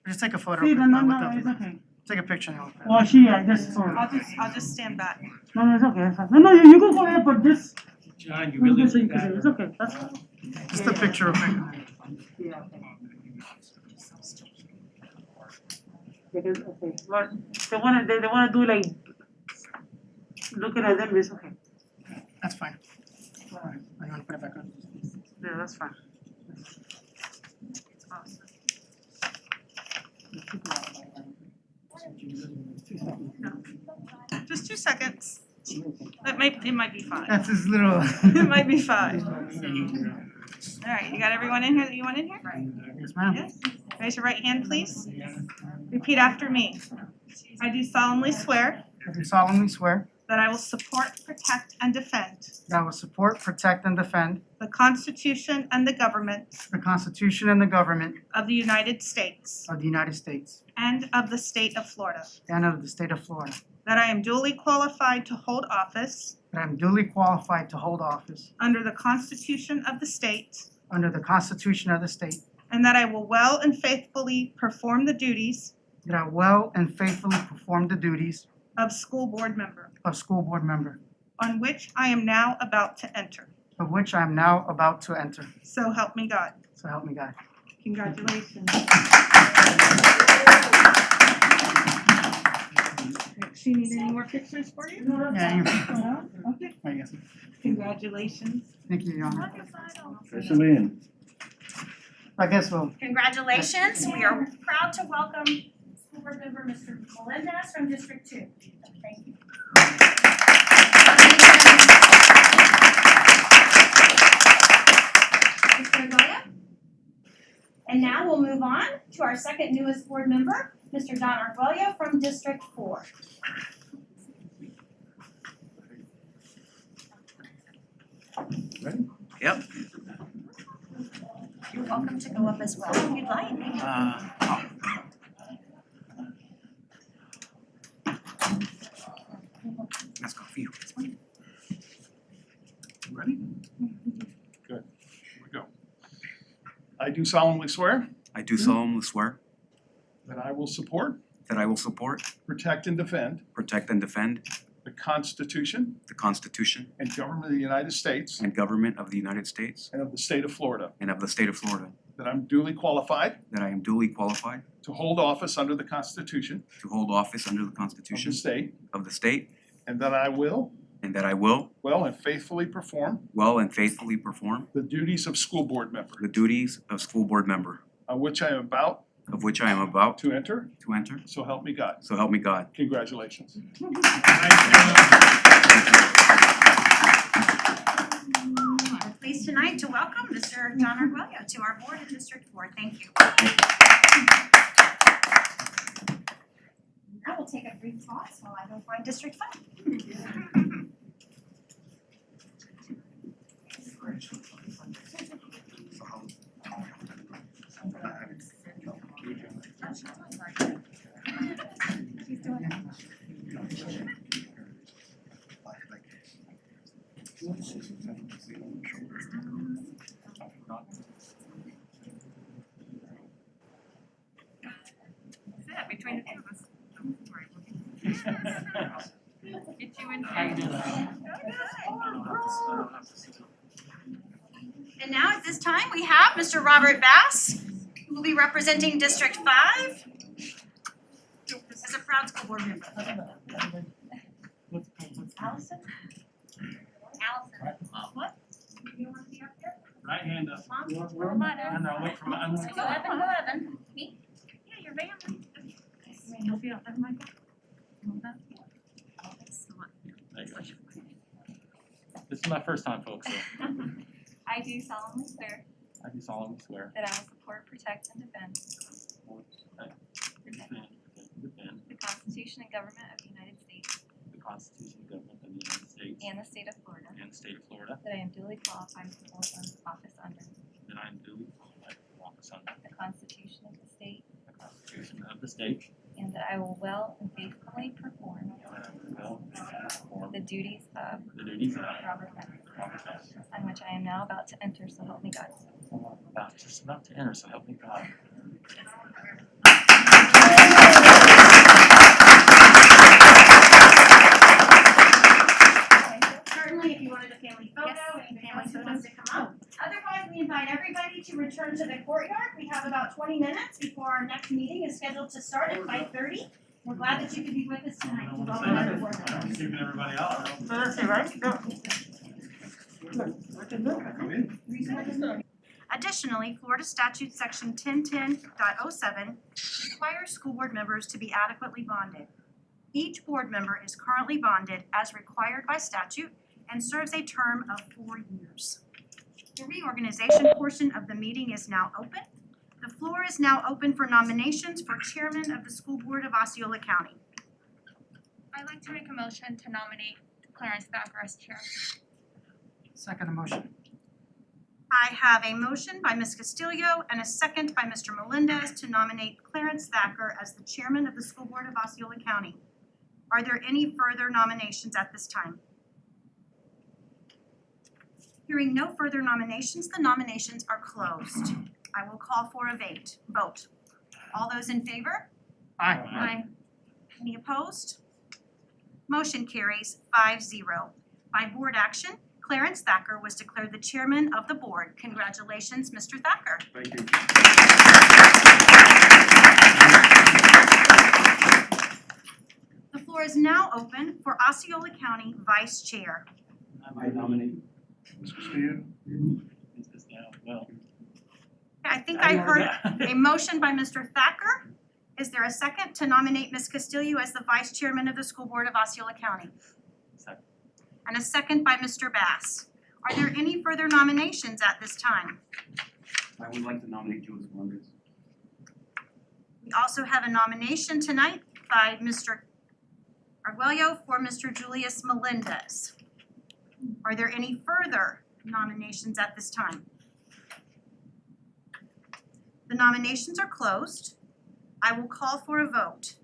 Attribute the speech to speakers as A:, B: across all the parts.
A: Just take a photo.
B: See, no,
A: with
B: no,
A: the-
B: it's okay.
A: Take a picture now.
B: Oh, I just saw.
C: I'll just stand back.
B: No, no, it's okay. It's fine. No, no, you go ahead, but this.
D: John, you
B: No,
D: really
B: this
D: look
B: is-
D: bad.
B: It's okay. That's fine.
A: Just a picture of it.
B: Yeah. Okay. Because okay, but they wanna do like looking at them. It's okay.
A: That's fine. Alright, you wanna put it back on?
B: Yeah, that's fine.
C: Just 2 seconds. It might be fine.
A: That's his little.
C: It might be fine. Alright, you got everyone in here that you want in here?
A: Yes, ma'am.
C: Yes. Raise your right hand, please. Repeat after me. I do solemnly swear
A: I do solemnly swear
C: that I will support, protect, and defend
A: that I will support, protect, and defend
C: the Constitution and the government
A: the Constitution and the government
C: of the United States
A: of the United States
C: and of the state of Florida.
A: and of the state of Florida.
C: That I am duly qualified to hold office
A: That I am duly qualified to hold office
C: under the Constitution of the state,
A: under the Constitution of the state.
C: and that I will well and faithfully perform the duties
A: That I will and faithfully perform the duties
C: of school board member,
A: of school board member,
C: on which I am now about to enter.
A: of which I am now about to enter.
C: So help me God.
A: So help me God.
C: Congratulations. She need any more pictures for you?
A: Yeah, you.
C: No? Okay,
A: I guess.
C: congratulations.
A: Thank you, Your Honor.
D: Officially in.
A: I guess we'll.
E: Congratulations, we are proud to welcome School Board Member Mr. Melendez from District 2. Thank you. Mr. Goya. And now we'll move on to our second newest board member, Mr. Don Arguello from District 4.
D: Ready?
F: Yep.
E: You're welcome to go up as well if you'd like.
F: Let's go for you.
D: Ready? Good. Here we go. I do solemnly swear
F: I do solemnly swear
D: that I will support,
F: that I will support,
D: protect, and defend
F: protect, and defend
D: the Constitution
F: the Constitution
D: and government of the United States
F: and government of the United States
D: and of the state of Florida.
F: and of the state of Florida.
D: That I'm duly qualified
F: That I am duly qualified
D: to hold office under the Constitution
F: to hold office under the
D: of
F: Constitution
D: the state,
F: of the state,
D: and that I will
F: and that I will
D: well and faithfully perform
F: well and faithfully perform
D: the duties of school board member,
F: the duties of school board member,
D: on which I am about
F: of which I am about
D: to enter.
F: to enter.
D: So help me God.
F: So help me God.
D: Congratulations.
E: We're pleased tonight to welcome Mr. Don Arguello to our board in District 4. Thank you. Now we'll take a brief pause while I go find District 5.
C: Yeah, between the two of us. Get you in.
E: And now at this time, we have Mr. Robert Bass, who will be representing District 5 as a proud school board member. Allison? What? You want to be up there?
D: Right hand up.
E: Mom?
D: No, wait for my.
E: Go Evan. Me? Yeah, your family.
C: Help you out, never mind.
G: This is my first time, folks, so
H: I do solemnly swear
G: I do solemnly swear
H: that I will support, protect, and defend
G: defend
H: the Constitution and government of the United States
G: the Constitution and government of the United States
H: and the state of Florida,
G: and the state of Florida,
H: that I am duly qualified to hold office under
G: that I am duly qualified to office under
H: the Constitution of the state,
G: the Constitution of the state,
H: and that I will well and faithfully perform
G: and I will perform
H: the duties of
G: the duties of
H: Robert Member,
G: office
H: on which I am now about to enter, so help me God.
G: just about to enter, so help me God.
E: Certainly, if you wanted a family photo, any families who wants to come up. Otherwise, we invite everybody to return to the courtyard. We have about 20 minutes before our next meeting is scheduled to start at 5:30. We're glad that you could be with us tonight. To welcome our board members.
G: Keeping everybody out.
B: So that's it, right? Yeah.
E: Additionally, Florida Statute Section 1010.07 requires school board members to be adequately bonded. Each board member is currently bonded as required by statute and serves a term of 4 years. The reorganization portion of the meeting is now open. The floor is now open for nominations for chairman of the school board of Osceola County.
H: I'd like to make a motion to nominate Clarence Thacker as chair.
A: Second motion.
E: I have a motion by Ms. Castillo and a second by Mr. Melendez to nominate Clarence Thacker as the chairman of the school board of Osceola County. Are there any further nominations at this time? Hearing no further nominations, the nominations are closed. I will call for a vote. All those in favor?
A: Aye.
E: Any opposed? Motion carries 5-0. By board action, Clarence Thacker was declared the chairman of the board. Congratulations, Mr. Thacker.
D: Thank you.
E: The floor is now open for Osceola County Vice Chair.
G: I nominate.
D: Ms. Castillo?
G: Is this now? Well.
E: I think I heard a motion by Mr. Thacker. Is there a second to nominate Ms. Castillo as the vice chairman of the school board of Osceola County?
G: Second.
E: And a second by Mr. Bass. Are there any further nominations at this time?
F: I would like to nominate Julius Melendez.
E: We also have a nomination tonight by Mr. Arguello for Mr. Julius Melendez. Are there any further nominations at this time? The nominations are closed. I will call for a vote.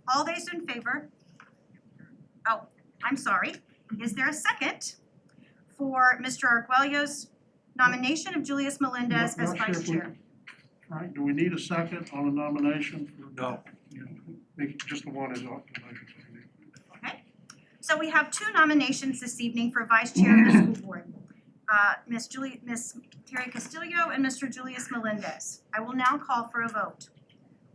E: All those in favor? Oh, I'm sorry. Is there a second for Mr. Arguello's nomination of Julius Melendez as vice chair?
I: All right, do we need a second on a nomination for?
F: No.
I: Make it just the one is up.
E: Okay. So we have 2 nominations this evening for vice chair of the school board. Ms. Terry Castillo and Mr. Julius Melendez. I will now call for a vote.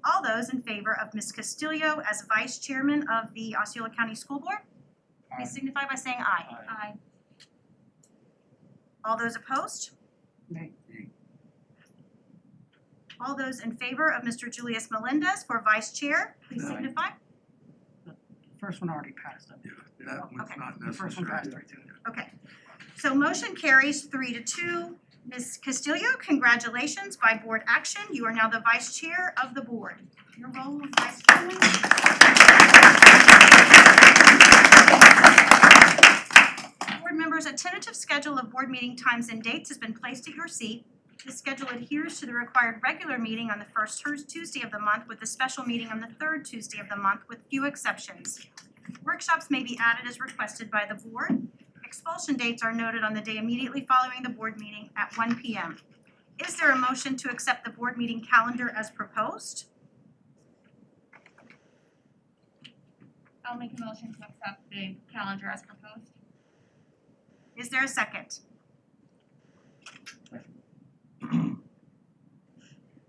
E: All those in favor of Ms. Castillo as vice chairman of the Osceola County School Board, please signify by saying aye.
H: Aye.
E: All those opposed?
A: Nay.
E: All those in favor of Mr. Julius Melendez for vice chair, please
F: Aye.
E: signify.
A: First one already passed.
F: That one's
E: Okay.
F: not
A: The first one passed 3-2.
E: Okay. So motion carries 3-2. Ms. Castillo, congratulations by board action. You are now the vice chair of the board. Your role as vice chairman. Board members, a tentative schedule of board meeting times and dates has been placed at your seat. This schedule adheres to the required regular meeting on the first Tuesday of the month with a special meeting on the third Tuesday of the month with few exceptions. Workshops may be added as requested by the board. Expulsion dates are noted on the day immediately following the board meeting at 1 p.m. Is there a motion to accept the board meeting calendar as proposed?
H: I'll make a motion to accept the calendar as proposed.
E: Is there a second?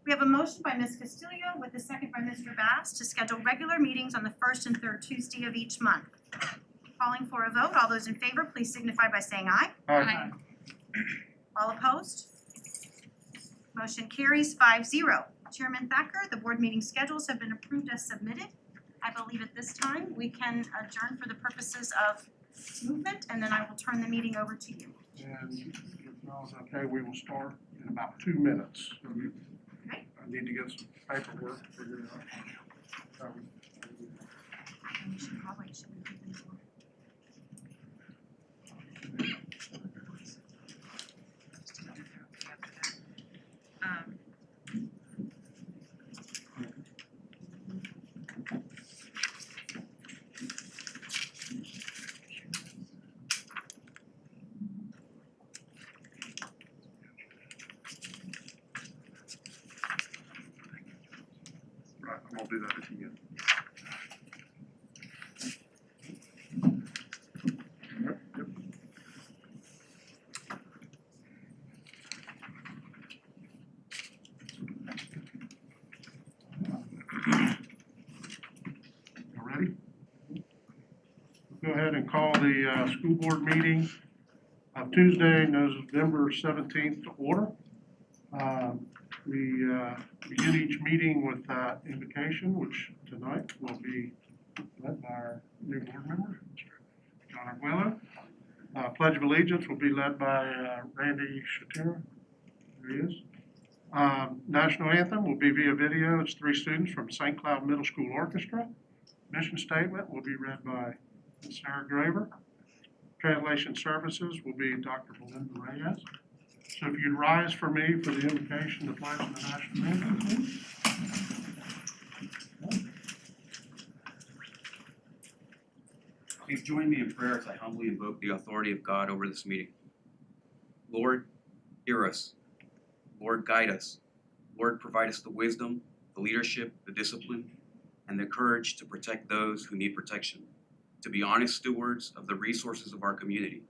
E: We have a motion by Ms. Castillo with a second by Mr. Bass to schedule regular meetings on the first and third Tuesday of each month. Calling for a vote, all those in favor, please signify by saying aye.
H: Aye.
E: All opposed? Motion carries 5-0. Chairman Thacker, the board meeting schedules have been approved as submitted. I believe at this time we can adjourn for the purposes of movement, and then I will turn the meeting over to you.
I: And if all's okay, we will start in about 2 minutes.
E: Okay.
I: I need to get some paperwork figured out.
E: We should probably, should we do this one?
I: I'll do that at the end. Yep, yep. You ready? Go ahead and call the school board meeting of Tuesday, November 17th to order. We begin each meeting with invocation, which tonight will be led by our new board member, John Arguello. Pledge of Allegiance will be led by Randy Shatera. There he is. National Anthem will be via video. It's 3 students from St. Cloud Middle School Orchestra. Mission statement will be read by Ms. Sarah Graver. Translation services will be Dr. Belinda Reyes. So if you'd rise for me for the invocation, the pledge of the national anthem, please.
F: Please join me in prayer as I humbly invoke the authority of God over this meeting. Lord, hear us. Lord, guide us. Lord, provide us the wisdom, the leadership, the discipline, and the courage to protect those who need protection, to be honest stewards of the resources of our community,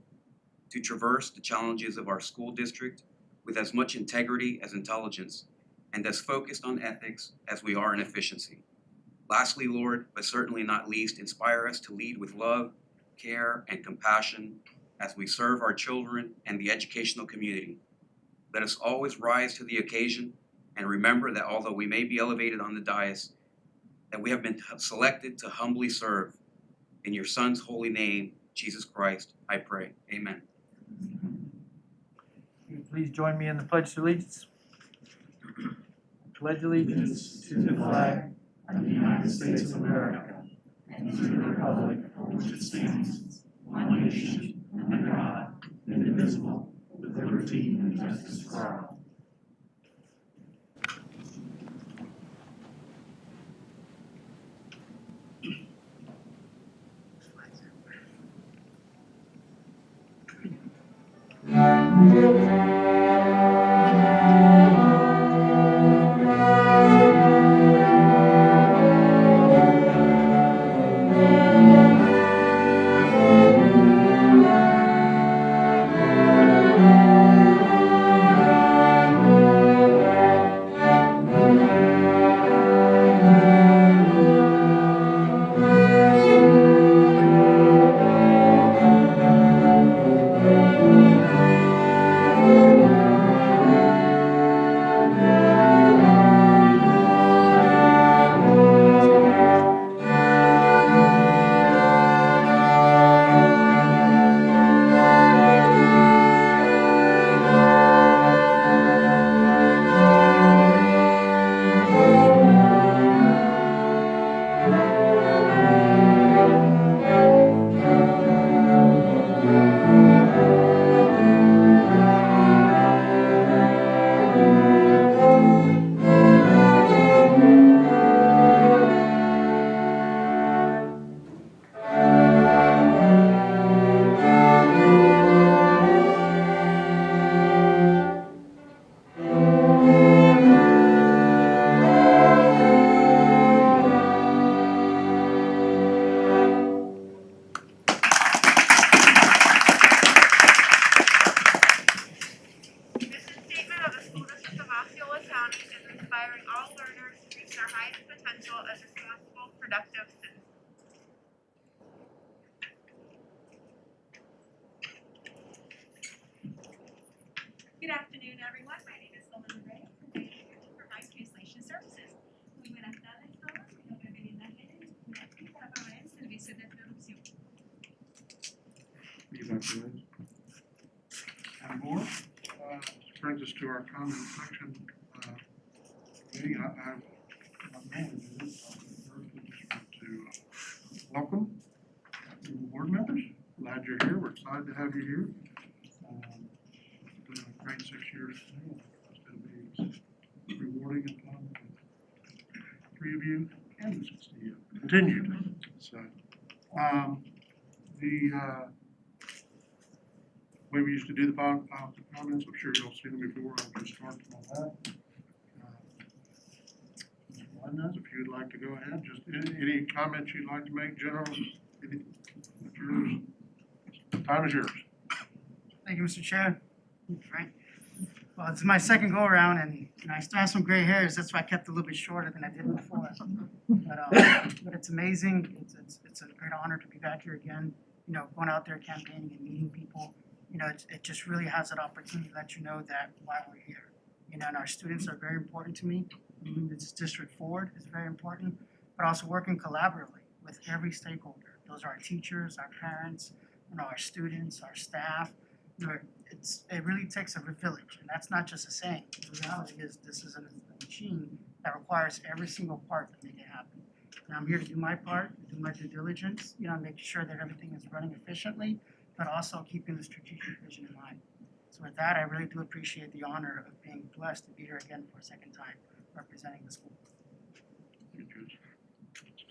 F: to traverse the challenges of our school district with as much integrity as intelligence, and as focused on ethics as we are in efficiency. Lastly, Lord, but certainly not least, inspire us to lead with love, care, and compassion as we serve our children and the educational community. Let us always rise to the occasion and remember that although we may be elevated on the dais, that we have been selected to humbly serve. In your Son's holy name, Jesus Christ, I pray. Amen.
J: Please join me in the Pledge of Allegiance. Pledge allegiance to the flag of the United States of America and to the republic for which it stands, one nation, under God, indivisible, with liberty and justice for all.
C: Osceola County is inspiring all learners to reach their highest potential as responsible, productive citizens.
K: Good afternoon, everyone. My name is Belinda Ray, and I am here to provide translation services. Muy buenas tardes a todos. Mi nombre es Belinda Reyes y estoy aquí para proveer servicios de traducción.
I: And board, this brings us to our comment section meeting. I normally do this. First, we just want to welcome new board members. Glad you're here. We're excited to have you here. It's been a great 6 years. It's going to be rewarding and fun. 3 of you and the 60 of you continued. So, the way we used to do the file comments, I'm sure you'll see them before. I'll just start on that. Ms. Melendez, if you would like to go ahead, just any comments you'd like to make, General? Yours. Time is yours.
A: Thank you, Mr. Chair. Right. Well, it's my second go around and I still have some gray hairs. That's why I kept it a little bit shorter than I did before. But it's amazing. It's a great honor to be back here again. You know, going out there campaigning and meeting people. You know, it just really has that opportunity to let you know that why we're here. You know, and our students are very important to me. Moving this district forward is very important, but also working collaboratively with every stakeholder. Those are our teachers, our parents, you know, our students, our staff. You know, it really takes a village, and that's not just a saying. The reality is this is a machine that requires every single part to make it happen. And I'm here to do my part, do my due diligence, you know, make sure that everything is running efficiently, but also keeping the strategic vision in mind. So with that, I really do appreciate the honor of being blessed to be here again for a second time, representing the school.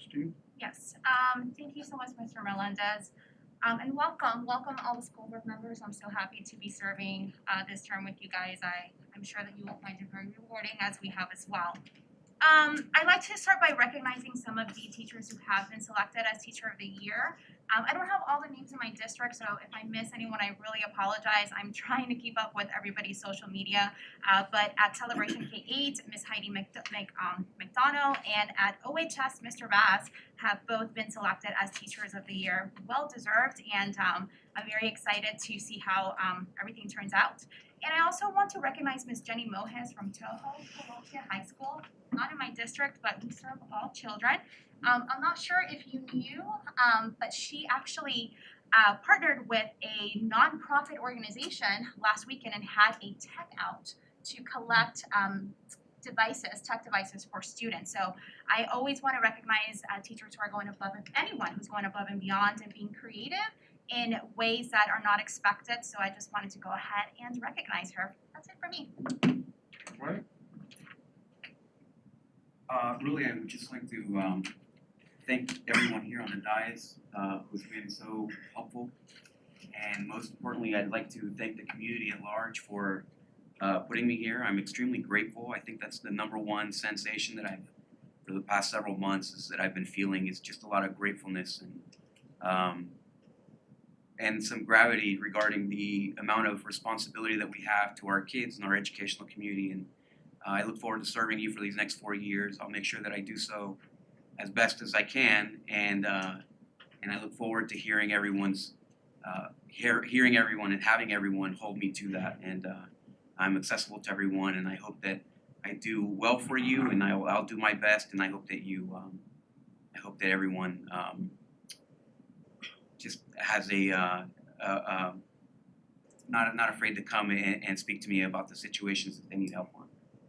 I: Steve?
H: Yes, thank you so much, Mr. Melendez. And welcome all the school board members. I'm so happy to be serving this term with you guys. I'm sure that you will find it very rewarding, as we have as well. I'd like to start by recognizing some of the teachers who have been selected as Teacher of the Year. I don't have all the names in my district, so if I miss anyone, I really apologize. I'm trying to keep up with everybody's social media. But at Celebration K-8, Miss Heidi McDonough, and at OHS, Mr. Bass have both been selected as Teachers of the Year. Well deserved, and I'm very excited to see how everything turns out. And I also want to recognize Miss Jenny Mojes from Toho Colombia High School, not in my district, but we serve all children. I'm not sure if you knew, but she actually partnered with a nonprofit organization last weekend and had a tech out to collect tech devices for students. So I always want to recognize teachers who are going above, anyone who's going above and beyond and being creative in ways that are not expected. So I just wanted to go ahead and recognize her. That's it for me.
I: Right.
F: Really, I would just like to thank everyone here on the dais who's been so helpful. And most importantly, I'd like to thank the community at large for putting me here. I'm extremely grateful. I think that's the number one sensation that for the past several months, is that I've been feeling is just a lot of gratefulness and some gravity regarding the amount of responsibility that we have to our kids and our educational community. And I look forward to serving you for these next 4 years. I'll make sure that I do so as best as I can, and I look forward to hearing everyone and having everyone hold me to that. And I'm accessible to everyone, and I hope that I do well for you, and I'll do my best, and I hope that I hope that everyone just has not afraid to come and speak to me about the situations that they need help on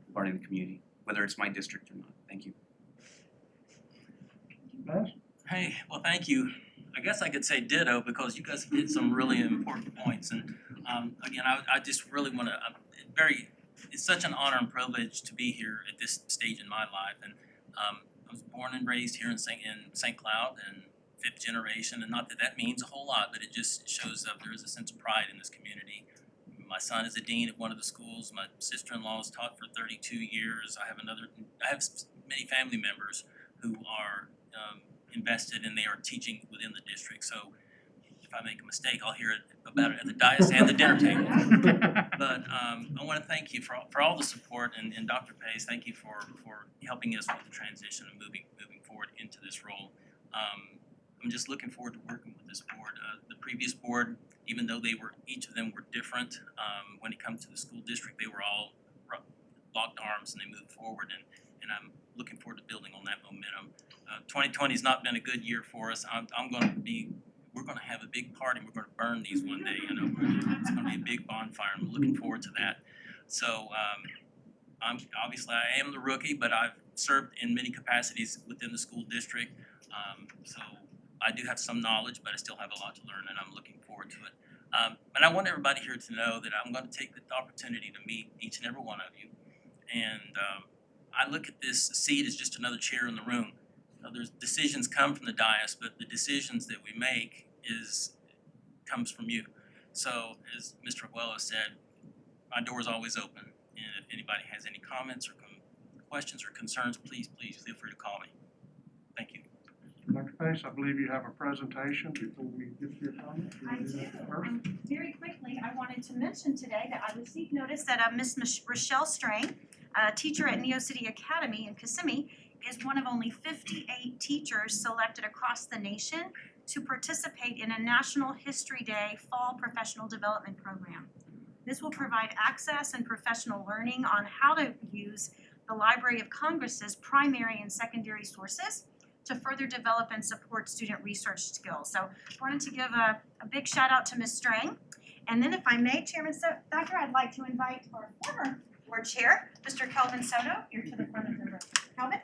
F: regarding the community, whether it's my district or not. Thank you.
G: Hey, well, thank you. I guess I could say ditto, because you guys hit some really important points. And again, I just really want to, it's such an honor and privilege to be here at this stage in my life. And I was born and raised here in St. Cloud, and 5th generation, and not that that means a whole lot, but it just shows that there is a sense of pride in this community. My son is a dean at one of the schools. My sister-in-law has taught for 32 years. I have many family members who are invested, and they are teaching within the district. So if I make a mistake, I'll hear about it at the dais and the dinner table. But I want to thank you for all the support, and Dr. Pace, thank you for helping us with the transition and moving forward into this role. I'm just looking forward to working with this board. The previous board, even though each of them were different, when it comes to the school district, they were all locked arms and they moved forward, and I'm looking forward to building on that momentum. 2020 has not been a good year for us. We're going to have a big party. We're going to burn these one day. You know, it's going to be a big bonfire. I'm looking forward to that. So I am the rookie, but I've served in many capacities within the school district. So I do have some knowledge, but I still have a lot to learn, and I'm looking forward to it. And I want everybody here to know that I'm going to take the opportunity to meet each and every one of you. And I look at this seat as just another chair in the room. There's decisions come from the dais, but the decisions that we make comes from you. So as Mr. Osceola said, my door is always open. And if anybody has any comments or questions or concerns, please feel free to call me. Thank you.
I: Dr. Pace, I believe you have a presentation before we get to your comments.
E: I do. Very quickly, I wanted to mention today that I received notice that Miss Rochelle Strang, a teacher at Neo City Academy in Kissimmee, is one of only 58 teachers selected across the nation to participate in a National History Day Fall Professional Development Program. This will provide access and professional learning on how to use the Library of Congress's primary and secondary sources to further develop and support student research skills. So I wanted to give a big shout out to Ms. Strang. And then if I may, Chairman Thacker, I'd like to invite our former board chair, Mr. Kelvin Soto, here to the front of the room. Kelvin?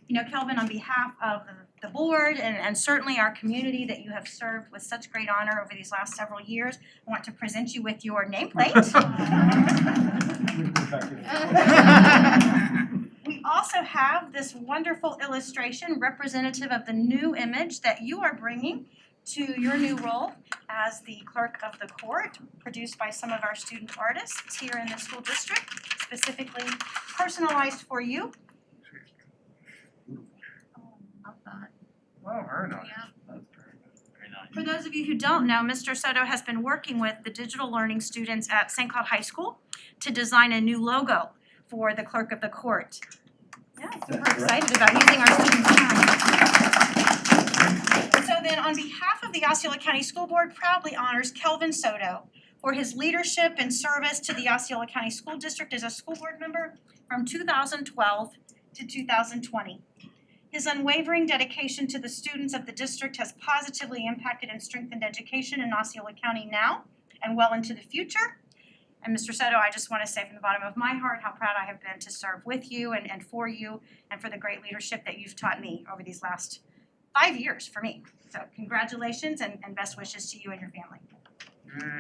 E: You know, Kelvin, on behalf of the board and certainly our community that you have served with such great honor over these last several years, I want to present you with your nameplate. We also have this wonderful illustration representative of the new image that you are bringing to your new role as the clerk of the court, produced by some of our student artists here in the school district, specifically personalized for you.
I: Oh, very nice.
G: Very nice.
E: For those of you who don't know, Mr. Soto has been working with the digital learning students at St. Cloud High School to design a new logo for the clerk of the court. Yeah, super excited about using our students' time. So then on behalf of the Osceola County School Board, proudly honors Kelvin Soto for his leadership and service to the Osceola County School District as a school board member from 2012 to 2020. His unwavering dedication to the students of the district has positively impacted and strengthened education in Osceola County now and well into the future. And Mr. Soto, I just want to say from the bottom of my heart how proud I have been to serve with you and for you and for the great leadership that you've taught me over these last 5 years for me. So congratulations and best wishes to you and your family.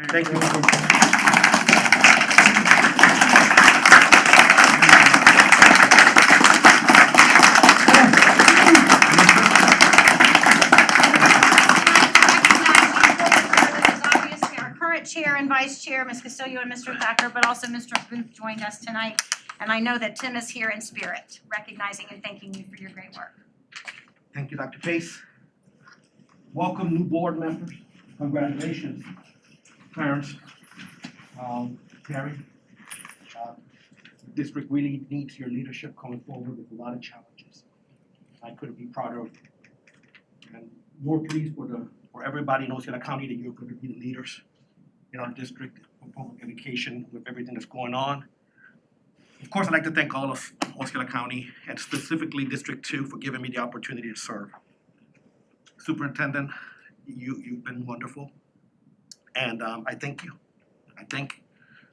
I: Thank you.
E: Chair and Vice Chair, Ms. Castillo and Mr. Thacker, but also Mr. Booth joined us tonight. And I know that Tim is here in spirit, recognizing and thanking you for your great work.
L: Thank you, Dr. Pace. Welcome, new board members. Congratulations, parents. Terry, the district really needs your leadership going forward with a lot of challenges. I couldn't be prouder of you. And more pleased for everybody in Osceola County that you're going to be the leaders in our district for public education with everything that's going on. Of course, I'd like to thank all of Osceola County and specifically District 2 for giving me the opportunity to serve. Superintendent, you've been wonderful, and I thank you. I thank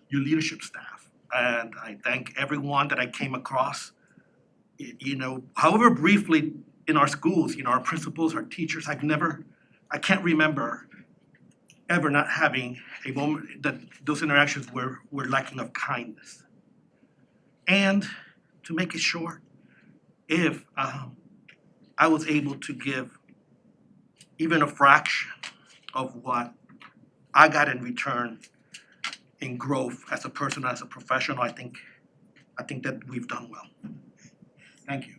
L: your leadership staff, and I thank everyone that I came across. You know, however briefly in our schools, you know, our principals, our teachers, I can't remember ever not having a moment that those interactions were lacking of kindness. And to make it short, if I was able to give even a fraction of what I got in return in growth as a person, as a professional, I think that we've done well. Thank you.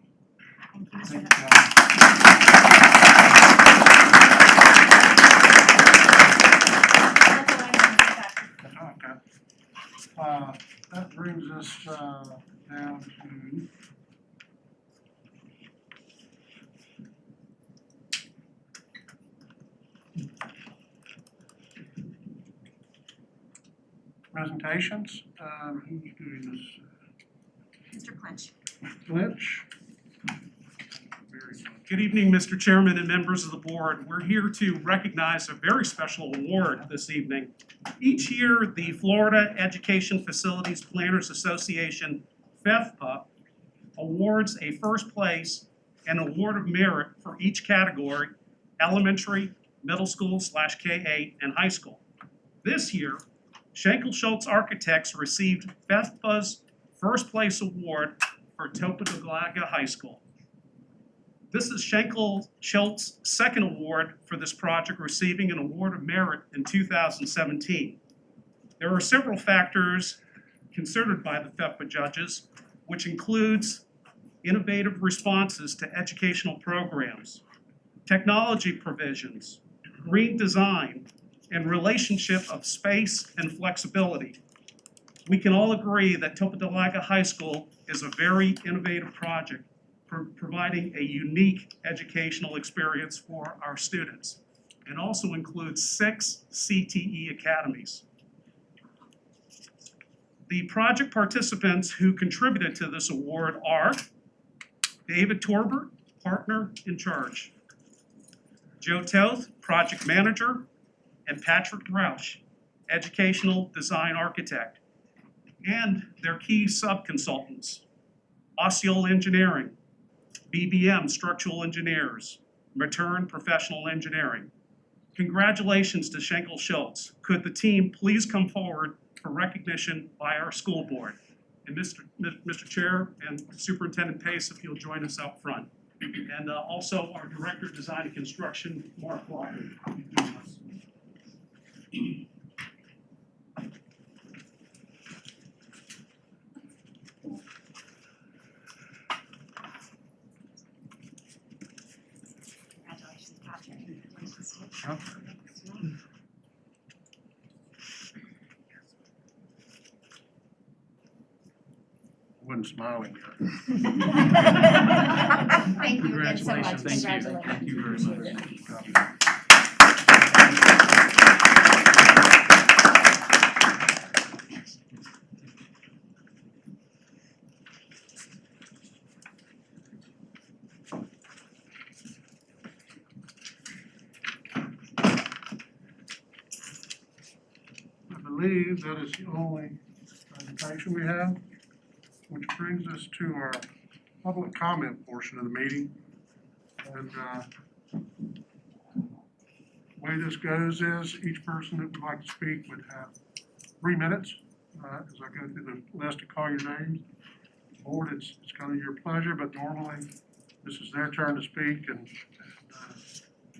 E: Thank you, Mr.
I: Okay. That brings us down to presentations. Who's doing this?
E: Mr. Clinch.
I: Lynch?
M: Good evening, Mr. Chairman and members of the board. We're here to recognize a very special award this evening. Each year, the Florida Education Facilities Planners Association, FEFPA, awards a first place and award of merit for each category, elementary, middle school /K-8, and high school. This year, Schenkel Schultz Architects received FEFPA's first place award for Topeka High School. This is Schenkel Schultz's second award for this project, receiving an award of merit in 2017. There are several factors considered by the FEPA judges, which includes innovative responses to educational programs, technology provisions, green design, and relationship of space and flexibility. We can all agree that Topodalaga High School is a very innovative project, providing a unique educational experience for our students, and also includes 6 CTE academies. The project participants who contributed to this award are David Torbert, partner in charge, Joe Toth, project manager, and Patrick Roush, educational design architect, and their key sub-consultants, Osceola Engineering, BBM Structural Engineers, Matern Professional Engineering. Congratulations to Schenkel Schultz. Could the team please come forward for recognition by our school board? And Mr. Chair and Superintendent Pace, if you'll join us out front. And also our Director of Design and Construction, Mark Walker.
K: Congratulations, Patrick.
I: Wasn't smiling yet.
K: Thank you again so much.
D: Congratulations.
K: Congratulations.
D: Thank you very much.
I: I believe that is the only presentation we have, which brings us to our public comment portion of the meeting. And the way this goes is each person that would like to speak would have 3 minutes. As I go through the list to call your names. Board, it's kind of your pleasure, but normally this is their turn to speak, and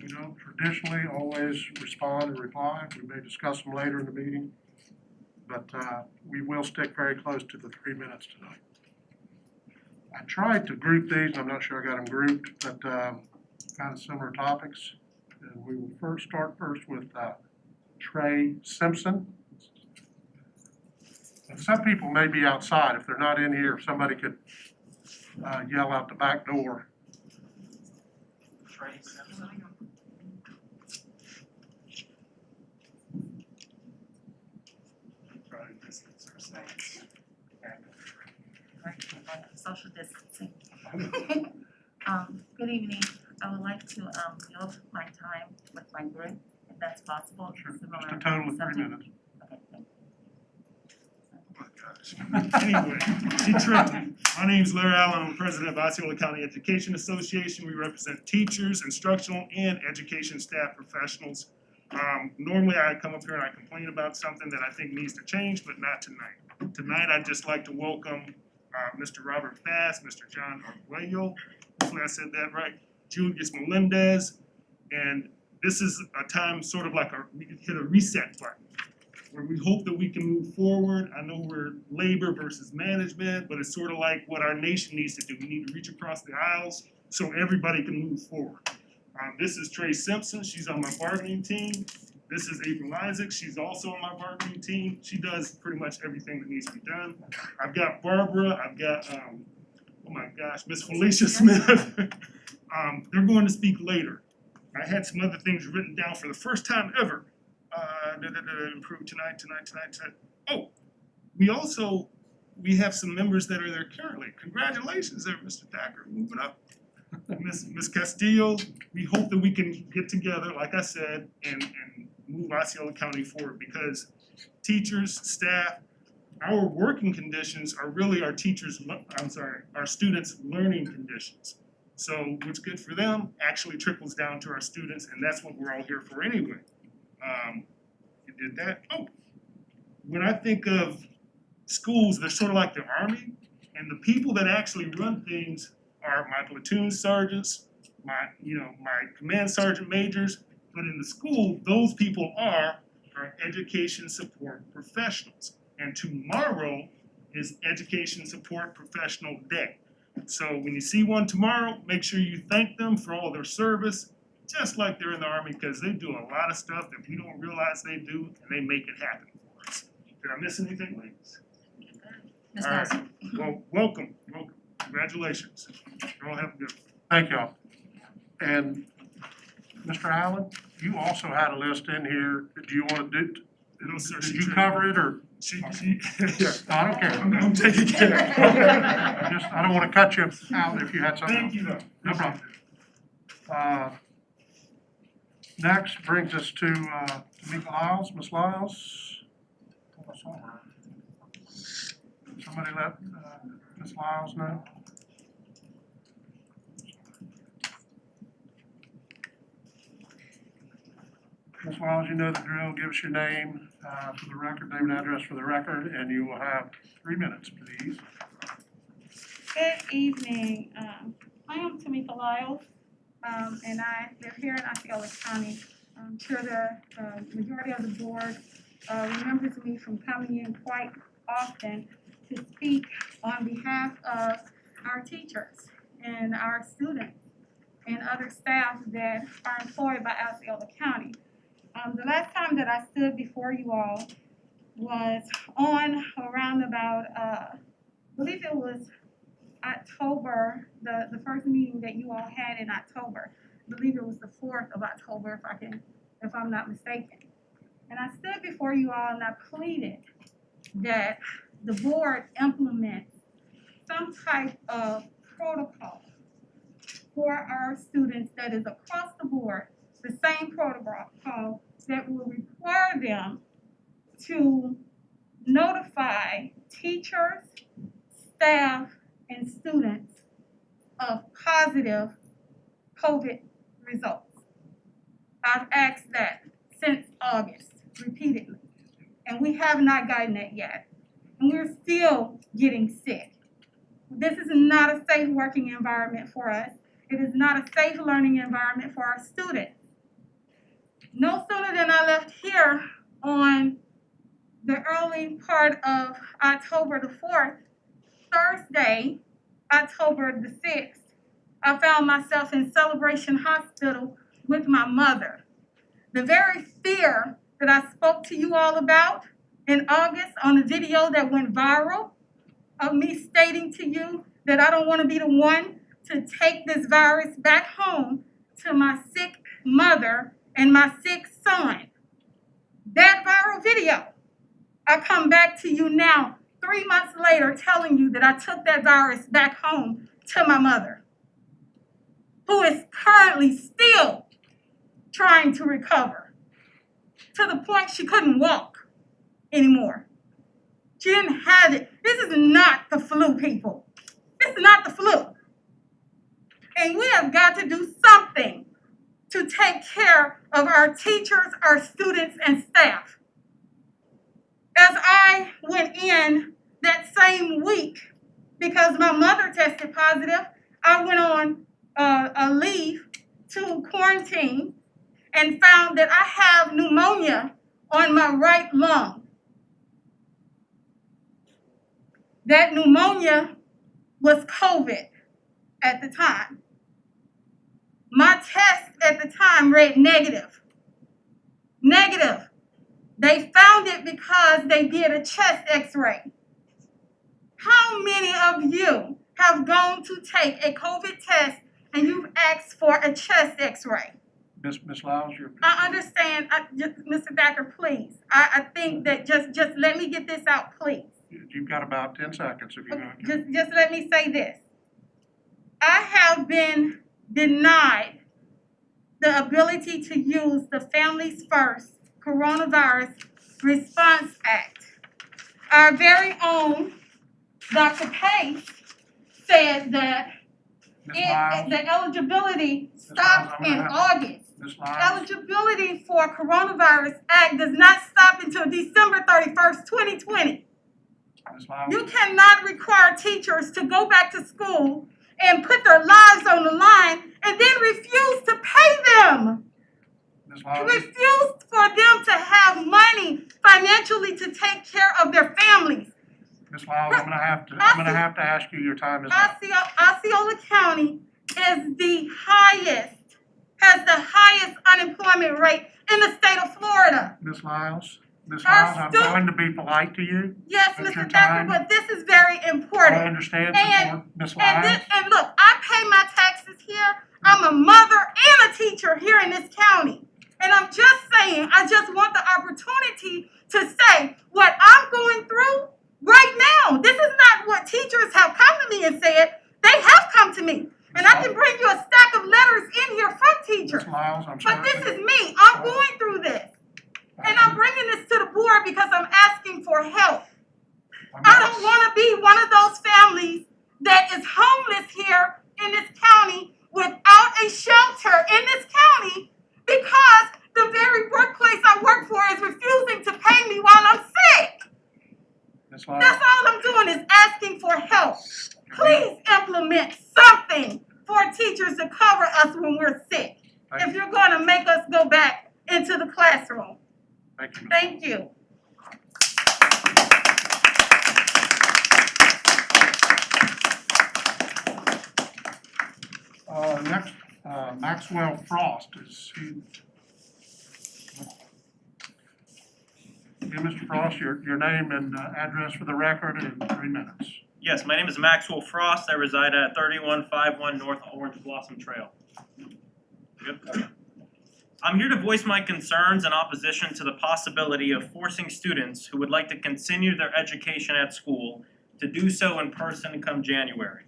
I: we don't traditionally always respond and reply. We may discuss them later in the meeting, but we will stick very close to the 3 minutes tonight. I tried to group these, and I'm not sure I got them grouped, but kind of similar topics. And we will start with Trey Simpson. And some people may be outside. If they're not in here, if somebody could yell out the back door.
G: Trey Simpson.
N: Social distancing. Good evening. I would like to yield my time with my group, if that's possible.
I: Sure.
N: Similar
I: Just a total of 3
N: subject.
I: minutes.
N: Okay, thank you.
J: Anyway, Detroit. My name's Larry Allen. I'm president of Osceola County Education Association. We represent teachers, instructional, and education staff professionals. Normally I come up here and I complain about something that I think needs to change, but not tonight. Tonight I'd just like to welcome Mr. Robert Bass, Mr. John Arguello, hopefully I said that right, Julius Melendez, and this is a time sort of like we can hit a reset button, where we hope that we can move forward. I know we're labor versus management, but it's sort of like what our nation needs to do. We need to reach across the aisles so everybody can move forward. This is Trey Simpson, she's on my bargaining team. This is April Isaac, she's also on my bargaining team. She does pretty much everything that needs to be done. I've got Barbara, I've got, oh my gosh, Miss Felicia Smith. They're going to speak later. I had some other things written down for the first time ever. Improve tonight. Oh, we have some members that are there currently. Congratulations there, Mr. Thacker, moving up. Miss Castillo, we hope that we can get together, like I said, and move Osceola County forward, because teachers, staff, our working conditions are really our our students' learning conditions. So what's good for them actually trickles down to our students, and that's what we're all here for anyway. You did that. Oh, when I think of schools, they're sort of like the Army, and the people that actually run things are my platoon sergeants, my command sergeant majors. But in the school, those people are
D: are education support professionals. And tomorrow is Education Support Professional Day. So when you see one tomorrow, make sure you thank them for all their service, just like they're in the Army, because they do a lot of stuff that we don't realize they do, and they make it happen for us. Did I miss anything, ladies? All right. Well, welcome. Congratulations. You all have a good one.
I: Thank y'all. And Mr. Allen, you also had a list in here. Do you want to do,
D: No, sir,
I: did you cover it or?
D: yeah.
I: I don't care.
D: I'm taking care.
I: I don't want to cut you out if you had something.
D: Thank you, though.
I: No problem. Next brings us to Tamika Lyles. Ms. Lyles? Somebody let Ms. Lyles know. Ms. Lyles, you know the drill. Give us your name for the record, name and address for the record, and you will have 3 minutes, please.
O: Good evening. I am Tamika Lyles, and I live here in Osceola County. I'm sure the majority of the board remembers me from coming in quite often to speak on behalf of our teachers and our students and other staff that are employed by Osceola County. The last time that I stood before you all was on around about, I believe it was October, the first meeting that you all had in October. I believe it was the 4th of October, if I'm not mistaken. And I stood before you all and I pleaded that the board implement some type of protocol for our students that is across the board, the same protocol that will require them to notify teachers, staff, and students of positive COVID results. I've asked that since August, repeatedly, and we have not gotten it yet. And we're still getting sick. This is not a safe working environment for us. It is not a safe learning environment for our students. No sooner than I left here on the early part of October the 4th, Thursday, October the 6th, I found myself in Celebration Hospital with my mother. The very fear that I spoke to you all about in August on the video that went viral of me stating to you that I don't want to be the one to take this virus back home to my sick mother and my sick son. That viral video, I come back to you now 3 months later telling you that I took that virus back home to my mother, who is currently still trying to recover to the point she couldn't walk anymore. She didn't have it. This is not the flu, people. This is not the flu. And we have got to do something to take care of our teachers, our students, and staff. As I went in that same week, because my mother tested positive, I went on a leave to quarantine and found that I have pneumonia on my right lung. That pneumonia was COVID at the time. My test at the time read negative. Negative. They found it because they did a chest x-ray. How many of you have gone to take a COVID test and you've asked for a chest x-ray?
I: Ms. Lyles, you're.
O: I understand, Mr. Thacker, please. I think that just let me get this out, please.
I: You've got about 10 seconds if you're going to.
O: Just let me say this. I have been denied the ability to use the Families First Coronavirus Response Act. Our very own Dr. Pace said that the eligibility stopped in August. Eligibility for Coronavirus Act does not stop until December 31st, 2020. You cannot require teachers to go back to school and put their lives on the line and then refuse to pay them.
I: Ms. Lyles,
O: refused for them to have money financially to take care of their families.
I: Ms. Lyles, I'm gonna have to ask you, your time is up.
O: Osceola County is the highest, has the highest unemployment rate in the state of Florida.
I: Ms. Lyles,
O: Our
I: I'm
O: stu-
I: going to be polite to you.
O: Yes,
I: That's your
O: Mr. Thacker,
I: time.
O: but this is very important.
I: I understand
O: And-
I: support, Ms.
O: And
I: Lyles.
O: this, and look, I pay my taxes here. I'm a mother and a teacher here in this county. And I'm just saying, I just want the opportunity to say what I'm going through right now. This is not what teachers have come to me and said. They have come to me. And I can bring you a stack of letters in here from teachers.
I: Ms. Lyles, I'm sorry.
O: But this is me. I'm going through this. And I'm bringing this to the board because I'm asking for help. I don't want to be one of those families that is homeless here in this county without a shelter in this county because the very workplace I work for is refusing to pay me while I'm sick.
I: Ms. Lyles,
O: That's all I'm doing is asking for help. Please implement something for teachers to cover us when we're sick. If you're going to make us go back into the classroom.
I: thank you.
O: Thank you.
I: Next, Maxwell Frost is he? Okay, Mr. Frost, your name and address for the record in 3 minutes.
P: Yes, my name is Maxwell Frost. I reside at 3151 North Orange Blossom Trail. Good. Okay. I'm here to voice my concerns and opposition to the possibility of forcing students who would like to continue their education at school to do so in person come January.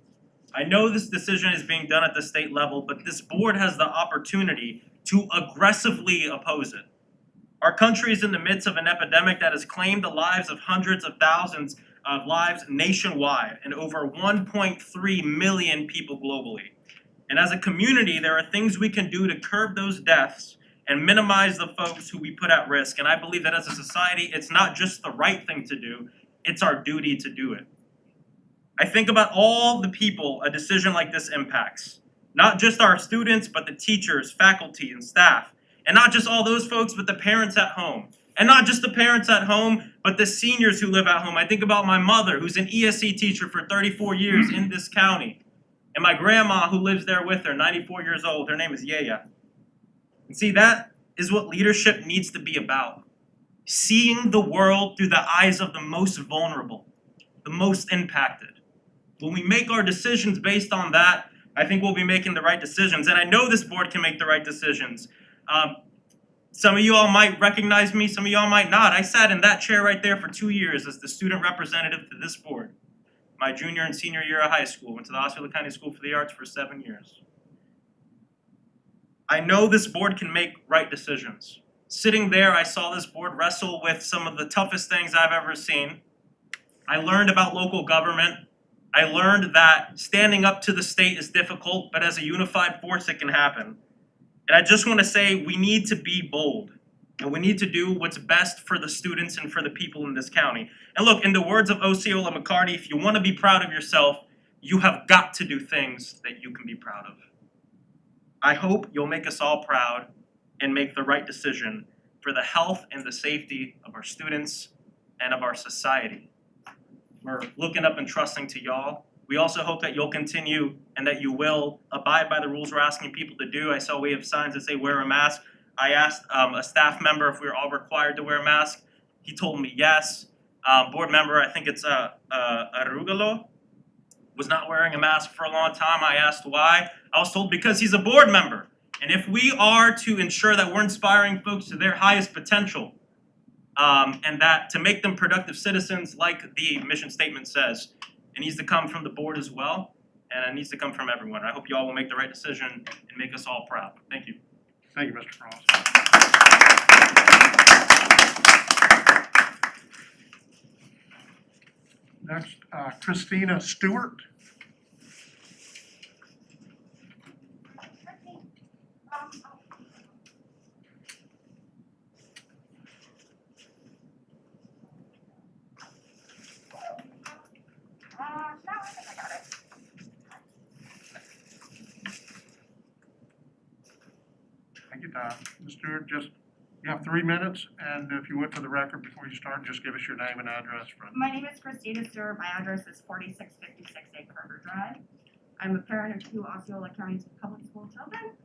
P: I know this decision is being done at the state level, but this board has the opportunity to aggressively oppose it. Our country is in the midst of an epidemic that has claimed the lives of hundreds of thousands of lives nationwide and over 1.3 million people globally. And as a community, there are things we can do to curb those deaths and minimize the folks who we put at risk. And I believe that as a society, it's not just the right thing to do, it's our duty to do it. I think about all the people a decision like this impacts. Not just our students, but the teachers, faculty, and staff. And not just all those folks, but the parents at home. And not just the parents at home, but the seniors who live at home. I think about my mother, who's an ESC teacher for 34 years in this county. And my grandma, who lives there with her, 94 years old. Her name is Yaya. And see, that is what leadership needs to be about. Seeing the world through the eyes of the most vulnerable, the most impacted. When we make our decisions based on that, I think we'll be making the right decisions. And I know this board can make the right decisions. Some of you all might recognize me, some of you all might not. I sat in that chair right there for 2 years as the student representative to this board. My junior and senior year of high school. Went to the Osceola County School for the Arts for 7 years. I know this board can make right decisions. Sitting there, I saw this board wrestle with some of the toughest things I've ever seen. I learned about local government. I learned that standing up to the state is difficult, but as a unified force, it can happen. And I just want to say we need to be bold. And we need to do what's best for the students and for the people in this county. And look, in the words of Osceola McCarty, if you want to be proud of yourself, you have got to do things that you can be proud of. I hope you'll make us all proud and make the right decision for the health and the safety of our students and of our society. We're looking up and trusting to y'all. We also hope that you'll continue and that you will abide by the rules we're asking people to do. I saw we have signs that say wear a mask. I asked a staff member if we were all required to wear a mask. He told me yes. Board member, I think it's Arugalo, was not wearing a mask for a long time. I asked why. I was told because he's a board member. And if we are to ensure that we're inspiring folks to their highest potential, and that to make them productive citizens like the mission statement says, it needs to come from the board as well, and it needs to come from everyone. I hope you all will make the right decision and make us all proud. Thank you.
I: Thank you, Mr. Frost. Next, Christina Stewart. Take your Ms. Stewart, just, you have 3 minutes, and if you would, for the record, before you start, just give us your name and address for.
Q: My name is Christina Stewart. My address is 4656 Carter Drive. I'm a parent of 2 Osceola County public school children.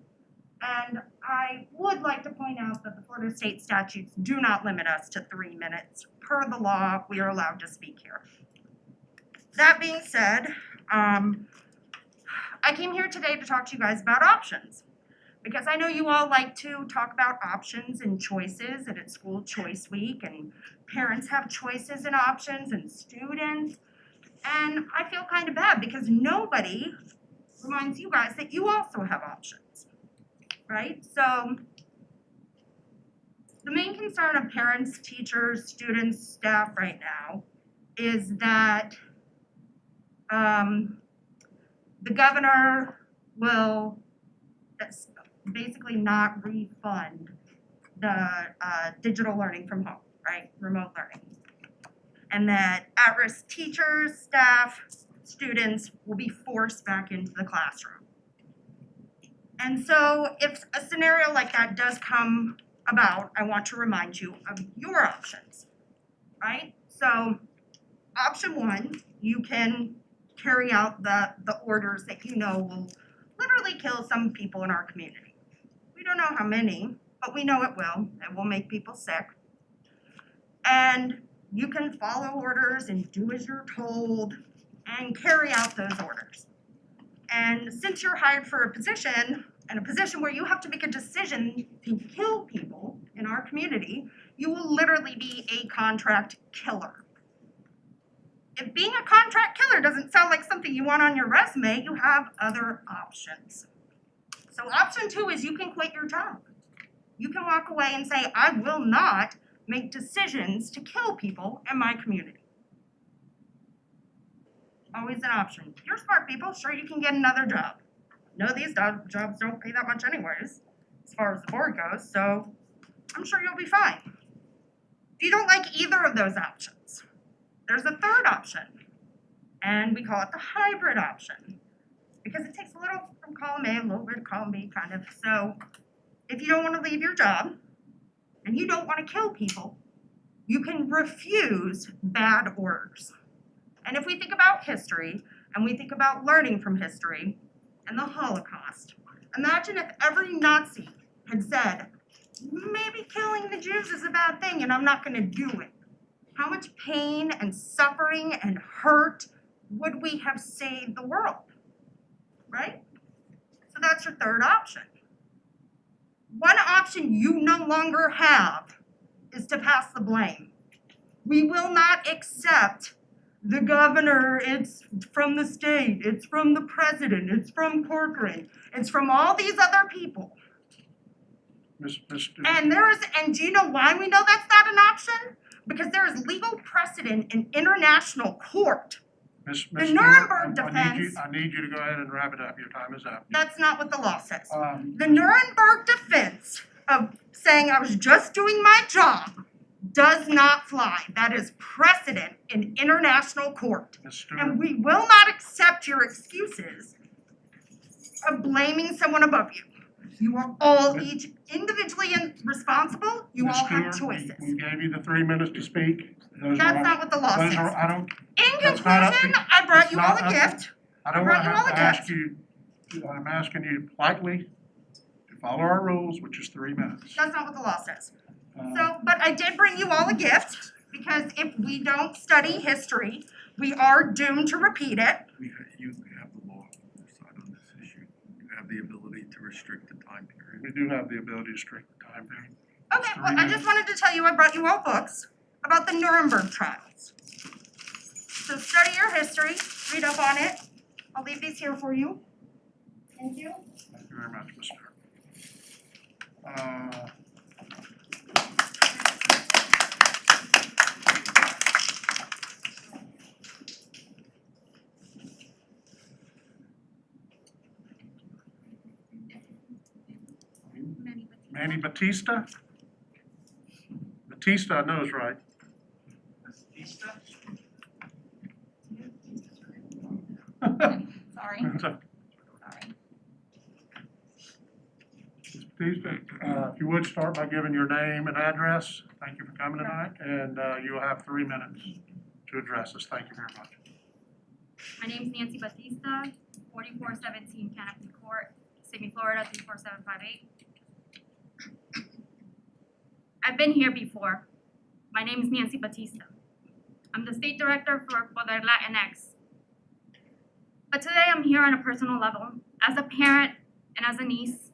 Q: And I would like to point out that the Florida state statutes do not limit us to 3 minutes. Per the law, we are allowed to speak here. That being said, I came here today to talk to you guys about options. Because I know you all like to talk about options and choices, and it's school choice week, and parents have choices and options, and students. And I feel kind of bad because nobody reminds you guys that you also have options, right? So the main concern of parents, teachers, students, staff right now is that the governor will basically not refund the digital learning from home, right? Remote learning. And that at-risk teachers, staff, students will be forced back into the classroom. And so if a scenario like that does come about, I want to remind you of your options, right? So option 1, you can carry out the orders that you know will literally kill some people in our community. We don't know how many, but we know it will. It will make people sick. And you can follow orders and do as you're told and carry out those orders. And since you're hired for a position, and a position where you have to make a decision to kill people in our community, you will literally be a contract killer. If being a contract killer doesn't sound like something you want on your resume, you have other options. So option 2 is you can quit your job. You can walk away and say, I will not make decisions to kill people in my community. Always an option. You're smart people, sure you can get another job. No, these jobs don't pay that much anyways, as far as the board goes, so I'm sure you'll be fine. If you don't like either of those options, there's a third option, and we call it the hybrid option, because it takes a little from column A, a little bit of column B, kind of. So if you don't want to leave your job, and you don't want to kill people, you can refuse bad orders. And if we think about history, and we think about learning from history, and the Holocaust, imagine if every Nazi had said, maybe killing the Jews is a bad thing, and I'm not going to do it. How much pain and suffering and hurt would we have saved the world, right? So that's your third option. One option you no longer have is to pass the blame. We will not accept the governor, it's from the state, it's from the president, it's from Corcoran, it's from all these other people. And do you know why we know that's not an option? Because there is legal precedent in international court. The Nuremberg defense.
I: I need you to go ahead and wrap it up. Your time is up.
Q: That's not what the law says. The Nuremberg defense of saying I was just doing my job does not fly. That is precedent in international court. And we will not accept your excuses of blaming someone above you. You are all each individually responsible. You all have choices.
I: We gave you the 3 minutes to speak.
Q: That's not what the law says. In conclusion,
I: I
Q: brought you all a gift.
I: I don't want to have to ask you, I'm asking you politely to follow our rules, which is 3 minutes.
Q: That's not what the law says. But I did bring you all a gift, because if we don't study history, we are doomed to repeat it.
J: You have the law on your side on this issue. You have the ability to restrict the time period.
I: We do have the ability to restrict the time period.
Q: Okay, well, I just wanted to tell you I brought you all books about the Nuremberg trials. So study your history, read up on it. I'll leave these here for you. Thank you.
I: Thank you very much, Mr. Manny Batista? Batista, I know is right.
H: Sorry.
I: Sorry. Batista, if you would start by giving your name and address. Thank you for coming tonight, and you will have 3 minutes to address us. Thank you very much.
R: My name's Nancy Batista, 4417 Canopy Court, Sydney, Florida, 34758. I've been here before. My name is Nancy Batista. I'm the state director for Poder Latinx. But today I'm here on a personal level, as a parent and as a niece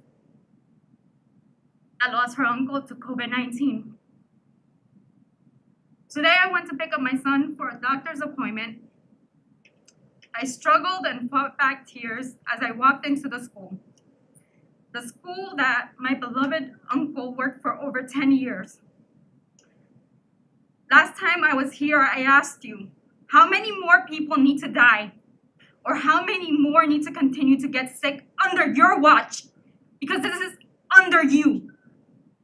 R: that lost her uncle to COVID-19. Today I went to pick up my son for a doctor's appointment. I struggled and fought back tears as I walked into the school. The school that my beloved uncle worked for over 10 years. Last time I was here, I asked you, how many more people need to die? Or how many more need to continue to get sick under your watch? Because this is under you.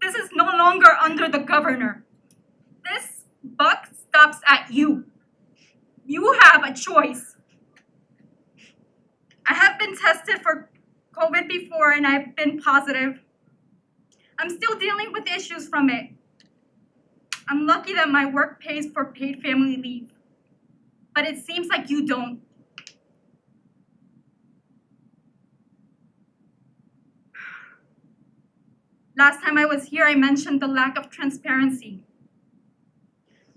R: This is no longer under the governor. This buck stops at you. You have a choice. I have been tested for COVID before and I've been positive. I'm still dealing with issues from it. I'm lucky that my work pays for paid family leave, but it seems like you don't. Last time I was here, I mentioned the lack of transparency.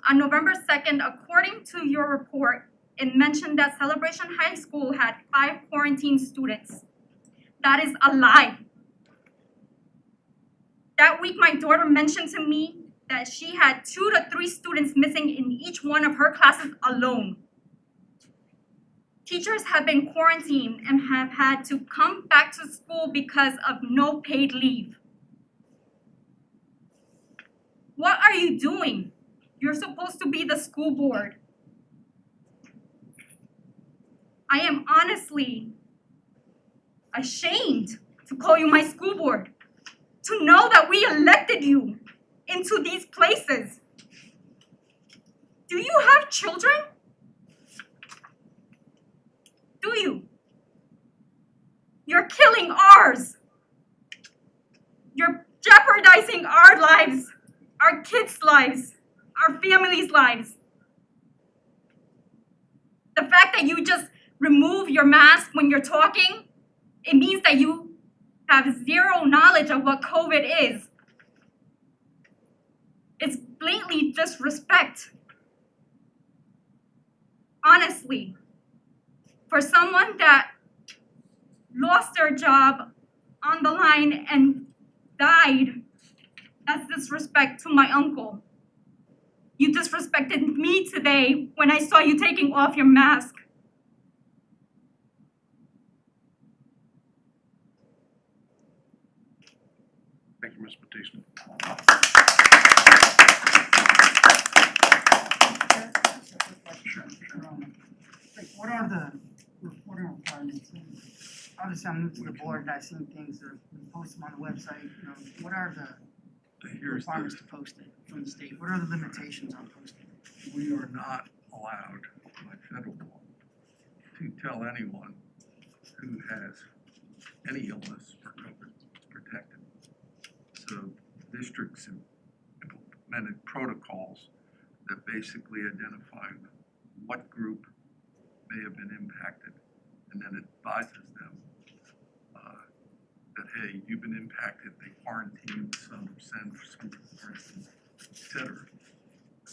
R: On November 2nd, according to your report, it mentioned that Celebration High School had 5 quarantined students. That is a lie. That week, my daughter mentioned to me that she had 2 to 3 students missing in each one of her classes alone. Teachers have been quarantined and have had to come back to school because of no paid leave. What are you doing? You're supposed to be the school board. I am honestly ashamed to call you my school board, to know that we elected you into these places. Do you have children? Do you? You're killing ours. You're jeopardizing our lives, our kids' lives, our families' lives. The fact that you just remove your mask when you're talking, it means that you have zero knowledge of what COVID is. It's blatantly disrespect. Honestly, for someone that lost their job on the line and died, that's disrespect to my uncle. You disrespected me today when I saw you taking off your mask.
I: Thank you, Ms. Batista.
A: Like, what are the reporting requirements? Obviously, I'm new to the board and I've seen things that are posted on the website. You know, what are the requirements to post it from the state? What are the limitations on posting it?
S: We are not allowed by federal law to tell anyone who has any illness or COVID is protected. So districts have implemented protocols that basically identify what group may have been impacted and then advises them that, hey, you've been impacted, they quarantine some, send for some quarantine, et cetera.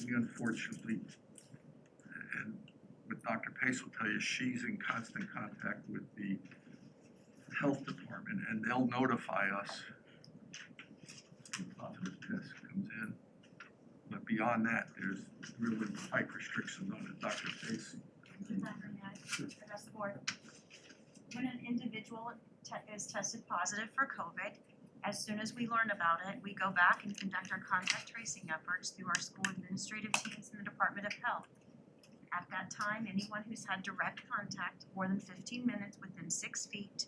S: We unfortunately, and what Dr. Pace will tell you, she's in constant contact with the health department and they'll notify us when a positive test comes in. But beyond that, there's really tight restrictions on it, Dr. Pace.
E: Address the board. When an individual is tested positive for COVID, as soon as we learn about it, we go back and conduct our contact tracing efforts through our school administrative teams in the Department of Health. At that time, anyone who's had direct contact more than 15 minutes within 6 feet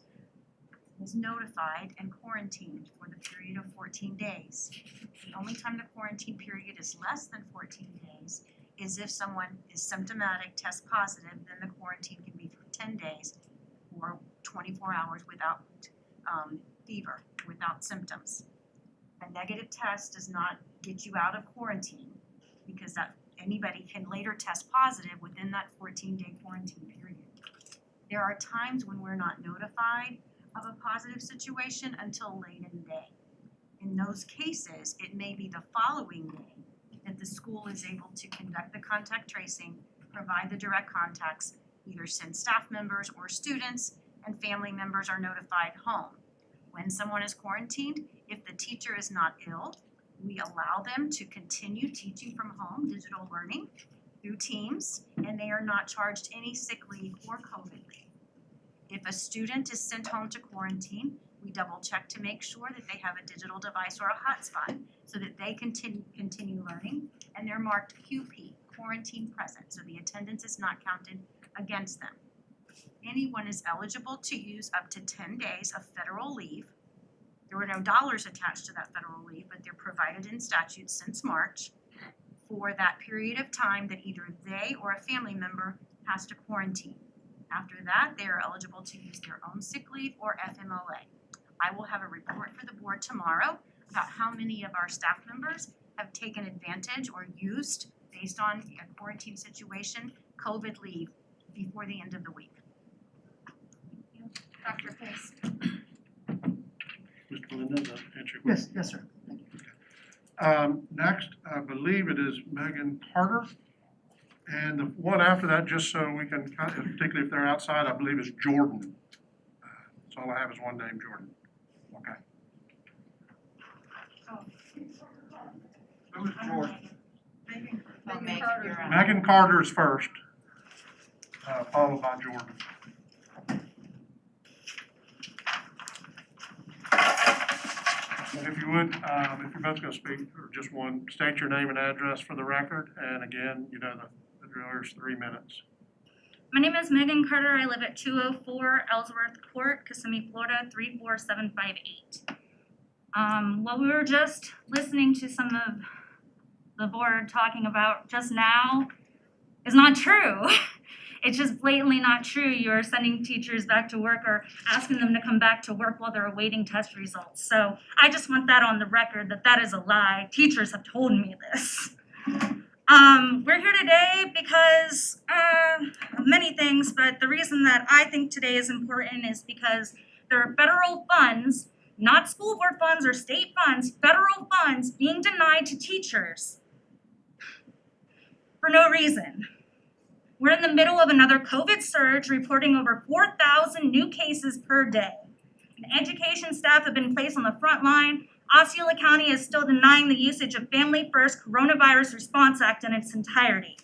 E: is notified and quarantined for the period of 14 days. The only time the quarantine period is less than 14 days is if someone is symptomatic, test positive, then the quarantine can be for 10 days or 24 hours without fever. without symptoms. A negative test does not get you out of quarantine because that anybody can later test positive within that 14-day quarantine period. There are times when we're not notified of a positive situation until late in the day. In those cases, it may be the following day that the school is able to conduct the contact tracing, provide the direct contacts, either send staff members or students, and family members are notified home. When someone is quarantined, if the teacher is not ill, we allow them to continue teaching from home, digital learning, through Teams, and they are not charged any sick leave or COVID leave. If a student is sent home to quarantine, we double check to make sure that they have a digital device or a hotspot so that they continue learning, and they're marked QP, quarantine present, so the attendance is not counted against them. Anyone is eligible to use up to 10 days of federal leave. There were no dollars attached to that federal leave, but they're provided in statute since March for that period of time that either they or a family member has to quarantine. After that, they are eligible to use their own sick leave or FMLA. I will have a report for the board tomorrow about how many of our staff members have taken advantage or used, based on a quarantine situation, COVID leave before the end of the week.
H: Dr. Pace.
I: Mr. Melinda, does that answer your
A: Yes,
I: question?
A: yes, sir.
I: Next, I believe it is Megan Carter. And the one after that, just so we can, particularly if they're outside, I believe is Jordan. That's all I have is one name, Jordan. Okay. Who is Jordan?
N: Megan Carter.
I: Megan Carter is first, followed by Jordan. And if you would, if you're both gonna speak, or just one, state your name and address for the record, and again, you know, the drill is 3 minutes.
R: My name is Megan Carter. I live at 204 Ellsworth Court, Kissimmee, Florida, 34758. What we were just listening to some of the board talking about just now is not true. It's just blatantly not true. You are sending teachers back to work or asking them to come back to work while they're awaiting test results. So I just want that on the record that that is a lie. Teachers have told me this. We're here today because many things, but the reason that I think today is important is because there are federal funds, not school board funds or state funds, federal funds being denied to teachers for no reason. We're in the middle of another COVID surge, reporting over 4,000 new cases per day. And education staff have been placed on the front line. Osceola County is still denying the usage of Family First Coronavirus Response Act in its entirety.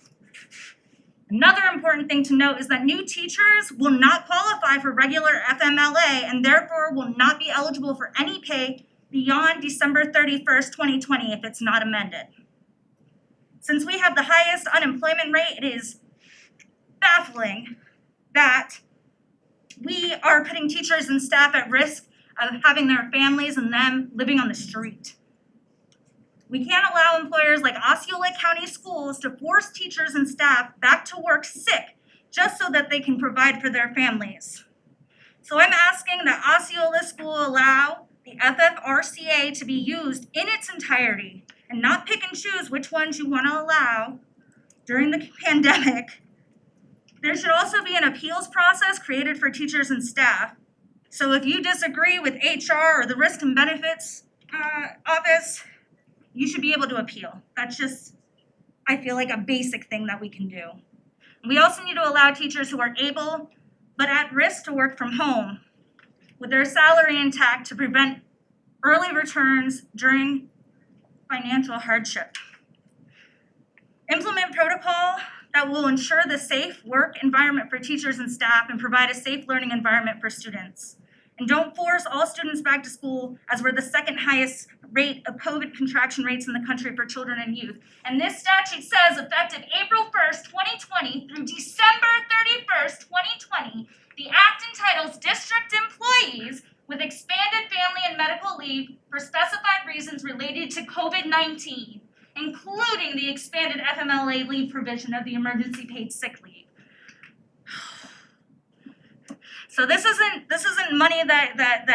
R: Another important thing to note is that new teachers will not qualify for regular FMLA and therefore will not be eligible for any pay beyond December 31st, 2020 if it's not amended. Since we have the highest unemployment rate, it is baffling that we are putting teachers and staff at risk of having their families and them living on the street. We can't allow employers like Osceola County Schools to force teachers and staff back to work sick just so that they can provide for their families. So I'm asking that Osceola School allow the FFRCA to be used in its entirety and not pick and choose which ones you want to allow during the pandemic. There should also be an appeals process created for teachers and staff. So if you disagree with HR or the Risk and Benefits Office, you should be able to appeal. That's just, I feel like, a basic thing that we can do. We also need to allow teachers who are able but at risk to work from home with their salary intact to prevent early returns during financial hardship. Implement protocol that will ensure the safe work environment for teachers and staff and provide a safe learning environment for students. And don't force all students back to school, as we're the second highest rate of COVID contraction rates in the country for children and youth. And this statute says, effective April 1st, 2020 through December 31st, 2020, the Act entitles district employees with expanded family and medical leave for specified reasons related to COVID-19, including the expanded FMLA leave provision of the emergency paid sick leave. So this isn't money that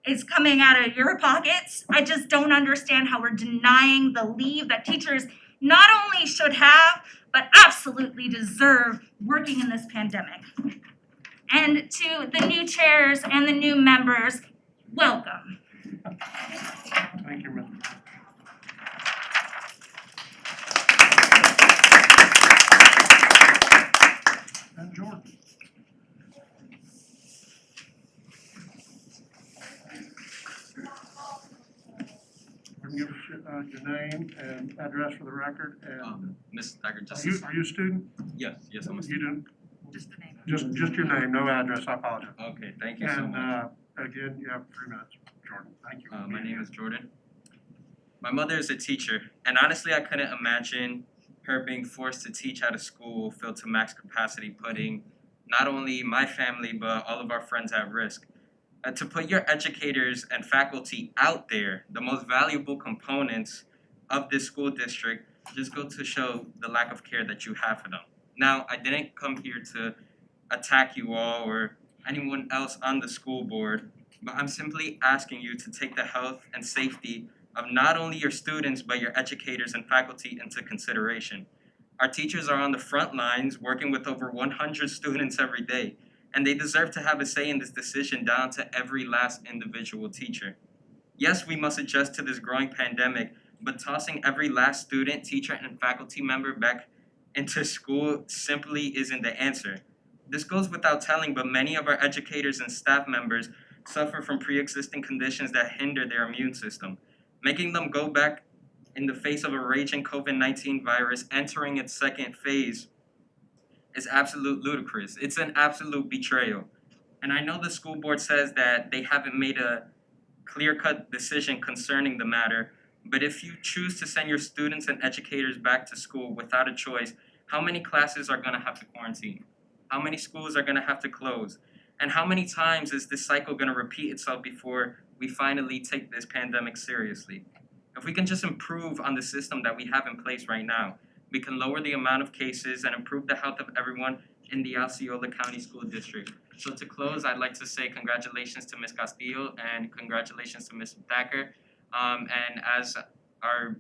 R: is coming out of your pockets. I just don't understand how we're denying the leave that teachers not only should have, but absolutely deserve working in this pandemic. And to the new chairs and the new members, welcome.
I: Thank you, Mr. And Jordan. Give us your name and address for the record, and
T: Ms. Thacker,
I: are you a student?
T: Yes, I'm a
I: You
T: student.
I: do? Just your name, no address, I apologize.
T: Okay, thank you so much.
I: And, again, you have 3 minutes, Jordan, thank you.
T: My name is Jordan. My mother is a teacher, and honestly, I couldn't imagine her being forced to teach at a school filled to max capacity, putting not only my family, but all of our friends at risk. To put your educators and faculty out there, the most valuable components of this school district, just go to show the lack of care that you have for them. Now, I didn't come here to attack you all or anyone else on the school board, but I'm simply asking you to take the health and safety of not only your students, but your educators and faculty into consideration. Our teachers are on the front lines working with over 100 students every day, and they deserve to have a say in this decision down to every last individual teacher. Yes, we must adjust to this growing pandemic, but tossing every last student, teacher, and faculty member back into school simply isn't the answer. This goes without telling, but many of our educators and staff members suffer from pre-existing conditions that hinder their immune system. Making them go back in the face of a raging COVID-19 virus entering its second phase is absolute ludicrous. It's an absolute betrayal. And I know the school board says that they haven't made a clear-cut decision concerning the matter, but if you choose to send your students and educators back to school without a choice, how many classes are gonna have to quarantine? How many schools are gonna have to close? And how many times is this cycle gonna repeat itself before we finally take this pandemic seriously? If we can just improve on the system that we have in place right now, we can lower the amount of cases and improve the health of everyone in the Osceola County School District. So to close, I'd like to say congratulations to Ms. Castillo and congratulations to Ms. Thacker. And as our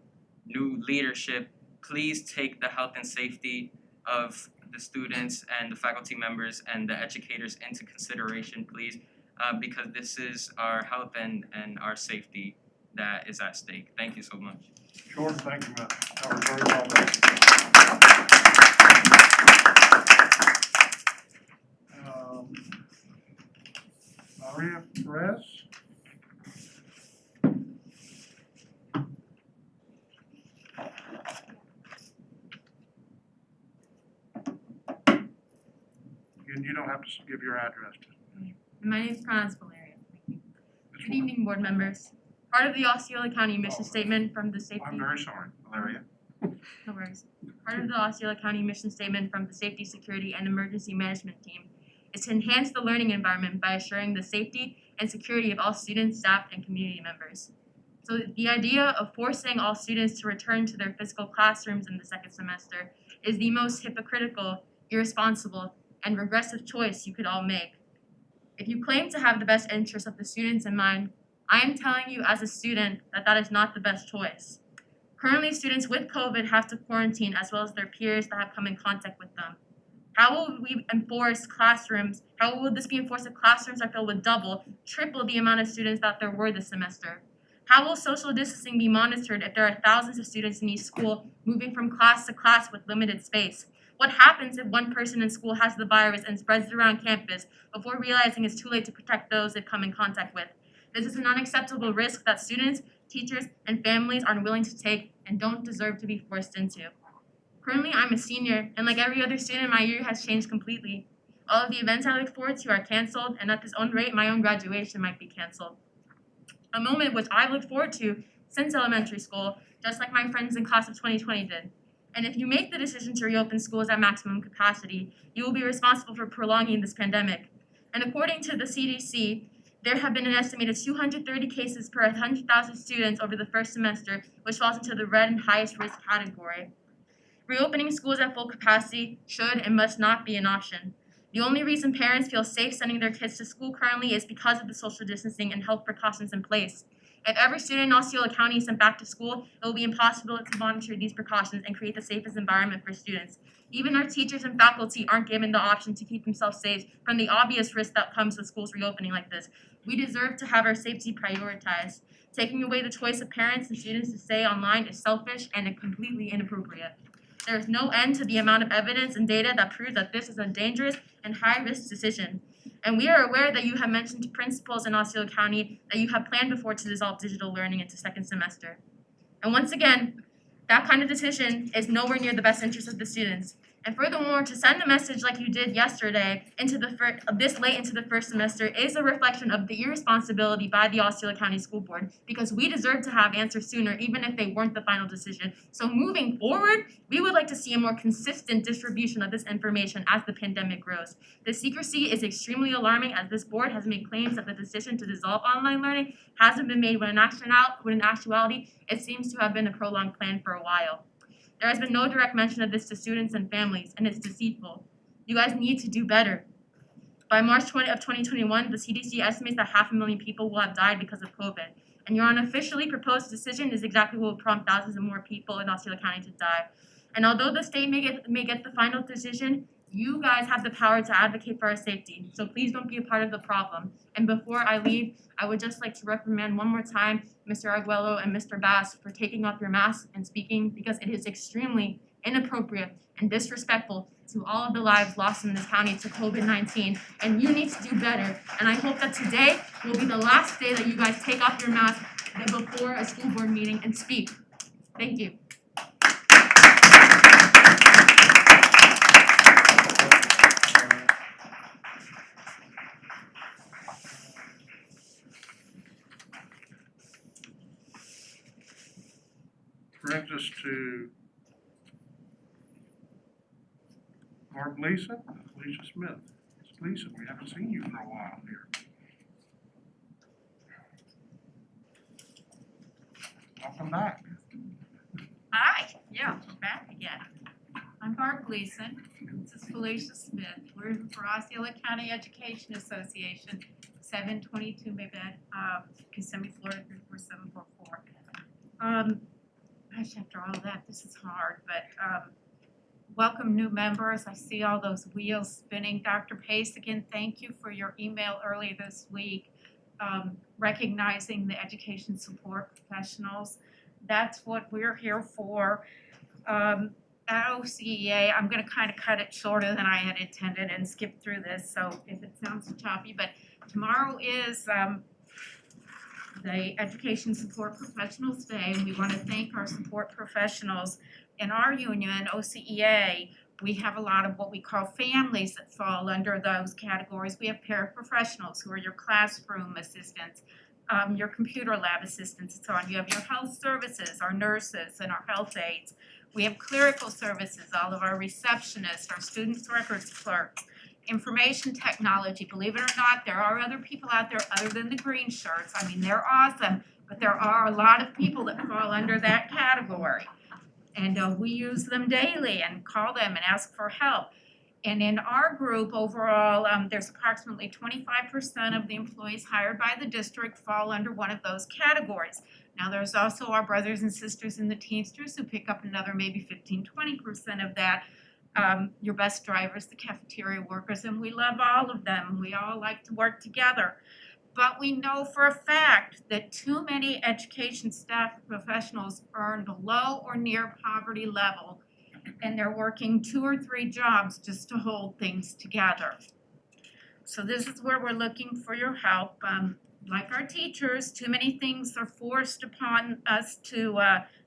T: new leadership, please take the health and safety of the students and the faculty members and the educators into consideration, please, because this is our health and our safety that is at stake. Thank you so much.
I: Jordan, thank you, man. That was very well done. Maria Perez. Again, you don't have to give your address.
U: My name is Pranav Valeria. Good evening, board members. Part of the Osceola County mission statement from the safety.
I: I'm very sorry, Valeria.
U: No worries. Part of the Osceola County mission statement from the Safety, Security, and Emergency Management team is to enhance the learning environment by assuring the safety and security of all students, staff, and community members. So the idea of forcing all students to return to their physical classrooms in the second semester is the most hypocritical, irresponsible, and regressive choice you could all make. If you claim to have the best interests of the students in mind, I am telling you as a student that that is not the best choice. Currently, students with COVID have to quarantine as well as their peers that have come in contact with them. How will we enforce classrooms? How will this be enforced if classrooms are filled with double, triple the amount of students that there were this semester? How will social distancing be monitored if there are thousands of students in each school moving from class to class with limited space? What happens if one person in school has the virus and spreads it around campus before realizing it's too late to protect those they've come in contact with? This is an unacceptable risk that students, teachers, and families aren't willing to take and don't deserve to be forced into. Currently, I'm a senior, and like every other student, my year has changed completely. All of the events I look forward to are canceled, and at this own rate, my own graduation might be canceled. A moment which I've looked forward to since elementary school, just like my friends in class of 2020 did. And if you make the decision to reopen schools at maximum capacity, you will be responsible for prolonging this pandemic. And according to the CDC, there have been an estimated 230 cases per 100,000 students over the first semester, which falls into the red and highest risk category. Reopening schools at full capacity should and must not be an option. The only reason parents feel safe sending their kids to school currently is because of the social distancing and health precautions in place. If every student in Osceola County is sent back to school, it will be impossible to monitor these precautions and create the safest environment for students. Even our teachers and faculty aren't given the option to keep themselves safe from the obvious risk that comes with schools reopening like this. We deserve to have our safety prioritized. Taking away the choice of parents and students to stay online is selfish and completely inappropriate. There is no end to the amount of evidence and data that proves that this is a dangerous and high-risk decision. And we are aware that you have mentioned to principals in Osceola County that you have planned before to dissolve digital learning into second semester. And once again, that kind of decision is nowhere near the best interest of the students. And furthermore, to send a message like you did yesterday into this late into the first semester is a reflection of the irresponsibility by the Osceola County School Board, because we deserve to have answers sooner, even if they weren't the final decision. So moving forward, we would like to see a more consistent distribution of this information as the pandemic grows. The secrecy is extremely alarming, as this board has made claims that the decision to dissolve online learning hasn't been made when in actuality, it seems to have been a prolonged plan for a while. There has been no direct mention of this to students and families, and it's deceitful. You guys need to do better. By March 2021, the CDC estimates that 500,000 people will have died because of COVID. And your unofficially proposed decision is exactly what will prompt thousands of more people in Osceola County to die. And although the state may get the final decision, you guys have the power to advocate for our safety. So please don't be a part of the problem. And before I leave, I would just like to reprimand one more time Mr. Arguello and Mr. Bass for taking off your masks and speaking, because it is extremely inappropriate and disrespectful to all of the lives lost in this county to COVID-19. And you need to do better. And I hope that today will be the last day that you guys take off your mask before a school board meeting and speak. Thank you.
I: Brings us to Mark Gleason, Alicia Smith. Ms. Gleason, we haven't seen you for a while here. Welcome back.
B: Hi, yeah, we're back again. I'm Barb Gleason, this is Felicia Smith. We're for Osceola County Education Association, 722 Maybed, Kissimmee, Florida, 34744. Gosh, after all that, this is hard, but welcome new members. I see all those wheels spinning. Dr. Pace, again, thank you for your email earlier this week recognizing the education support professionals. That's what we're here for. At OCEA, I'm going to kind of cut it shorter than I had intended and skip through this, so if it sounds choppy, but tomorrow is the Education Support Professionals Day, and we want to thank our support professionals. In our union, OCEA, we have a lot of what we call families that fall under those categories. We have paraprofessionals who are your classroom assistants, your computer lab assistants, and so on. You have your health services, our nurses and our health aides. We have clerical services, all of our receptionists, our students' records clerks, information technology. Believe it or not, there are other people out there other than the green shirts. I mean, they're awesome, but there are a lot of people that fall under that category. And we use them daily and call them and ask for help. And in our group overall, there's approximately 25% of the employees hired by the district fall under one of those categories. Now, there's also our brothers and sisters in the Teamsters who pick up another maybe 15-20% of that. Your bus drivers, the cafeteria workers, and we love all of them. We all like to work together. But we know for a fact that too many education staff professionals earn below or near poverty level, and they're working 2 or 3 jobs just to hold things together. So this is where we're looking for your help. Like our teachers, too many things are forced upon us to,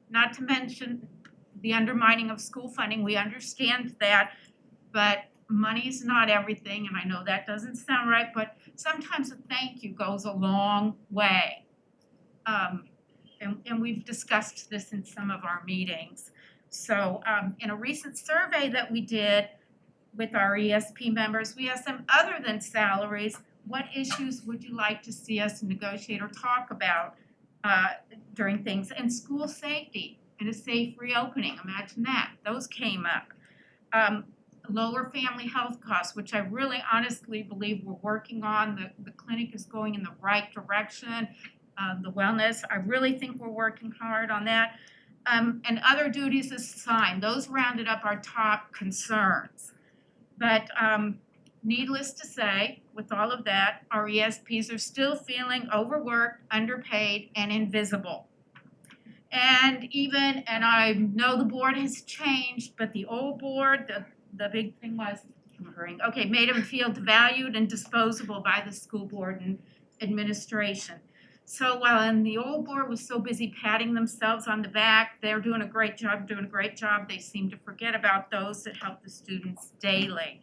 B: not to mention the undermining of school funding. We understand that, but money's not everything, and I know that doesn't sound right, but sometimes a thank you goes a long way. And we've discussed this in some of our meetings. So in a recent survey that we did with our ESP members, we asked them, other than salaries, what issues would you like to see us negotiate or talk about during things? And school safety and a safe reopening, imagine that, those came up. lower family health costs, which I really honestly believe we're working on. The clinic is going in the right direction. The wellness, I really think we're working hard on that. And other duties assigned, those rounded up our top concerns. But needless to say, with all of that, our ESPs are still feeling overworked, underpaid, and invisible. And I know the board has changed, but the old board, the big thing was, made them feel devalued and disposable by the school board and administration. So while the old board was so busy patting themselves on the back, they're doing a great job, they seem to forget about those that help the students daily.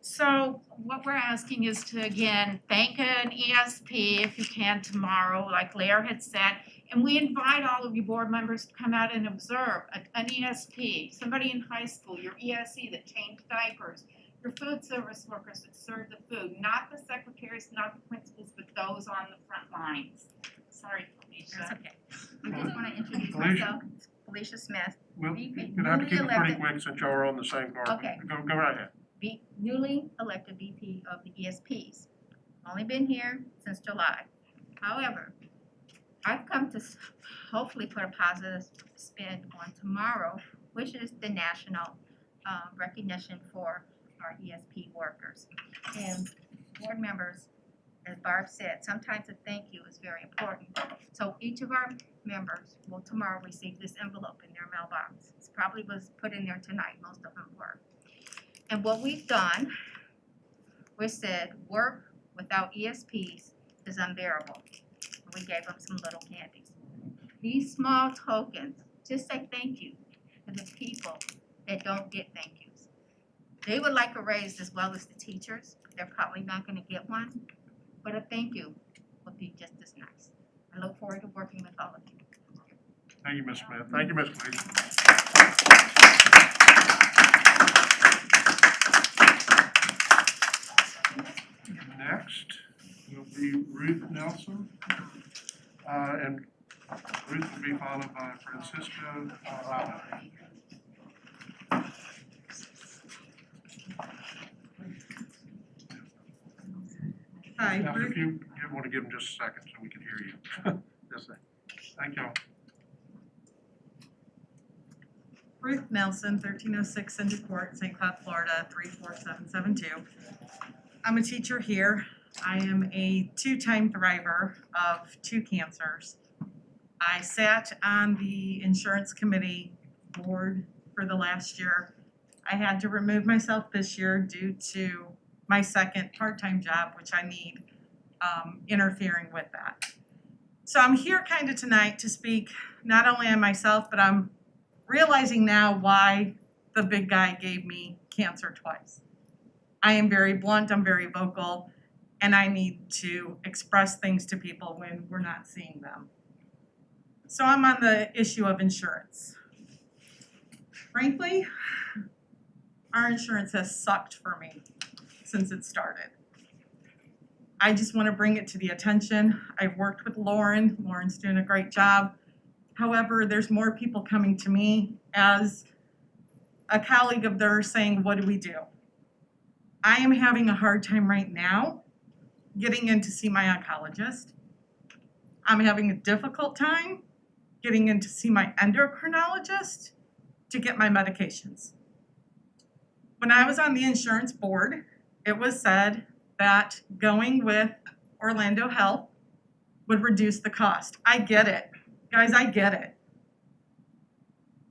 B: So what we're asking is to, again, thank an ESP if you can tomorrow, like Lair had said, and we invite all of you board members to come out and observe an ESP, somebody in high school, your ESE that changed diapers, your food service workers that serve the food, not the secretaries, not the principals, but those on the front lines. Sorry, Felicia.
Q: That's okay. I just wanna introduce
I: Felicia.
Q: myself, Felicia Smith,
I: Well,
Q: VP,
I: you're gonna have to keep it
Q: newly
I: pretty
Q: elected,
I: quick since y'all are on the same part.
Q: Okay.
I: Go right ahead.
Q: newly elected VP of the ESPs. Only been here since July. However, I've come to hopefully put a positive spin on tomorrow, which is the national recognition for our ESP workers. And board members, as Barb said, sometimes a thank you is very important. So each of our members will tomorrow receive this envelope in their mailbox. It probably was put in there tonight, most of them were. And what we've done, we said work without ESPs is unbearable. And we gave them some little candies. These small tokens, just say thank you to the people that don't get thank yous. They would like a raise as well as the teachers. They're probably not gonna get one, but a thank you would be just as nice. I look forward to working with all of you.
I: Thank you, Ms. Smith. Thank you, Ms. Felicia. Next will be Ruth Nelson. And Ruth will be followed by Francisco Alvarado.
C: Hi,
I: Now,
C: Ruth.
I: if you want to give them just a second so we can hear you. Just a second. Thank y'all.
C: Ruth Nelson, 1306 Cindy Court, St. Cloud, Florida, 34772. I'm a teacher here. I am a two-time thriver of 2 cancers. I sat on the insurance committee board for the last year. I had to remove myself this year due to my second part-time job, which I need, interfering with that. So I'm here kind of tonight to speak not only on myself, but I'm realizing now why the big guy gave me cancer twice. I am very blunt, I'm very vocal, and I need to express things to people when we're not seeing them. So I'm on the issue of insurance. Frankly, our insurance has sucked for me since it started. I just want to bring it to the attention. I've worked with Lauren. Lauren's doing a great job. However, there's more people coming to me as a colleague of theirs saying, what do we do? I am having a hard time right now getting in to see my oncologist. I'm having a difficult time getting in to see my endocrinologist to get my medications. When I was on the insurance board, it was said that going with Orlando Health would reduce the cost. I get it. Guys, I get it.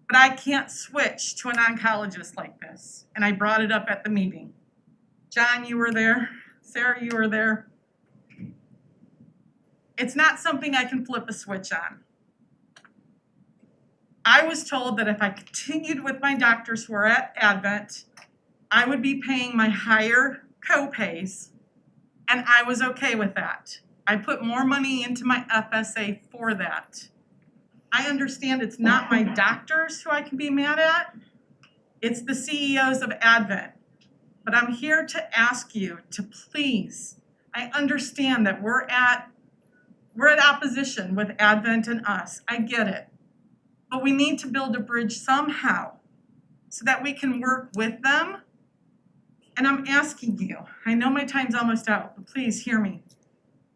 C: But I can't switch to an oncologist like this. And I brought it up at the meeting. John, you were there. Sarah, you were there. It's not something I can flip a switch on. I was told that if I continued with my doctors who are at Advent, I would be paying my higher co-pays, and I was okay with that. I put more money into my FSA for that. I understand it's not my doctors who I can be mad at, it's the CEOs of Advent. But I'm here to ask you to please, I understand that we're at opposition with Advent and us, I get it. But we need to build a bridge somehow so that we can work with them And I'm asking you, I know my time's almost out, but please hear me.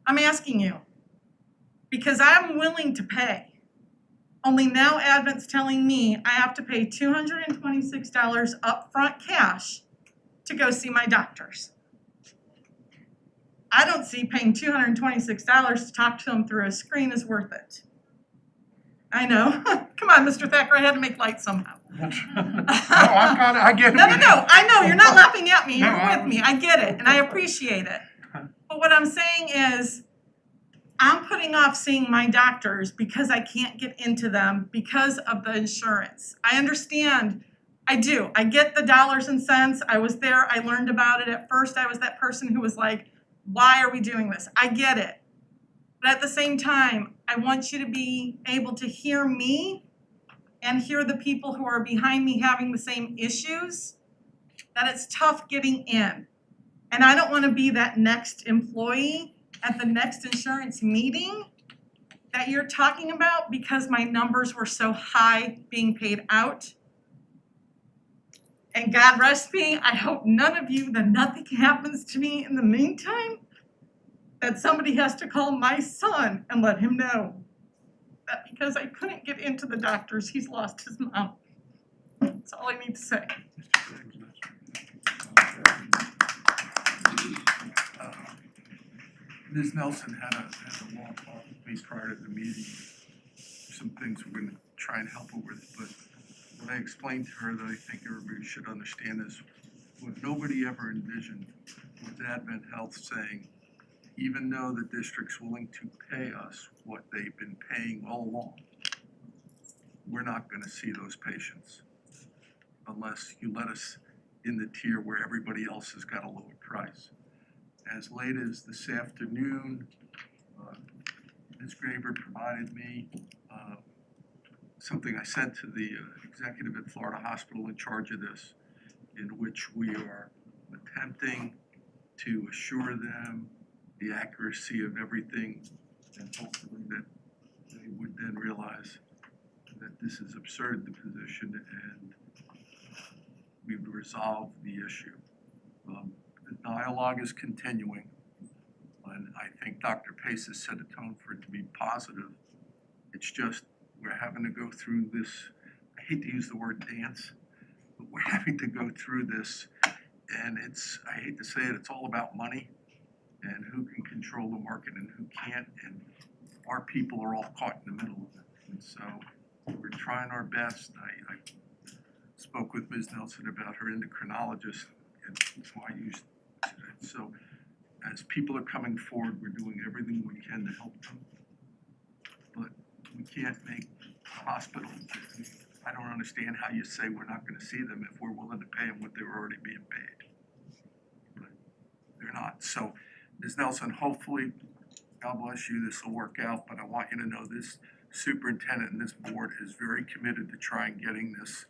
C: I'm asking you, because I'm willing to pay. Only now Advent's telling me I have to pay $226 upfront cash to go see my doctors. I don't see paying $226 to talk to them through a screen is worth it. I know. Come on, Mr. Thacker, I had to make light somehow.
I: No, I get it.
C: No, I know, you're not laughing at me,
I: No,
C: you're with me, I get it, and I appreciate it. But what I'm saying is, I'm putting off seeing my doctors because I can't get into them because of the insurance. I understand, I do, I get the dollars and cents, I was there, I learned about it. At first, I was that person who was like, why are we doing this? I get it. But at the same time, I want you to be able to hear me and hear the people who are behind me having the same issues, that it's tough getting in. And I don't want to be that next employee at the next insurance meeting that you're talking about because my numbers were so high being paid out. And God rest me, I hope none of you, that nothing happens to me in the meantime, that somebody has to call my son and let him know that because I couldn't get into the doctors, he's lost his mom. That's all I need to say.
S: Ms. Nelson had a long talk with me prior to the meeting. Some things we're gonna try and help her with, but what I explained to her that I think everybody should understand is what nobody ever envisioned was Advent Health saying, even though the district's willing to pay us what they've been paying all along, we're not gonna see those patients unless you let us in the tier where everybody else has got a lower price. As late as this afternoon, Ms. Graber provided me something I sent to the executive at Florida Hospital in charge of this, in which we are attempting to assure them the accuracy of everything, and hopefully that they would then realize that this is absurd, the position, and we would resolve the issue. The dialogue is continuing, and I think Dr. Pace has set a tone for it to be positive. It's just, we're having to go through this, I hate to use the word dance, but we're having to go through this, and it's, I hate to say it, it's all about money and who can control the market and who can't, and our people are all caught in the middle of it. And so we're trying our best. I spoke with Ms. Nelson about her endocrinologist, and so I used it. So as people are coming forward, we're doing everything we can to help them. But we can't make the hospital, I don't understand how you say we're not gonna see them if we're willing to pay them what they were already being paid. But they're not. So Ms. Nelson, hopefully, God bless you, this will work out, but I want you to know this superintendent and this board is very committed to trying getting this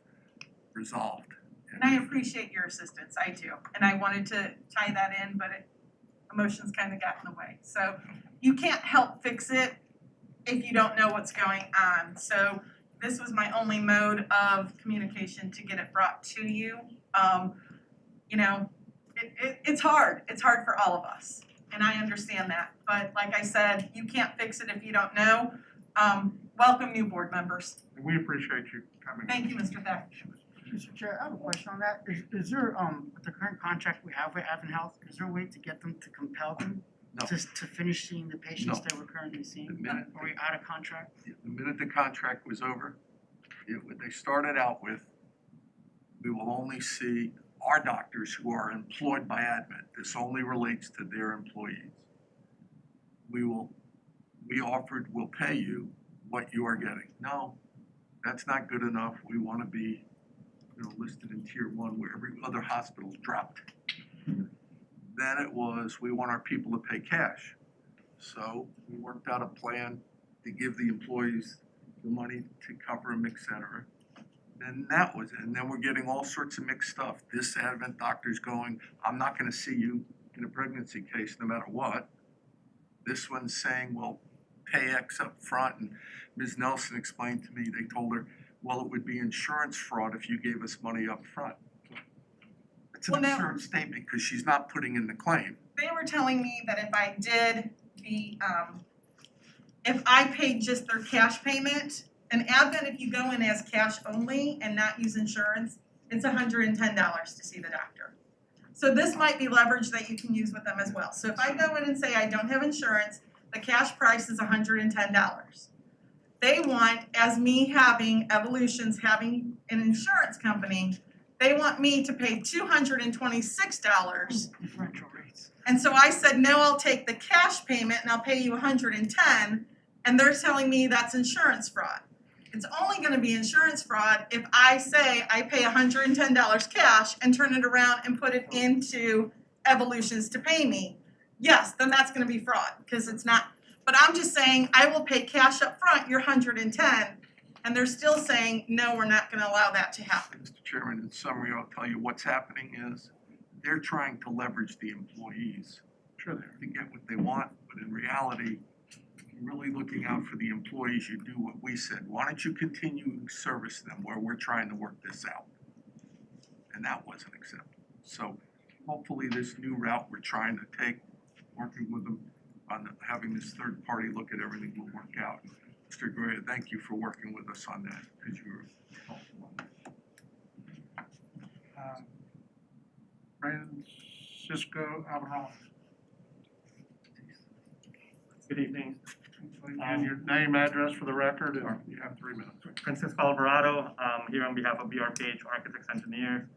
S: resolved.
C: And I appreciate your assistance, I do. And I wanted to tie that in, but emotions kind of got in the way. So you can't help fix it if you don't know what's going on. So this was my only mode of communication to get it brought to you. You know, it's hard. It's hard for all of us. And I understand that. But like I said, you can't fix it if you don't know. Welcome new board members.
I: We appreciate you coming.
C: Thank you, Mr. Thacker.
A: Mr. Chair, I have a question on that. Is there, with the current contract we have with Advent Health, is there a way to get them to compel them
S: No.
A: to finish seeing the patients
S: No.
A: that we're currently seeing?
S: The minute-
A: Are we out of contract?
S: The minute the contract was over, what they started out with, we will only see our doctors who are employed by Advent. This only relates to their employees. We offered, we'll pay you what you are getting. No, that's not good enough. We want to be, listed in tier 1 where every other hospital's dropped. Then it was, we want our people to pay cash. So we worked out a plan to give the employees the money to cover them, et cetera. Then that was it. And then we're getting all sorts of mixed stuff. This Advent doctor's going, I'm not gonna see you in a pregnancy case no matter what. This one's saying, well, pay X up front. And Ms. Nelson explained to me, they told her, well, it would be insurance fraud if you gave us money up front.
I: It's
C: Well,
I: an
C: no.
I: absurd statement, because she's not putting in the claim.
C: They were telling me that if I did the, if I paid just their cash payment, and Advent, if you go in as cash only and not use insurance, it's $110 to see the doctor. So this might be leverage that you can use with them as well. So if I go in and say I don't have insurance, the cash price is $110. They want, as me having Evolution's having an insurance company, they want me to pay $226.
A: Differential rates.
C: And so I said, no, I'll take the cash payment and I'll pay you $110, and they're telling me that's insurance fraud. It's only gonna be insurance fraud if I say I pay $110 cash and turn it around and put it into Evolutions to pay me. Yes, then that's gonna be fraud, because it's not, but I'm just saying, I will pay cash up front, your $110, and they're still saying, no, we're not gonna allow that to happen.
I: Mr. Chairman, in summary, I'll tell you what's happening is they're trying to leverage the employees. Sure, they get what they want, but in reality, if you're really looking out for the employees, you do what we said. Why don't you continue to service them where we're trying to work this out? And that wasn't acceptable. So hopefully this new route we're trying to take, working with them on having this third party look at everything will work out. Mr. Gray, thank you for working with us on that, because you were helpful on that.
J: Francisco Alvarado.
F: Good evening.
J: And your name, address for the record, and you have 3 minutes.
F: Francisco Alvarado, here on behalf of BRPH Architects Engineers,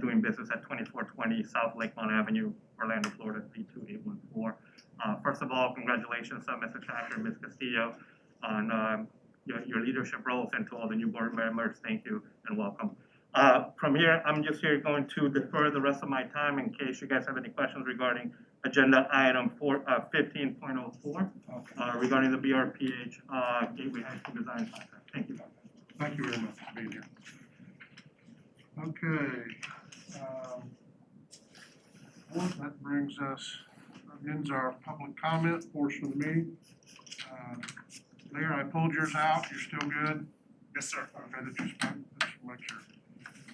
F: doing business at 2420 South Lakeland Avenue, Orlando, Florida 32814. First of all, congratulations, Mr. Chapter and Ms. Castillo, on your leadership roles, and to all the new board members, thank you and welcome. From here, I'm just here going to defer the rest of my time in case you guys have any questions regarding agenda item 15.04, regarding the BRPH Gateway High School Design Contract. Thank you.
J: Thank you very much for being here. Okay. Well, that brings us, ends our public comment portion of the meeting. Mayor, I pulled yours out. You're still good?
D: Yes, sir.
J: Okay, just make sure.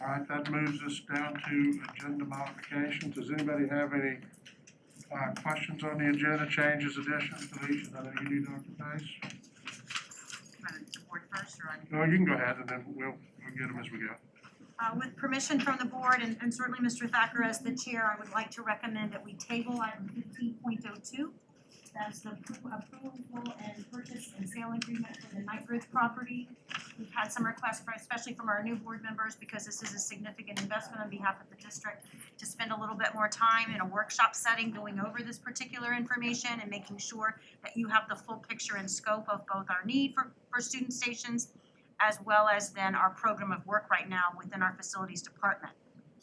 J: All right, that moves us down to agenda modifications. Does anybody have any questions on the agenda, changes, additions, deletions? I know you do, Dr. Pace.
E: The board first, or
J: No, you can go ahead, and then we'll get them as we go.
E: With permission from the board and certainly Mr. Thacker as the chair, I would like to recommend that we table item 15.02. That's the approval and purchase and sale agreement for the Night Ridge property. We've had some requests, especially from our new board members, because this is a significant investment on behalf of the district, to spend a little bit more time in a workshop setting going over this particular information and making sure that you have the full picture and scope of both our need for student stations, as well as then our program of work right now within our facilities department.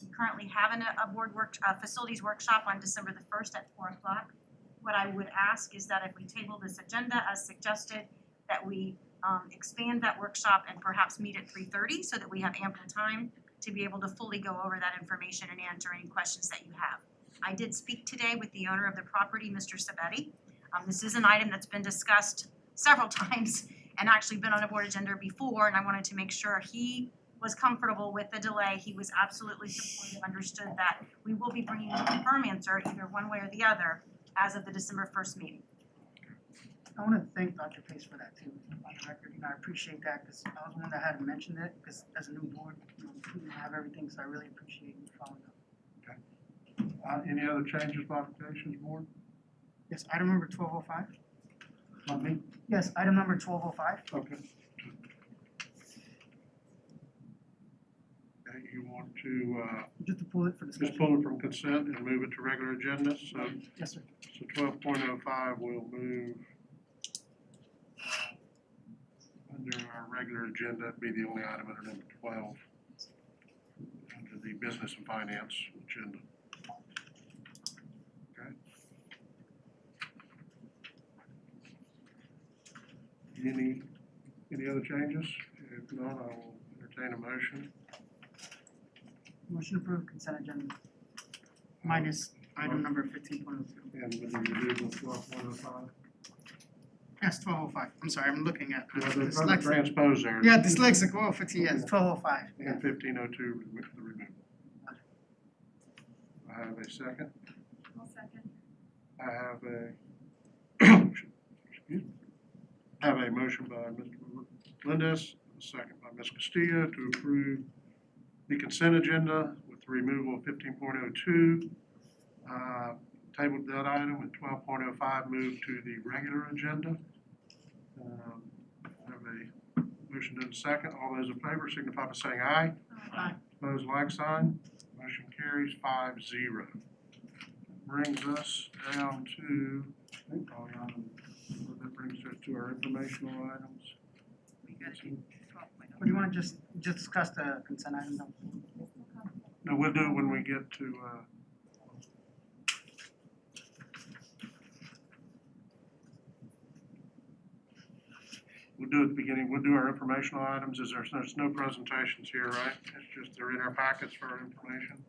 E: We currently have a facilities workshop on December the 1st at 4 o'clock. What I would ask is that if we table this agenda as suggested, that we expand that workshop and perhaps meet at 3:30 so that we have ample time to be able to fully go over that information and answer any questions that you have. I did speak today with the owner of the property, Mr. Sabetti. This is an item that's been discussed several times and actually been on a board agenda before, and I wanted to make sure he was comfortable with the delay. He was absolutely supportive, understood that we will be bringing a firm answer either one way or the other as of the December 1st meeting.
A: I want to thank Dr. Pace for that too, on the record. I appreciate that, because I was the one that had mentioned it, because as a new board, we didn't have everything, so I really appreciate you following up.
J: Okay. Any other changes, modifications, board?
A: Yes, item number 1205.
J: On me?
A: Yes, item number 1205.
J: Okay. Okay, you want to,
A: just to pull it for discussion.
J: Just pull it from consent and move it to regular agenda, so.
A: Yes, sir.
J: So 12.05 will move under our regular agenda, it'd be the only item under number 12, under the business and finance agenda. Okay. Any other changes? If not, I will entertain a motion.
A: Motion approved consent agenda. Minus item number 15.02.
J: And with the removal of 12.05.
A: Yes, 1205. I'm sorry, I'm looking at
J: Yeah, the
A: dyslexic.
J: transpose there.
A: Yeah, dyslexic. Oh, 15, yes, 1205.
J: And 1502, the removal.
I: I have a second.
H: I'll second.
I: I have a, excuse me. I have a motion by Mr. Melendez, a second by Ms. Castillo to approve the consent agenda with the removal of 15.02. Tabled that item with 12.05 moved to the regular agenda. I have a motion and a second. All those in favor signify by saying aye.
A: Aye.
I: Opposed, like sign. Motion carries 5-0. Brings us down to, I think, that brings us to our informational items.
A: Or do you wanna just discuss the consent item though?
I: No, we'll do it when we get to, we'll do it at the beginning. We'll do our informational items. There's no presentations here, right? It's just they're in our packets for our information.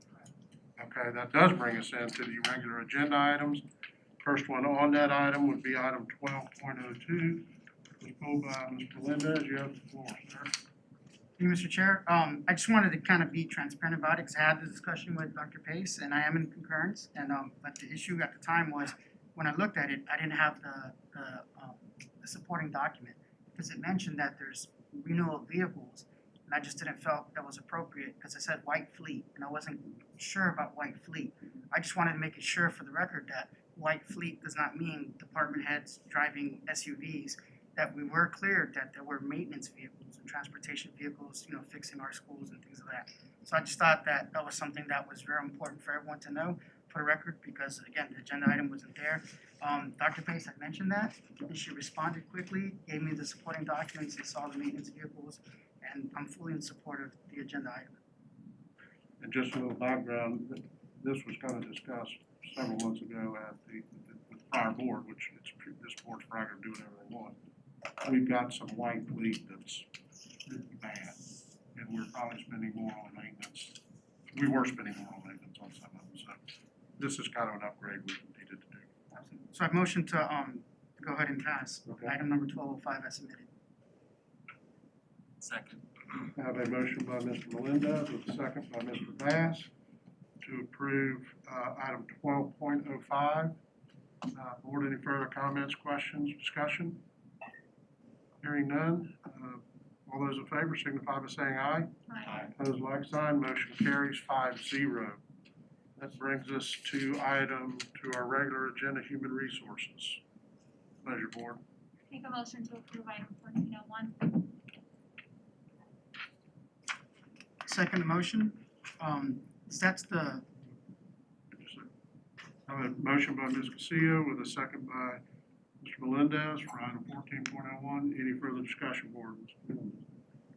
I: Okay, that does bring us into the regular agenda items. First one on that item would be item 12.02. Was pulled by Mr. Melendez. You have the floor, sir.
A: Thank you, Mr. Chair. I just wanted to kind of be transparent about it because I had the discussion with Dr. Pace and I am in concurrence. And but the issue at the time was when I looked at it, I didn't have the supporting document because it mentioned that there's renewal of vehicles, and I just didn't felt that was appropriate because it said white fleet, and I wasn't sure about white fleet. I just wanted to make it sure for the record that white fleet does not mean department heads driving SUVs. That we were clear that there were maintenance vehicles and transportation vehicles, you know, fixing our schools and things like that. So I just thought that that was something that was very important for everyone to know for the record, because again, the agenda item wasn't there. Dr. Pace had mentioned that, and she responded quickly, gave me the supporting documents, and saw the maintenance vehicles, and I'm fully in support of the agenda item.
I: And just a little background, this was kind of discussed several months ago at the prior board, which it's this board's prerogative to do whatever they want. We've got some white fleet that's really bad, and we're probably spending more on maintenance. We were spending more on maintenance on some of them, so this is kind of an upgrade we needed to do.
A: So I motion to go ahead and pass
I: Okay.
A: item number 1205 as submitted.
G: Second.
I: I have a motion by Mr. Melendez with a second by Mr. Bass to approve item 12.05. Board, any further comments, questions, discussion? Hearing none. All those in favor signify by saying aye.
H: Aye.
I: Opposed, like sign. Motion carries 5-0. That brings us to our regular agenda, human resources. Pleasure, board.
H: Make a motion to approve item 1401.
A: Second motion, that's the,
I: I have a motion by Ms. Castillo with a second by Mr. Melendez for item 14.01. Any further discussion, board?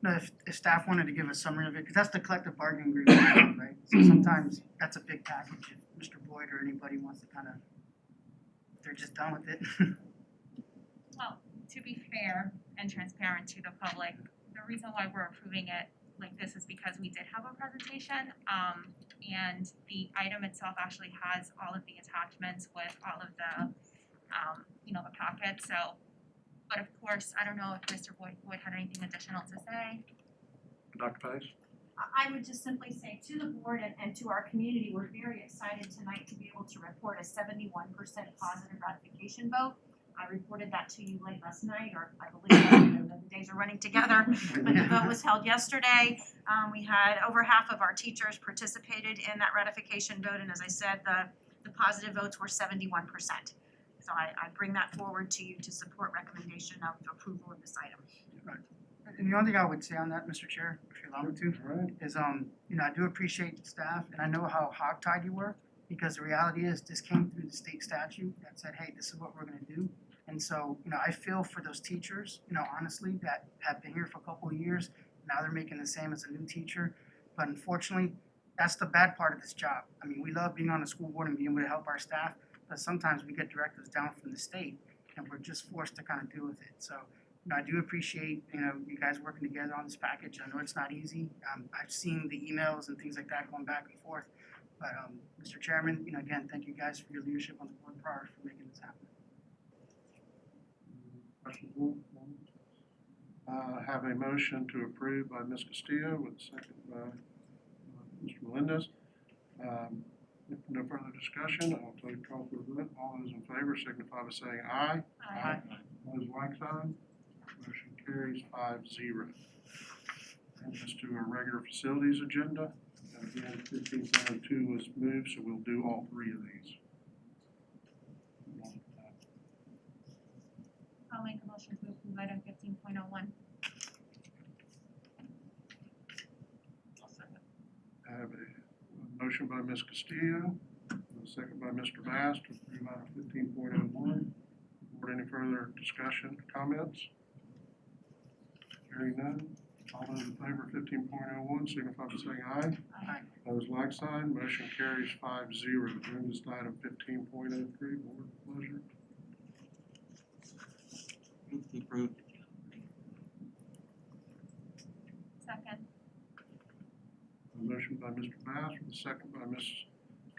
A: no, if staff wanted to give a summary of it, because that's the collective bargaining agreement, right? So sometimes that's a big package, if Mr. Boyd or anybody wants to kind of, they're just done with it.
H: Well, to be fair and transparent to the public, the reason why we're approving it like this is because we did have a presentation, and the item itself actually has all of the attachments with all of the, the packet, so. But of course, I don't know if Mr. Boyd had anything additional to say.
I: Dr. Pace?
E: I would just simply say to the board and to our community, we're very excited tonight to be able to report a 71% positive ratification vote. I reported that to you late last night, or I believe the days are running together, but the vote was held yesterday. We had over half of our teachers participated in that ratification vote, and as I said, the positive votes were 71%. So I bring that forward to you to support recommendation of approval of this item.
A: Right. And the only thing I would say on that, Mr. Chair, if you allow me to,
I: All right.
A: is I do appreciate the staff, and I know how hogtied you were, because the reality is this came through the state statute that said, hey, this is what we're gonna do. And so, I feel for those teachers, honestly, that have been here for a couple of years, now they're making the same as a new teacher. But unfortunately, that's the bad part of this job. I mean, we love being on the school board and being able to help our staff, but sometimes we get directives down from the state and we're just forced to kind of deal with it. So, I do appreciate, you guys working together on this package. I know it's not easy. I've seen the emails and things like that going back and forth. But, Mr. Chairman, again, thank you guys for your leadership on the board prior for making this happen.
I: Questions? Have a motion to approve by Ms. Castillo with a second by Mr. Melendez. If no further discussion, I'll take a call for a vote. All those in favor signify by saying aye.
E: Aye.
I: Those like sign, motion carries 5-0. Brings us to our regular facilities agenda. And again, 15.02 was moved, so we'll do all three of these.
H: I'll make a motion to approve item 15.01.
I: I have a motion by Ms. Castillo, and a second by Mr. Bass to approve item 15.01. Board, any further discussion, comments? Hearing none. All those in favor of 15.01 signify by saying aye.
A: Aye.
I: Those like sign, motion carries 5-0. Brings us to item 15.03. Board, pleasure.
G: Move to approve.
H: Second.
I: A motion by Mr. Bass with a second by Ms.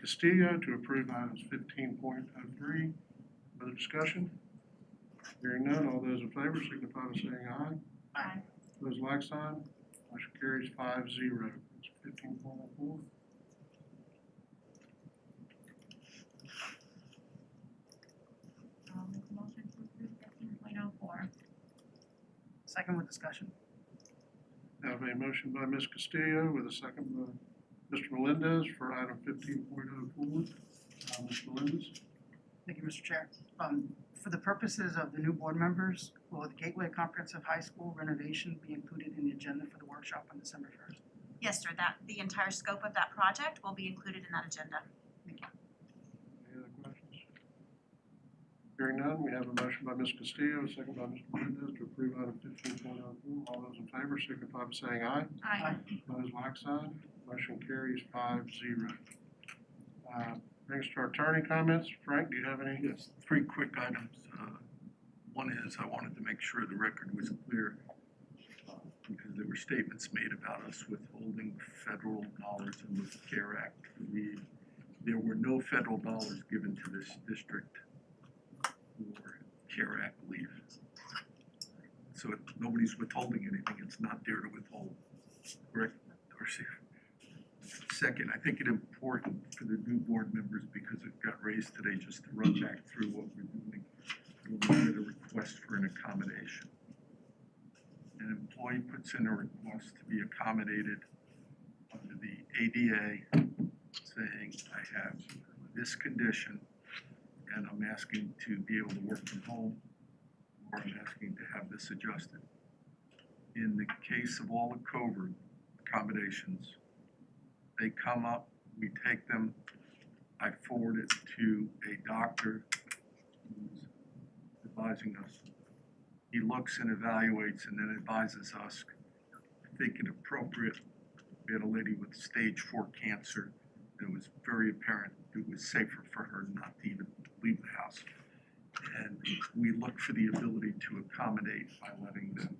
I: Castillo to approve items 15.03. Further discussion? Hearing none, all those in favor signify by saying aye.
E: Aye.
I: Those like sign, motion carries 5-0. It's 15.04.
H: I'll make a motion to approve 15.04.
A: Second with discussion.
I: I have a motion by Ms. Castillo with a second by Mr. Melendez for item 15.04. Mr. Melendez?
A: Thank you, Mr. Chair. For the purposes of the new board members, will the Gateway Comprehensive High School renovation be included in the agenda for the workshop on December 1st?
E: Yes, sir, the entire scope of that project will be included in that agenda.
A: Thank you.
I: Any other questions? Hearing none, we have a motion by Ms. Castillo, a second by Mr. Melendez to approve item 15.04. All those in favor signify by saying aye.
H: Aye.
I: Those like sign, motion carries 5-0. Brings us to our attorney comments. Frank, do you have any?
S: Yes, three quick items. One is I wanted to make sure the record was clear because there were statements made about us withholding federal dollars in the CARE Act relief. There were no federal dollars given to this district for CARE Act relief. So nobody's withholding anything. It's not there to withhold. Correct, Darcy? Second, I think it important for the new board members, because it got raised today, just to run back through what we're doing. We'll get a request for an accommodation. An employee puts in a request to be accommodated under the ADA, saying, I have this condition, and I'm asking to be able to work from home, or I'm asking to have this adjusted. In the case of all the covert accommodations, they come up, we take them, I forward it to a doctor who's advising us. He looks and evaluates and then advises us, I think it appropriate. We had a lady with stage 4 cancer. It was very apparent it was safer for her not to even leave the house. And we look for the ability to accommodate by letting them.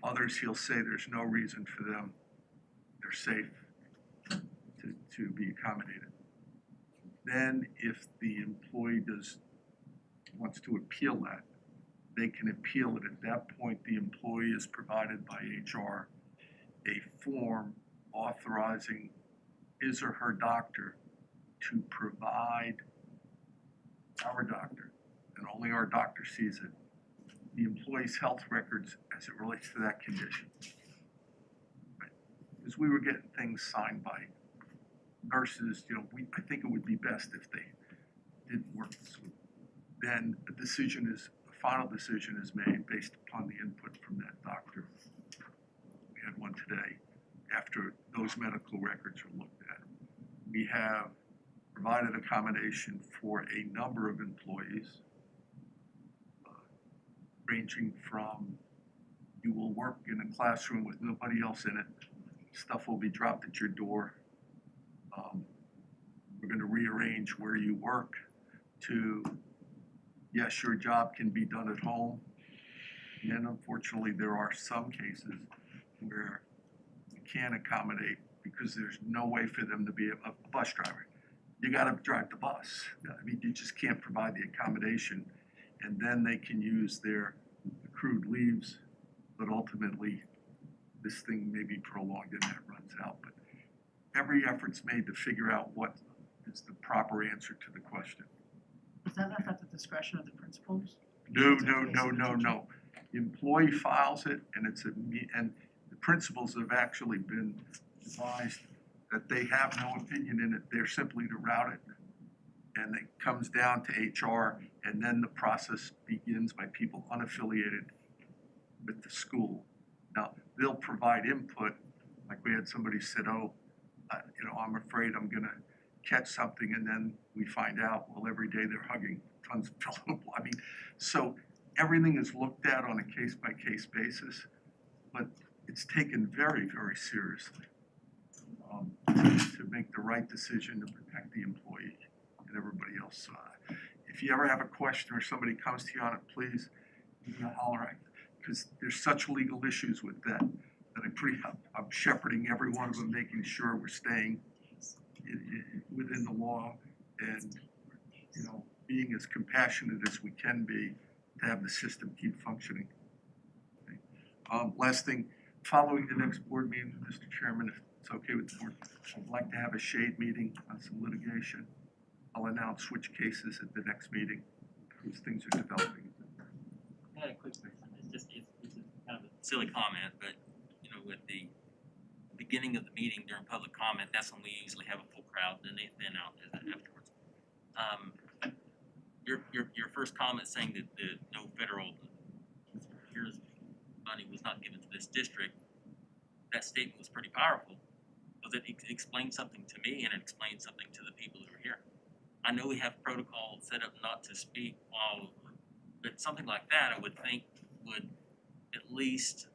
S: Others, he'll say there's no reason for them. They're safe to be accommodated. Then if the employee wants to appeal that, they can appeal it. At that point, the employee is provided by HR a form authorizing his or her doctor to provide our doctor, and only our doctor sees it, the employee's health records as it relates to that condition. Because we were getting things signed by nurses, I think it would be best if they didn't work. So then a final decision is made based upon the input from that doctor. We had one today after those medical records were looked at. We have provided accommodation for a number of employees, ranging from you will work in a classroom with nobody else in it, stuff will be dropped at your door. We're going to rearrange where you work to, yes, your job can be done at home. And unfortunately, there are some cases where you can't accommodate because there's no way for them to be a bus driver. You got to drive the bus. I mean, you just can't provide the accommodation, and then they can use their accrued leaves, but ultimately this thing may be prolonged and that runs out. But every effort's made to figure out what is the proper answer to the question.
A: Is that left at the discretion of the principals?
S: No. The employee files it and and the principals have actually been advised that they have no opinion in it, they're simply to route it. And it comes down to HR, and then the process begins by people unaffiliated with the school. Now, they'll provide input, like we had somebody said, I'm afraid I'm gonna catch something, and then we find out, well, every day they're hugging tons of children. I mean, so everything is looked at on a case-by-case basis, but it's taken very, very seriously to make the right decision to protect the employee and everybody else. If you ever have a question or somebody comes to you on it, please give me a holler at, because there's such legal issues with that I'm shepherding every one of them, making sure we're staying within the law and, being as compassionate as we can be to have the system keep functioning. Last thing, following the next board meeting, Mr. Chairman, if it's okay with the board, I'd like to have a shade meeting on some litigation. I'll announce which cases at the next meeting, as things are developing.
G: I had a quick question. It's kind of a silly comment, but with the beginning of the meeting during public comment, that's when we usually have a full crowd, then they thin out afterwards. Your first comment saying that no federal money was not given to this district, that statement was pretty powerful, because it explained something to me and it explained something to the people who are here. I know we have protocol set up not to speak but something like that I would think would at least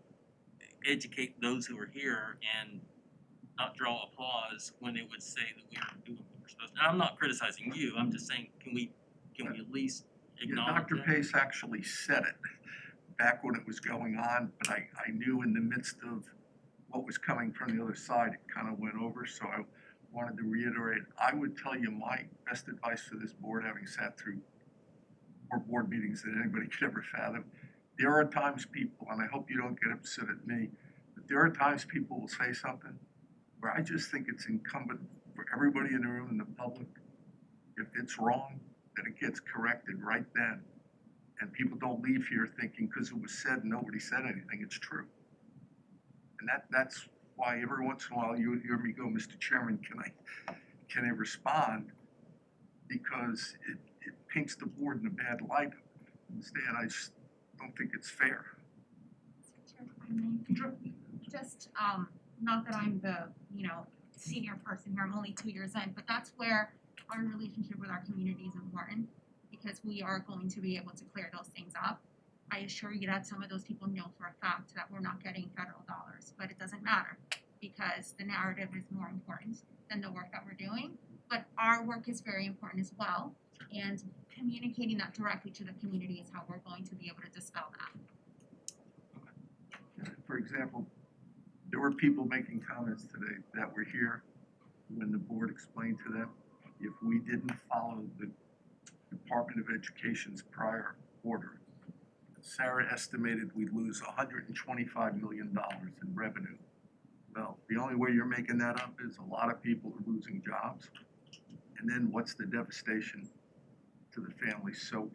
G: educate those who are here and not draw applause when they would say that we are doing what we're supposed to. Now, I'm not criticizing you, I'm just saying, can we at least acknowledge
S: Dr.
G: that?
S: Pace actually said it back when it was going on, but I knew in the midst of what was coming from the other side, it kind of went over, so I wanted to reiterate. I would tell you my best advice for this board, having sat through more board meetings than anybody could ever fathom. There are times people, and I hope you don't get upset at me, but there are times people will say something where I just think it's incumbent for everybody in the room and the public, if it's wrong, that it gets corrected right then. And people don't leave here thinking because it was said and nobody said anything, it's true. And that's why every once in a while you would hear me go, Mr. Chairman, can I respond? Because it paints the board in a bad light. Instead, I just don't think it's fair.
B: Just, not that I'm the, senior person here, I'm only 2 years in, but that's where our relationship with our community is important, because we are going to be able to clear those things up. I assure you that some of those people know for a fact that we're not getting federal dollars, but it doesn't matter, because the narrative is more important than the work that we're doing. But our work is very important as well, and communicating that directly to the community is how we're going to be able to dispel that.
S: For example, there were people making comments today that were here when the board explained to them, if we didn't follow the Department of Education's prior order, Sarah estimated we'd lose $125 million in revenue. Well, the only way you're making that up is a lot of people are losing jobs. And then what's the devastation to the families? So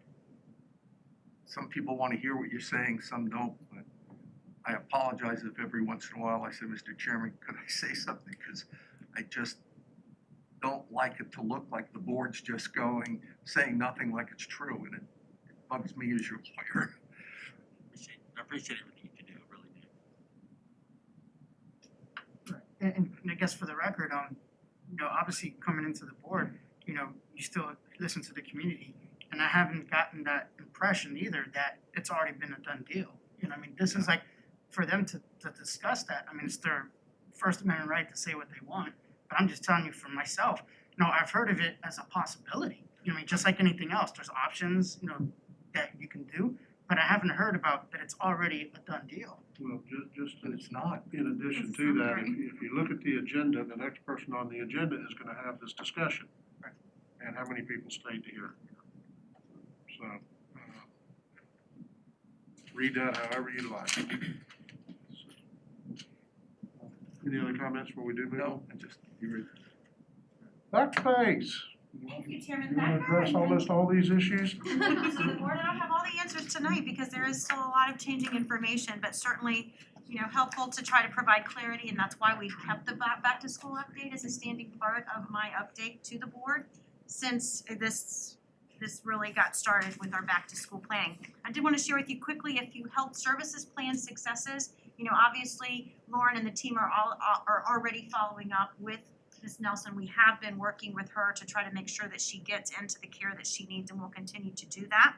S: some people want to hear what you're saying, some don't, but I apologize if every once in a while I say, Mr. Chairman, could I say something? Because I just don't like it to look like the board's just saying nothing like it's true, and it bugs me as your lawyer.
G: I appreciate everything you do, I really do.
A: And I guess for the record, obviously coming into the board, you still listen to the community, and I haven't gotten that impression either that it's already been a done deal. This is like, for them to discuss that, it's their First Amendment right to say what they want, but I'm just telling you for myself, I've heard of it as a possibility, just like anything else, there's options, that you can do, but I haven't heard about that it's already a done deal.
I: Well, just
S: it's not.
I: In addition to that, if you look at the agenda, the next person on the agenda is gonna have this discussion.
A: Right.
I: And how many people stayed to hear? So, read that however you like. Any other comments before we do move on?
S: No, I just, you read.
I: Dr. Pace,
E: Thank you, Chairman
I: you wanna
E: Thacker.
I: address all these issues?
E: So the board, I don't have all the answers tonight because there is still a lot of changing information, but certainly, helpful to try to provide clarity, and that's why we've kept the back to school update as a standing part of my update to the board since this really got started with our back to school planning. I did want to share with you quickly a few health services plan successes. Obviously Lauren and the team are already following up with Ms. Nelson. We have been working with her to try to make sure that she gets into the care that she needs, and we'll continue to do that.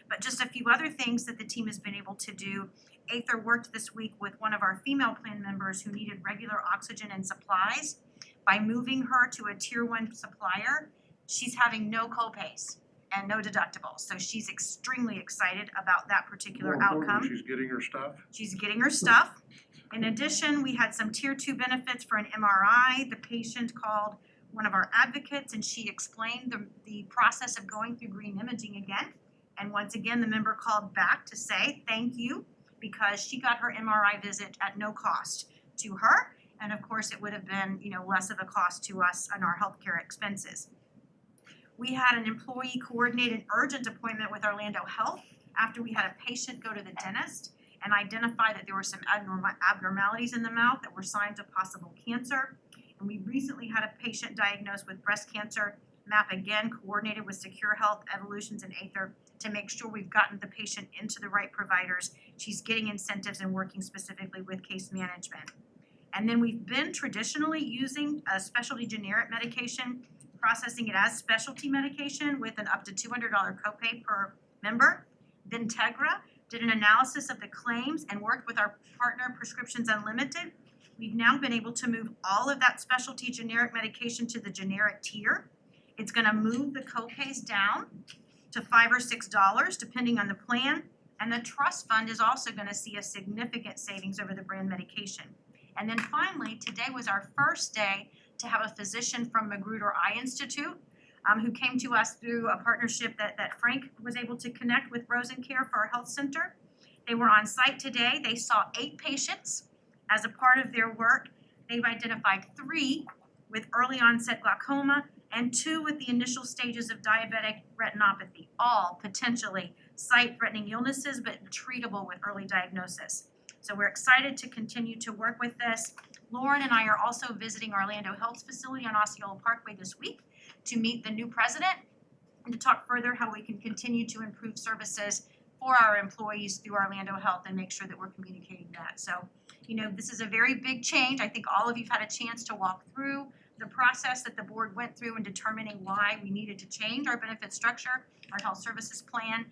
E: But just a few other things that the team has been able to do. Aether worked this week with one of our female plan members who needed regular oxygen and supplies. By moving her to a tier 1 supplier, she's having no copays and no deductibles. So she's extremely excited about that particular
I: More importantly,
E: outcome.
I: she's getting her stuff.
E: She's getting her stuff. In addition, we had some tier 2 benefits for an MRI. The patient called one of our advocates and she explained the process of going through green imaging again. And once again, the member called back to say thank you because she got her MRI visit at no cost to her. And of course, it would have been, less of a cost to us on our healthcare expenses. We had an employee coordinated urgent appointment with Orlando Health after we had a patient go to the dentist and identify that there were some abnormalities in the mouth that were signs of possible cancer. And we recently had a patient diagnosed with breast cancer. MAP again coordinated with Secure Health, Evolutions, and Aether to make sure we've gotten the patient into the right providers. She's getting incentives and working specifically with case management. And then we've been traditionally using a specialty generic medication, processing it as specialty medication with an up to $200 copay per member. Vintegra did an analysis of the claims and worked with our partner Prescriptions Unlimited. We've now been able to move all of that specialty generic medication to the generic tier. It's gonna move the copays down to $5 or $6 depending on the plan. And the trust fund is also gonna see a significant savings over the brand medication. And then finally, today was our first day to have a physician from Magruder Eye Institute who came to us through a partnership that Frank was able to connect with Rosencare for our health center. They were on site today. They saw 8 patients as a part of their work. They've identified 3 with early onset glaucoma and 2 with the initial stages of diabetic retinopathy, all potentially sight-threatening illnesses but treatable with early diagnosis. So we're excited to continue to work with this. Lauren and I are also visiting Orlando Health's facility on Osceola Parkway this week to meet the new president and to talk further how we can continue to improve services for our employees through Orlando Health and make sure that we're communicating that. So, this is a very big change. I think all of you've had a chance to walk through the process that the board went through in determining why we needed to change our benefit structure, our health services plan.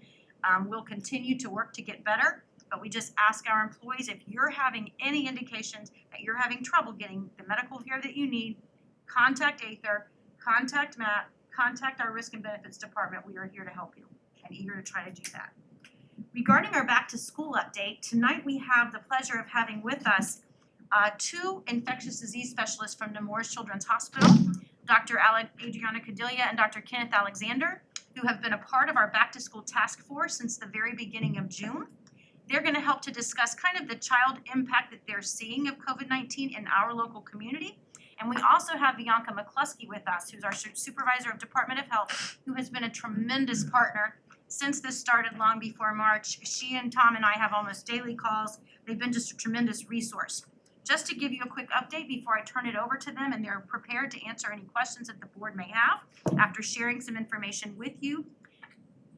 E: We'll continue to work to get better, but we just ask our employees, if you're having any indications that you're having trouble getting the medical care that you need, contact Aether, contact Matt, contact our risk and benefits department. We are here to help you and eager to try to do that. Regarding our back to school update, tonight we have the pleasure of having with us 2 infectious disease specialists from Nemours Children's Hospital, Dr. Adriana Cadilla and Dr. Kenneth Alexander, who have been a part of our back to school task force since the very beginning of June. They're going to help to discuss kind of the child impact that they're seeing of COVID-19 in our local community. And we also have Bianca McCluskey with us, who's our supervisor of Department of Health, who has been a tremendous partner since this started long before March. She and Tom and I have almost daily calls. They've been just a tremendous resource. Just to give you a quick update before I turn it over to them, and they're prepared to answer any questions that the board may have after sharing some information with you.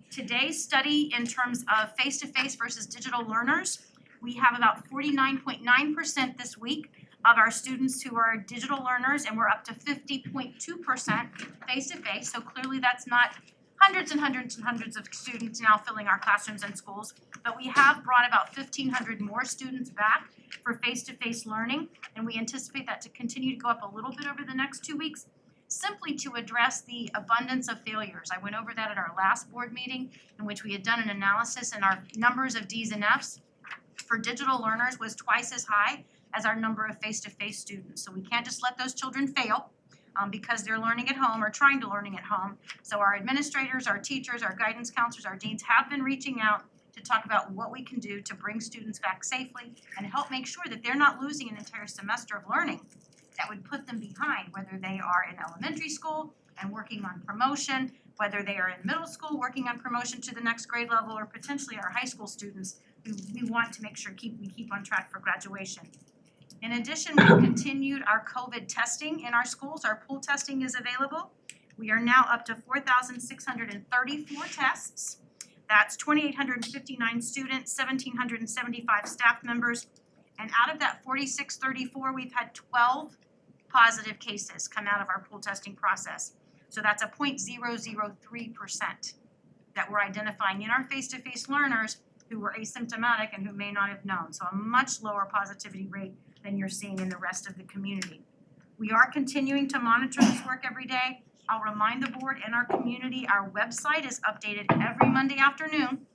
E: Today's study in terms of face-to-face versus digital learners, we have about 49.9% this week of our students who are digital learners, and we're up to 50.2% face-to-face. So clearly that's not hundreds and hundreds and hundreds of students now filling our classrooms and schools, but we have brought about 1,500 more students back for face-to-face learning, and we anticipate that to continue to go up a little bit over the next 2 weeks, simply to address the abundance of failures. I went over that at our last board meeting in which we had done an analysis, and our numbers of D's and F's for digital learners was twice as high as our number of face-to-face students. So we can't just let those children fail because they're learning at home or trying to learning at home. So our administrators, our teachers, our guidance counselors, our deans have been reaching out to talk about what we can do to bring students back safely and help make sure that they're not losing an entire semester of learning that would put them behind, whether they are in elementary school and working on promotion, whether they are in middle school working on promotion to the next grade level, or potentially our high school students who we want to make sure we keep on track for graduation. In addition, we've continued our COVID testing in our schools. Our pool testing is available. We are now up to 4,634 tests. That's 2,859 students, 1,775 staff members. And out of that 4,634, we've had 12 positive cases come out of our pool testing process. So that's a 0.003% that we're identifying in our face-to-face learners who were asymptomatic and who may not have known. So a much lower positivity rate than you're seeing in the rest of the community. We are continuing to monitor this work every day. I'll remind the board and our community, our website is updated every Monday afternoon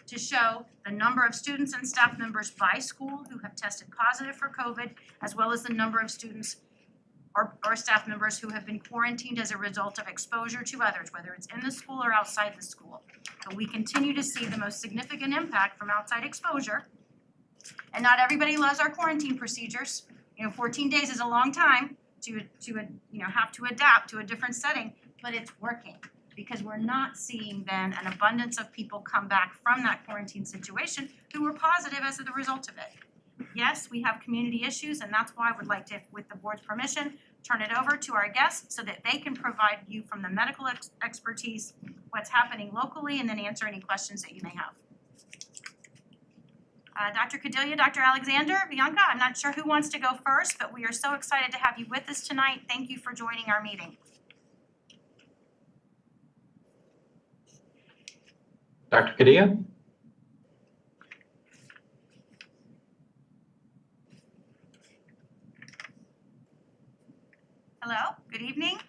E: to show the number of students and staff members by school who have tested positive for COVID, as well as the number of students or staff members who have been quarantined as a result of exposure to others, whether it's in the school or outside the school. But we continue to see the most significant impact from outside exposure. And not everybody loves our quarantine procedures. 14 days is a long time to have to adapt to a different setting, but it's working because we're not seeing then an abundance of people come back from that quarantine situation who were positive as a result of it. Yes, we have community issues, and that's why I would like to, with the board's permission, turn it over to our guests so that they can provide you from the medical expertise what's happening locally and then answer any questions that you may have. Dr. Cadilia, Dr. Alexander, Bianca, I'm not sure who wants to go first, but we are so excited to have you with us tonight. Thank you for joining our meeting.
L: Dr. Cadilia?
E: Hello, good evening.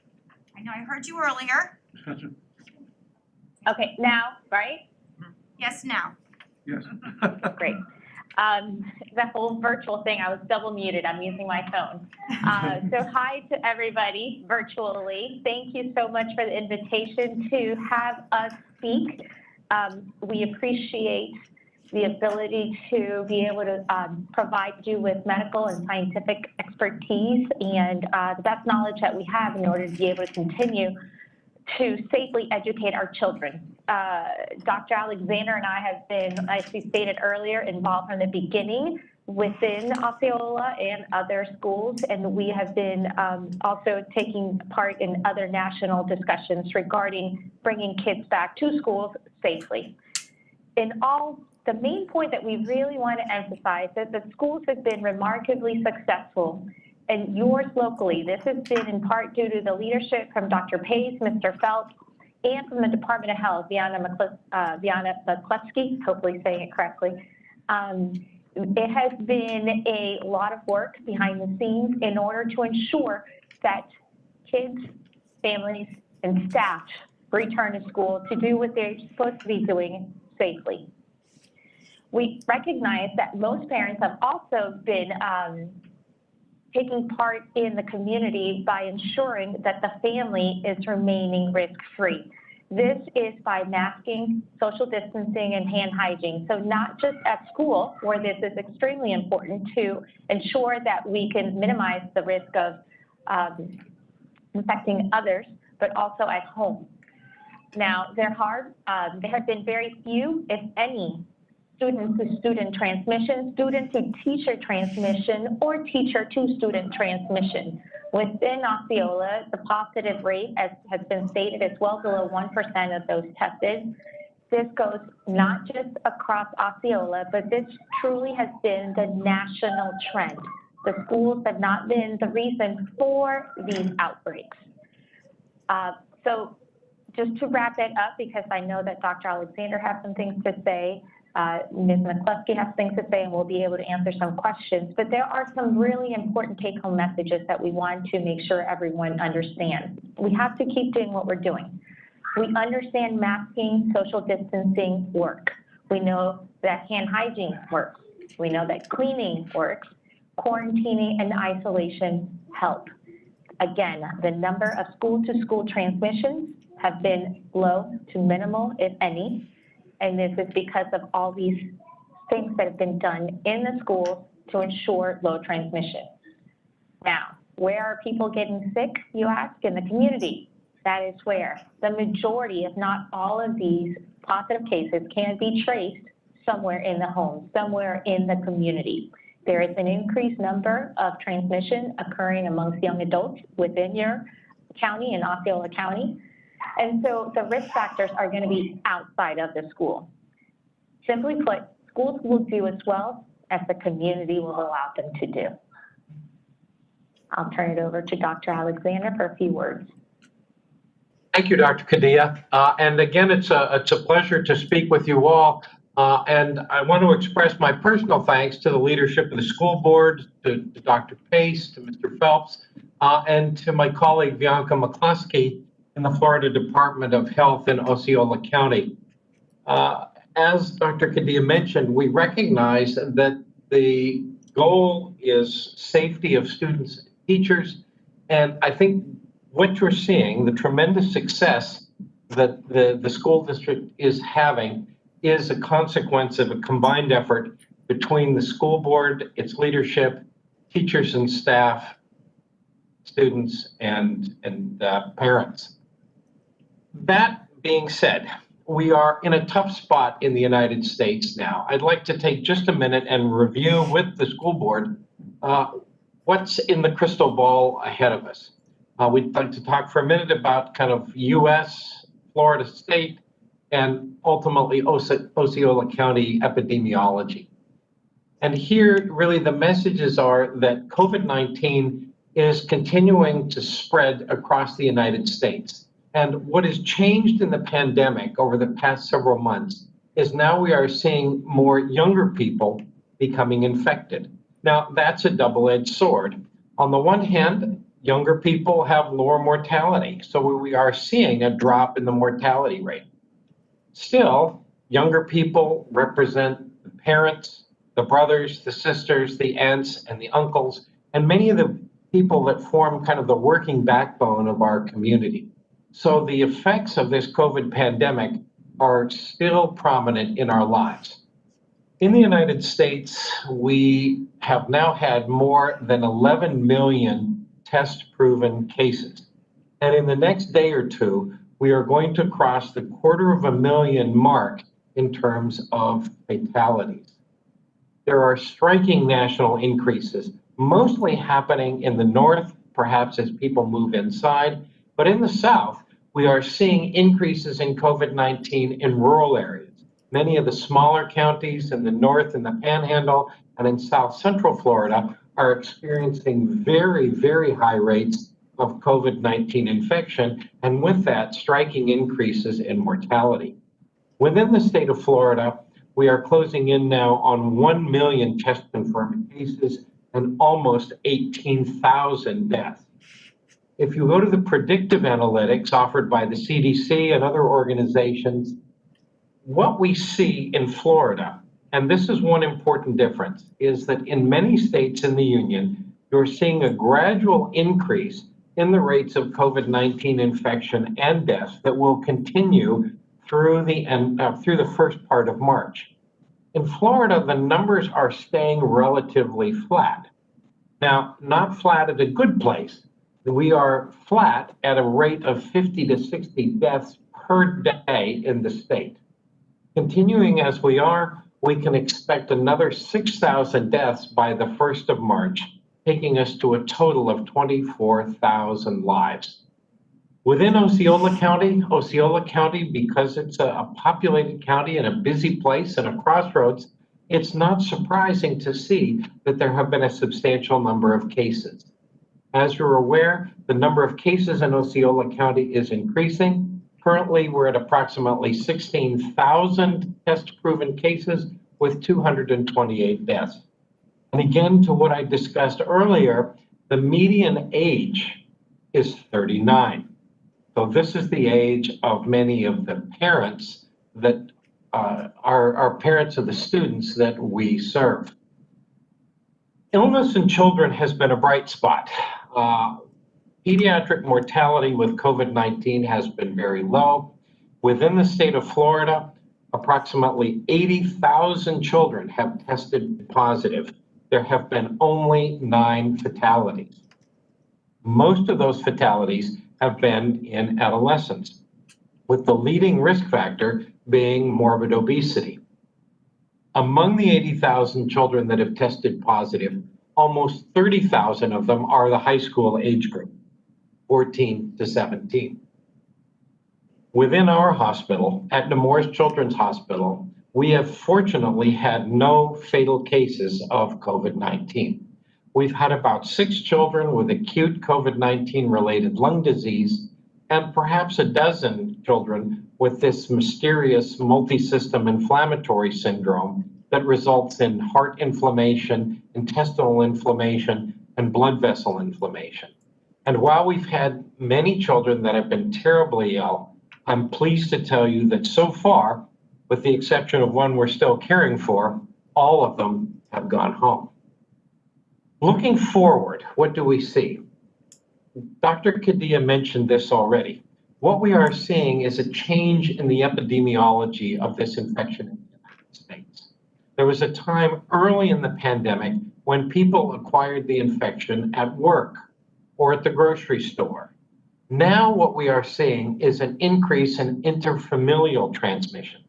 E: I know I heard you earlier.
V: Okay, now, right?
E: Yes, now.
I: Yes.
V: Great. The whole virtual thing, I was double muted. I'm using my phone. So hi to everybody virtually. Thank you so much for the invitation to have us speak. We appreciate the ability to be able to provide you with medical and scientific expertise and the best knowledge that we have in order to be able to continue to safely educate our children. Dr. Alexander and I have been, as we stated earlier, involved from the beginning within Osceola and other schools, and we have been also taking part in other national discussions regarding bringing kids back to schools safely. The main point that we really want to emphasize is that schools have been remarkably successful, and yours locally. This has been in part due to the leadership from Dr. Pace, Mr. Phelps, and from the Department of Health, Viana McCluskey, hopefully saying it correctly. It has been a lot of work behind the scenes in order to ensure that kids, families, and staff return to school to do what they're supposed to be doing safely. We recognize that most parents have also been taking part in the community by ensuring that the family is remaining risk-free. This is by masking, social distancing, and hand hygiene. So not just at school, where this is extremely important to ensure that we can minimize the risk of infecting others, but also at home. Now, there have been very few, if any, student-to-student transmission, student-to-teacher transmission, or teacher-to-student transmission. Within Osceola, the positive rate, as has been stated, is well below 1% of those tested. This goes not just across Osceola, but this truly has been the national trend. The schools have not been the reason for these outbreaks. So just to wrap it up, because I know that Dr. Alexander has some things to say, Ms. McCluskey has things to say, and we'll be able to answer some questions. But there are some really important take-home messages that we want to make sure everyone understands. We have to keep doing what we're doing. We understand masking, social distancing work. We know that hand hygiene works. We know that cleaning works. Quarantining and isolation help. Again, the number of school-to-school transmissions have been low to minimal, if any. And this is because of all these things that have been done in the schools to ensure low transmission. Now, where are people getting sick, you ask? In the community. That is where the majority, if not all of these positive cases can be traced somewhere in the home, somewhere in the community. There is an increased number of transmission occurring amongst young adults within your county, in Osceola County. And so the risk factors are going to be outside of the school. Simply put, schools will do as well as the community will allow them to do. I'll turn it over to Dr. Alexander for a few words.
L: Thank you, Dr. Kadia. And again, it's a pleasure to speak with you all. And I want to express my personal thanks to the leadership of the school board, to Dr. Pace, to Mr. Phelps, and to my colleague Bianca McCluskey in the Florida Department of Health in Osceola County. As Dr. Kadia mentioned, we recognize that the goal is safety of students and teachers, and I think what you're seeing, the tremendous success that the school district is having, is a consequence of a combined effort between the school board, its leadership, teachers and staff, students, and parents. That being said, we are in a tough spot in the United States now. I'd like to take just a minute and review with the school board what's in the crystal ball ahead of us. We'd like to talk for a minute about kind of US, Florida State, and ultimately Osceola County epidemiology. And here, really, the messages are that COVID-19 is continuing to spread across the United States. And what has changed in the pandemic over the past several months is now we are seeing more younger people becoming infected. Now, that's a double-edged sword. On the one hand, younger people have lower mortality, so we are seeing a drop in the mortality rate. Still, younger people represent the parents, the brothers, the sisters, the aunts, and the uncles, and many of the people that form kind of the working backbone of our community. So the effects of this COVID pandemic are still prominent in our lives. In the United States, we have now had more than 11 million test-proven cases. And in the next day or two, we are going to cross the 250,000 mark in terms of fatalities. There are striking national increases, mostly happening in the north, perhaps as people move inside, but in the south, we are seeing increases in COVID-19 in rural areas. Many of the smaller counties in the north, in the Panhandle, and in South Central Florida are experiencing very, very high rates of COVID-19 infection, and with that, striking increases in mortality. Within the state of Florida, we are closing in now on 1 million test-confirmed cases and almost 18,000 deaths. If you go to the predictive analytics offered by the CDC and other organizations, what we see in Florida, and this is one important difference, is that in many states in the union, you're seeing a gradual increase in the rates of COVID-19 infection and deaths that will continue through the first part of March. In Florida, the numbers are staying relatively flat. Now, not flat at a good place. We are flat at a rate of 50 to 60 deaths per day in the state. Continuing as we are, we can expect another 6,000 deaths by the 1st of March, taking us to a total of 24,000 lives. Within Osceola County, because it's a populated county and a busy place and a crossroads, it's not surprising to see that there have been a substantial number of cases. As you're aware, the number of cases in Osceola County is increasing. Currently, we're at approximately 16,000 test-proven cases with 228 deaths. And again, to what I discussed earlier, the median age is 39. So this is the age of many of the parents that are parents of the students that we serve. Illness in children has been a bright spot. Pediatric mortality with COVID-19 has been very low. Within the state of Florida, approximately 80,000 children have tested positive. There have been only 9 fatalities. Most of those fatalities have been in adolescents, with the leading risk factor being morbid obesity. Among the 80,000 children that have tested positive, almost 30,000 of them are the high school age group, 14 to 17. Within our hospital, at Nemours Children's Hospital, we have fortunately had no fatal cases of COVID-19. We've had about 6 children with acute COVID-19 related lung disease and perhaps a dozen children with this mysterious multi-system inflammatory syndrome that results in heart inflammation, intestinal inflammation, and blood vessel inflammation. And while we've had many children that have been terribly ill, I'm pleased to tell you that so far, with the exception of one we're still caring for, all of them have gone home. Looking forward, what do we see? Dr. Kadia mentioned this already. What we are seeing is a change in the epidemiology of this infection in the United States. There was a time early in the pandemic when people acquired the infection at work or at the grocery store. Now what we are seeing is an increase in interfamilial transmission.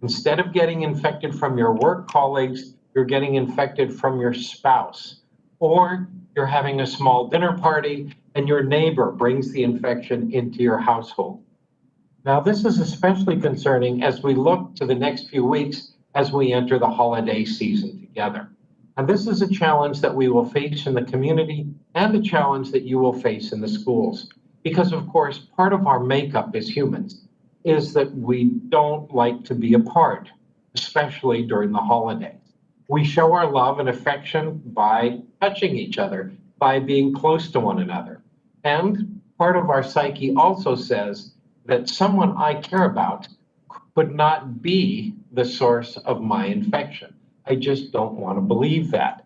L: Instead of getting infected from your work colleagues, you're getting infected from your spouse, or you're having a small dinner party and your neighbor brings the infection into your household. Now, this is especially concerning as we look to the next few weeks as we enter the holiday season together. And this is a challenge that we will face in the community and a challenge that you will face in the schools. Because of course, part of our makeup as humans is that we don't like to be apart, especially during the holidays. We show our love and affection by touching each other, by being close to one another. And part of our psyche also says that someone I care about could not be the source of my infection. I just don't want to believe that.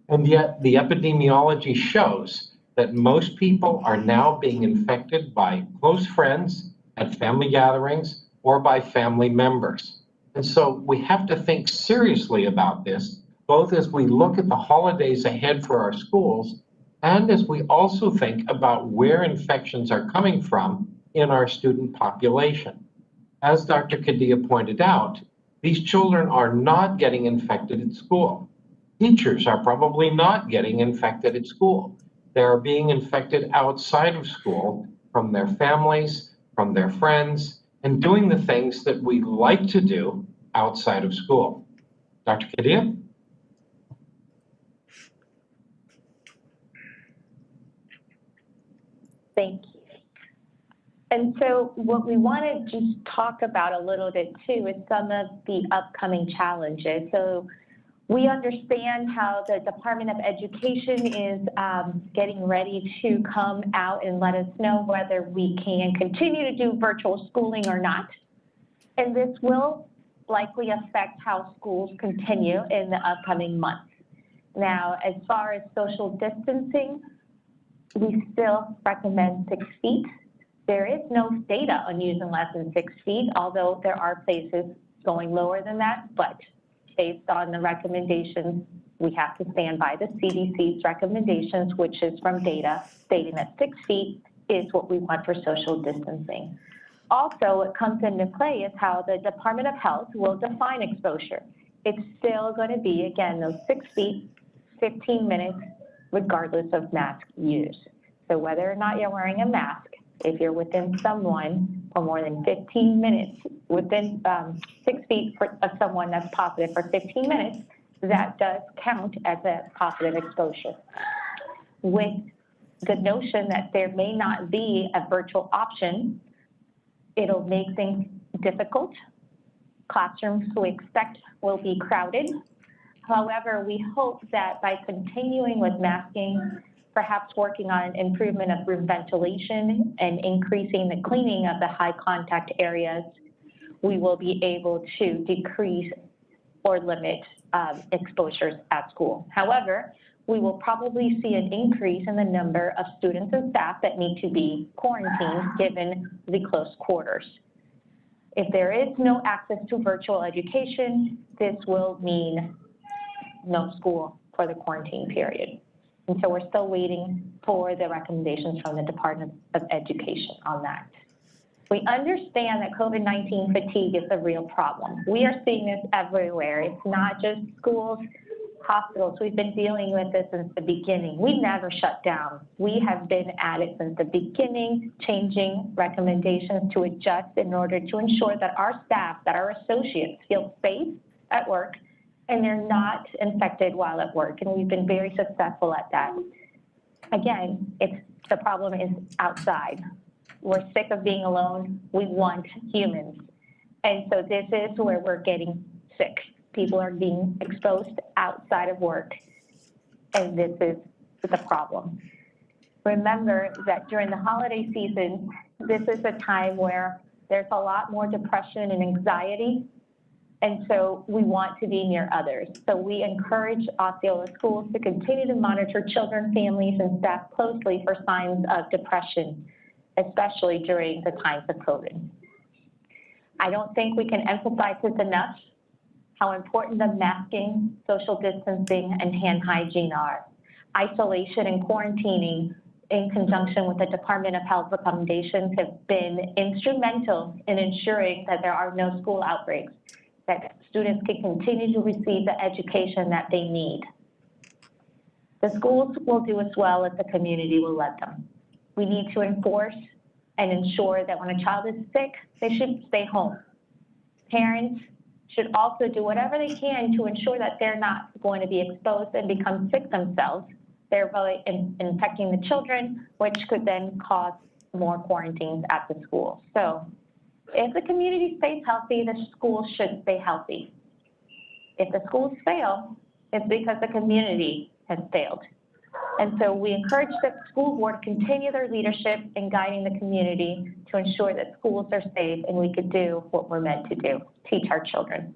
L: And yet the epidemiology shows that most people are now being infected by close friends at family gatherings or by family members. And so we have to think seriously about this, both as we look at the holidays ahead for our schools and as we also think about where infections are coming from in our student population. As Dr. Kadia pointed out, these children are not getting infected at school. Teachers are probably not getting infected at school. They are being infected outside of school from their families, from their friends, and doing the things that we like to do outside of school. Dr. Kadia?
V: Thank you. And so what we want to just talk about a little bit too is some of the upcoming challenges. So we understand how the Department of Education is getting ready to come out and let us know whether we can continue to do virtual schooling or not. And this will likely affect how schools continue in the upcoming months. Now, as far as social distancing, we still recommend 6 feet. There is no data on using less than 6 feet, although there are places going lower than that, but based on the recommendations, we have to stand by the CDC's recommendations, which is from data stating that 6 feet is what we want for social distancing. Also, what comes into play is how the Department of Health will define exposure. It's still going to be, again, those 6 feet, 15 minutes, regardless of mask use. So whether or not you're wearing a mask, if you're within someone for more than 15 minutes, within 6 feet of someone that's positive for 15 minutes, that does count as a positive exposure. With the notion that there may not be a virtual option, it'll make things difficult. Classrooms we expect will be crowded. However, we hope that by continuing with masking, perhaps working on improvement of room ventilation and increasing the cleaning of the high contact areas, we will be able to decrease or limit exposures at school. However, we will probably see an increase in the number of students and staff that need to be quarantined given the close quarters. If there is no access to virtual education, this will mean no school for the quarantine period. And so we're still waiting for the recommendations from the Department of Education on that. We understand that COVID-19 fatigue is a real problem. We are seeing this everywhere. It's not just schools, hospitals. We've been dealing with this since the beginning. We never shut down. We have been at it since the beginning, changing recommendations to adjust in order to ensure that our staff, that our associates feel safe at work and they're not infected while at work. And we've been very successful at that. Again, the problem is outside. We're sick of being alone. We want humans. And so this is where we're getting sick. People are being exposed outside of work, and this is the problem. Remember that during the holiday season, this is a time where there's a lot more depression and anxiety, and so we want to be near others. So we encourage Osceola schools to continue to monitor children, families, and staff closely for signs of depression, especially during the times of COVID. I don't think we can emphasize this enough, how important the masking, social distancing, and hand hygiene are. Isolation and quarantining in conjunction with the Department of Health recommendations have been instrumental in ensuring that there are no school outbreaks, that students can continue to receive the education that they need. The schools will do as well as the community will let them. We need to enforce and ensure that when a child is sick, they should stay home. Parents should also do whatever they can to ensure that they're not going to be exposed and become sick themselves, thereby infecting the children, which could then cause more quarantines at the school. So if the community stays healthy, the schools should stay healthy. If the schools fail, it's because the community has failed. And so we encourage the school board to continue their leadership in guiding the community to ensure that schools are safe and we could do what we're meant to do, teach our children.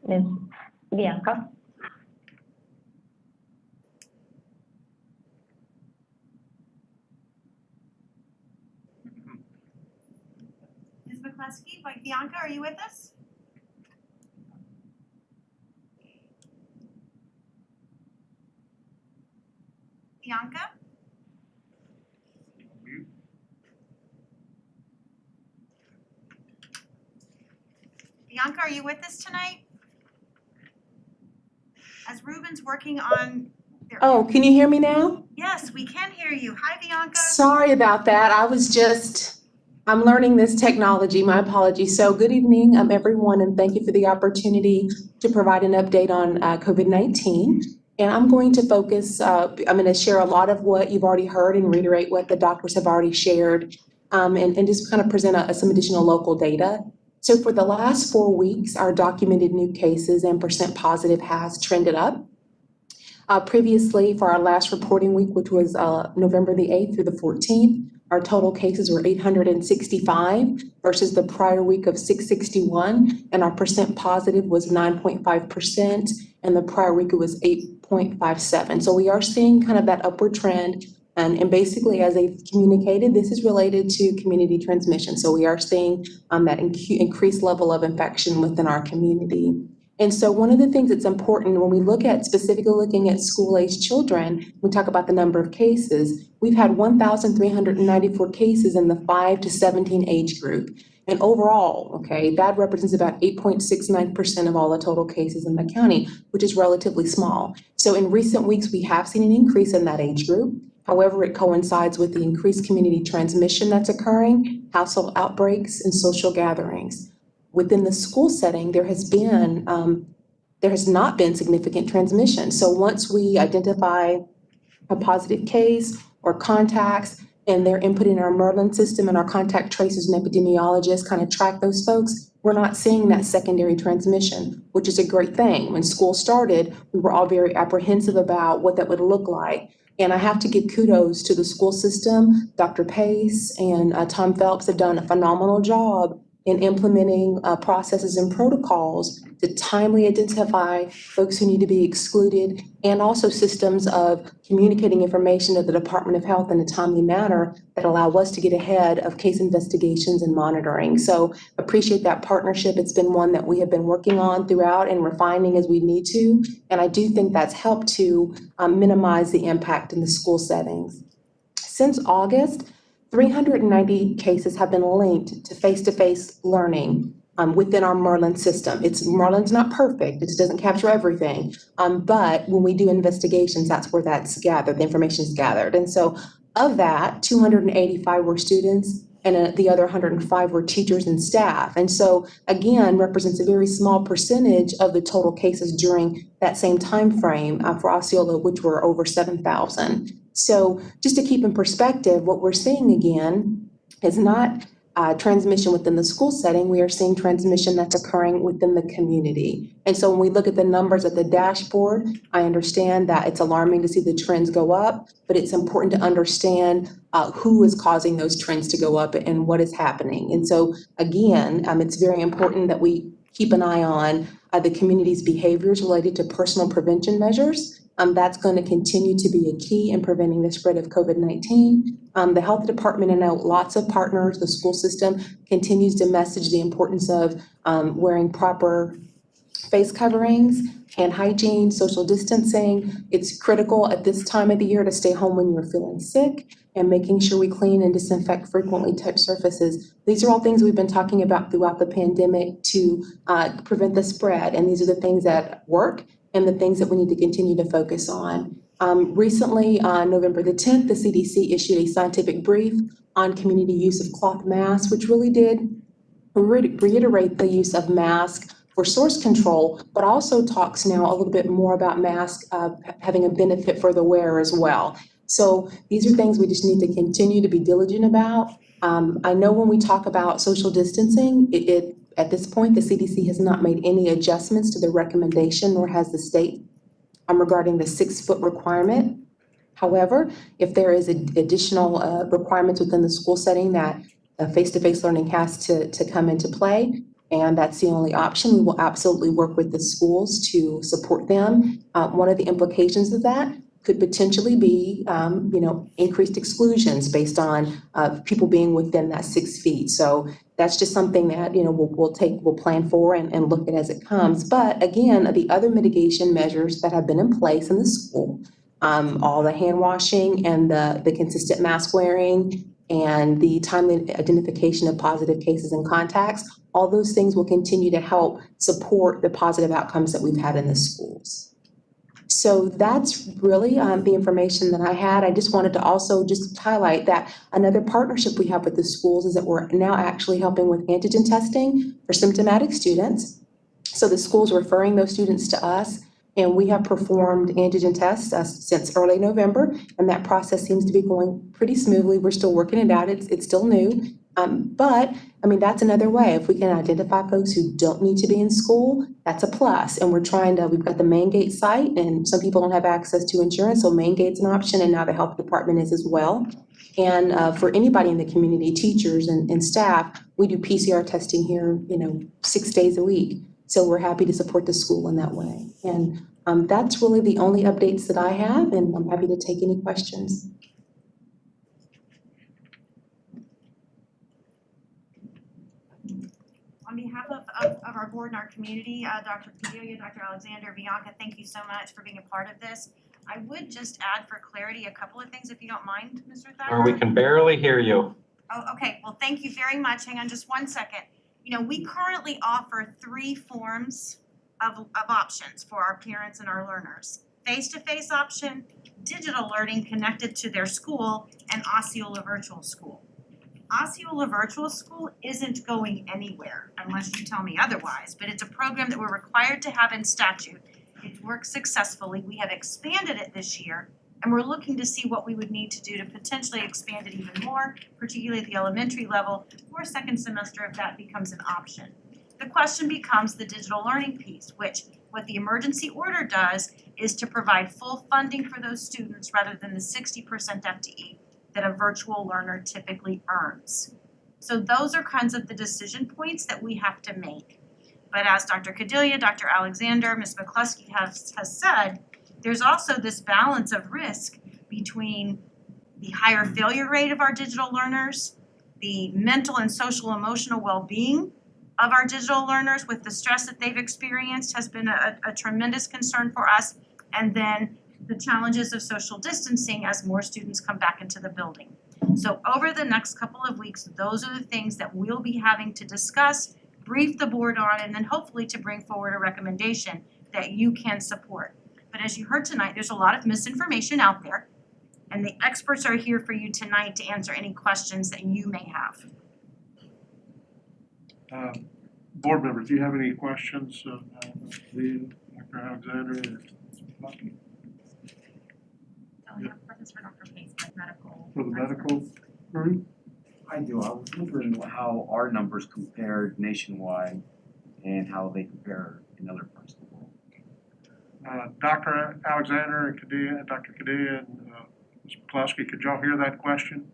V: Ms. Bianca?
E: Ms. McCluskey, Bianca, are you with us? Bianca? Bianca, are you with us tonight? As Ruben's working on their...
K: Oh, can you hear me now?
E: Yes, we can hear you. Hi, Bianca.
K: Sorry about that. I'm learning this technology. My apologies. So good evening, everyone, and thank you for the opportunity to provide an update on COVID-19. And I'm going to focus, I'm going to share a lot of what you've already heard and reiterate what the doctors have already shared, and just kind of present some additional local data. So for the last 4 weeks, our documented new cases and percent positive has trended up. Previously, for our last reporting week, which was November the 8th through the 14th, our total cases were 865 versus the prior week of 661, and our percent positive was 9.5%, and the prior week it was 8.57. So we are seeing kind of that upward trend, and basically, as they've communicated, this is related to community transmission. So we are seeing that increased level of infection within our community. And so one of the things that's important when we look at specifically looking at school-aged children, we talk about the number of cases. We've had 1,394 cases in the 5 to 17 age group. And overall, okay, that represents about 8.69% of all the total cases in the county, which is relatively small. So in recent weeks, we have seen an increase in that age group. However, it coincides with the increased community transmission that's occurring, household outbreaks, and social gatherings. Within the school setting, there has not been significant transmission. So once we identify a positive case or contacts and they're input in our Merlin system and our contact tracers and epidemiologists kind of track those folks, we're not seeing that secondary transmission, which is a great thing. When school started, we were all very apprehensive about what that would look like. And I have to give kudos to the school system. Dr. Pace and Tom Phelps have done a phenomenal job in implementing processes and protocols to timely identify folks who need to be excluded, and also systems of communicating information to the Department of Health in a timely manner that allow us to get ahead of case investigations and monitoring. So appreciate that partnership. It's been one that we have been working on throughout and refining as we need to. And I do think that's helped to minimize the impact in the school settings. Since August, 390 cases have been linked to face-to-face learning within our Merlin system. Merlin's not perfect, it doesn't capture everything, but when we do investigations, that's where that's gathered, the information is gathered. And so of that, 285 were students, and the other 105 were teachers and staff. And so again, represents a very small percentage of the total cases during that same time frame for Osceola, which were over 7,000. So just to keep in perspective, what we're seeing again is not transmission within the school setting. We are seeing transmission that's occurring within the community. And so when we look at the numbers at the dashboard, I understand that it's alarming to see the trends go up, but it's important to understand who is causing those trends to go up and what is happening. And so again, it's very important that we keep an eye on the community's behaviors related to personal prevention measures. That's going to continue to be a key in preventing the spread of COVID-19. The health department and lots of partners, the school system continues to message the importance of wearing proper face coverings, hand hygiene, social distancing. It's critical at this time of the year to stay home when you're feeling sick, and making sure we clean and disinfect frequently touched surfaces. These are all things we've been talking about throughout the pandemic to prevent the spread, and these are the things that work and the things that we need to continue to focus on. Recently, on November the 10th, the CDC issued a scientific brief on community use of cloth masks, which really did reiterate the use of masks for source control, but also talks now a little bit more about masks having a benefit for the wearer as well. So these are things we just need to continue to be diligent about. I know when we talk about social distancing, at this point, the CDC has not made any adjustments to the recommendation, nor has the state regarding the 6-foot requirement. However, if there is additional requirements within the school setting that face-to-face learning has to come into play, and that's the only option, we will absolutely work with the schools to support them. One of the implications of that could potentially be, increased exclusions based on people being within that 6 feet. So that's just something that, we'll plan for and look at as it comes. But again, the other mitigation measures that have been in place in the school, all the hand washing and the consistent mask wearing and the timely identification of positive cases and contacts, all those things will continue to help support the positive outcomes that we've had in the schools. So that's really the information that I had. I just wanted to also just highlight that another partnership we have with the schools is that we're now actually helping with antigen testing for symptomatic students. So the schools are referring those students to us, and we have performed antigen tests since early November, and that process seems to be going pretty smoothly. We're still working it out. It's still new. But that's another way. If we can identify folks who don't need to be in school, that's a plus. And we've got the Main Gate site, and some people don't have access to insurance, so Main Gate's an option, and now the health department is as well. And for anybody in the community, teachers and staff, we do PCR testing here, 6 days a week. So we're happy to support the school in that way. And that's really the only updates that I have, and I'm happy to take any questions.
E: On behalf of our board and our community, Dr. Cordelia, Dr. Alexander, Bianca, thank you so much for being a part of this. I would just add for clarity a couple of things, if you don't mind, Mr. Thacker.
L: We can barely hear you.
E: Oh, okay. Well, thank you very much. Hang on just 1 second. We currently offer 3 forms of options for our parents and our learners. Face-to-face option, digital learning connected to their school, and Osceola Virtual School. Osceola Virtual School isn't going anywhere unless you tell me otherwise, but it's a program that we're required to have in statute. It works successfully. We have expanded it this year, and we're looking to see what we would need to do to potentially expand it even more, particularly at the elementary level, or second semester if that becomes an option. The question becomes the digital learning piece, which what the emergency order does is to provide full funding for those students rather than the 60% FTE that a virtual learner typically earns. So those are kinds of the decision points that we have to make. But as Dr. Cadilia, Dr. Alexander, Ms. McCluskey has said, there's also this balance of risk between the higher failure rate of our digital learners, the mental and social emotional well-being of our digital learners with the stress that they've experienced has been a tremendous concern for us. And then the challenges of social distancing as more students come back into the building. So over the next couple of weeks, those are the things that we'll be having to discuss, brief the board on, and then hopefully to bring forward a recommendation that you can support. But as you heard tonight, there's a lot of misinformation out there, and the experts are here for you tonight to answer any questions that you may have.
I: Board members, do you have any questions of Dr. Alexander or Lucky?
H: Oh, yeah, questions for Dr. Pace, like medical.
I: For the medical group?
M: I do. I was wondering how our numbers compared nationwide and how they compare in other parts of the world.
I: Dr. Alexander and Dr. Cadilia and Ms. McCluskey, could y'all hear that question?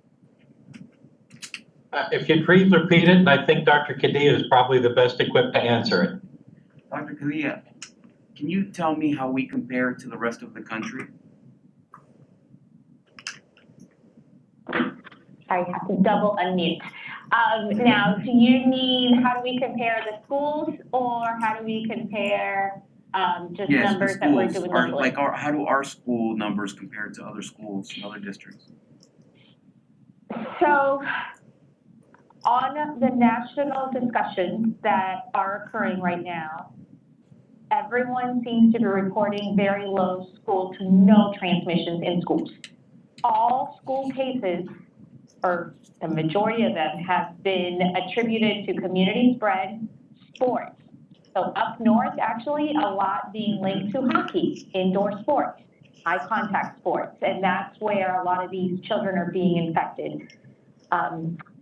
L: If you'd please repeat it, and I think Dr. Cadilia is probably the best equipped to answer it.
M: Dr. Cadilia, can you tell me how we compare to the rest of the country?
V: I have to double unmute. Now, do you mean how do we compare the schools, or how do we compare just
M: Yes,
V: numbers
M: the
V: that we're
M: schools.
V: doing locally?
M: How do our school numbers compare to other schools in other districts?
V: So, on the national discussions that are occurring right now, everyone seems to be reporting very low school to no transmissions in schools. All school cases, or the majority of them, have been attributed to community spread sports. So up north, actually, a lot being linked to hockey, indoor sports, high contact sports, and that's where a lot of these children are being infected.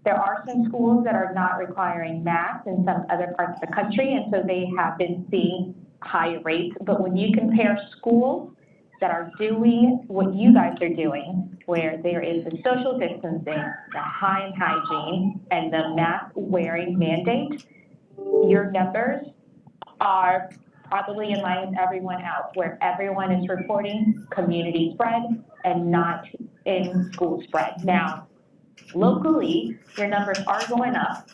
V: There are some schools that are not requiring masks in some other parts of the country, and so they have been seeing high rates. But when you compare schools that are doing what you guys are doing, where there is the social distancing, the hand hygiene, and the mask wearing mandate, your numbers are probably in line with everyone else, where everyone is reporting community spread and not in school spread. Now, locally, your numbers are going up,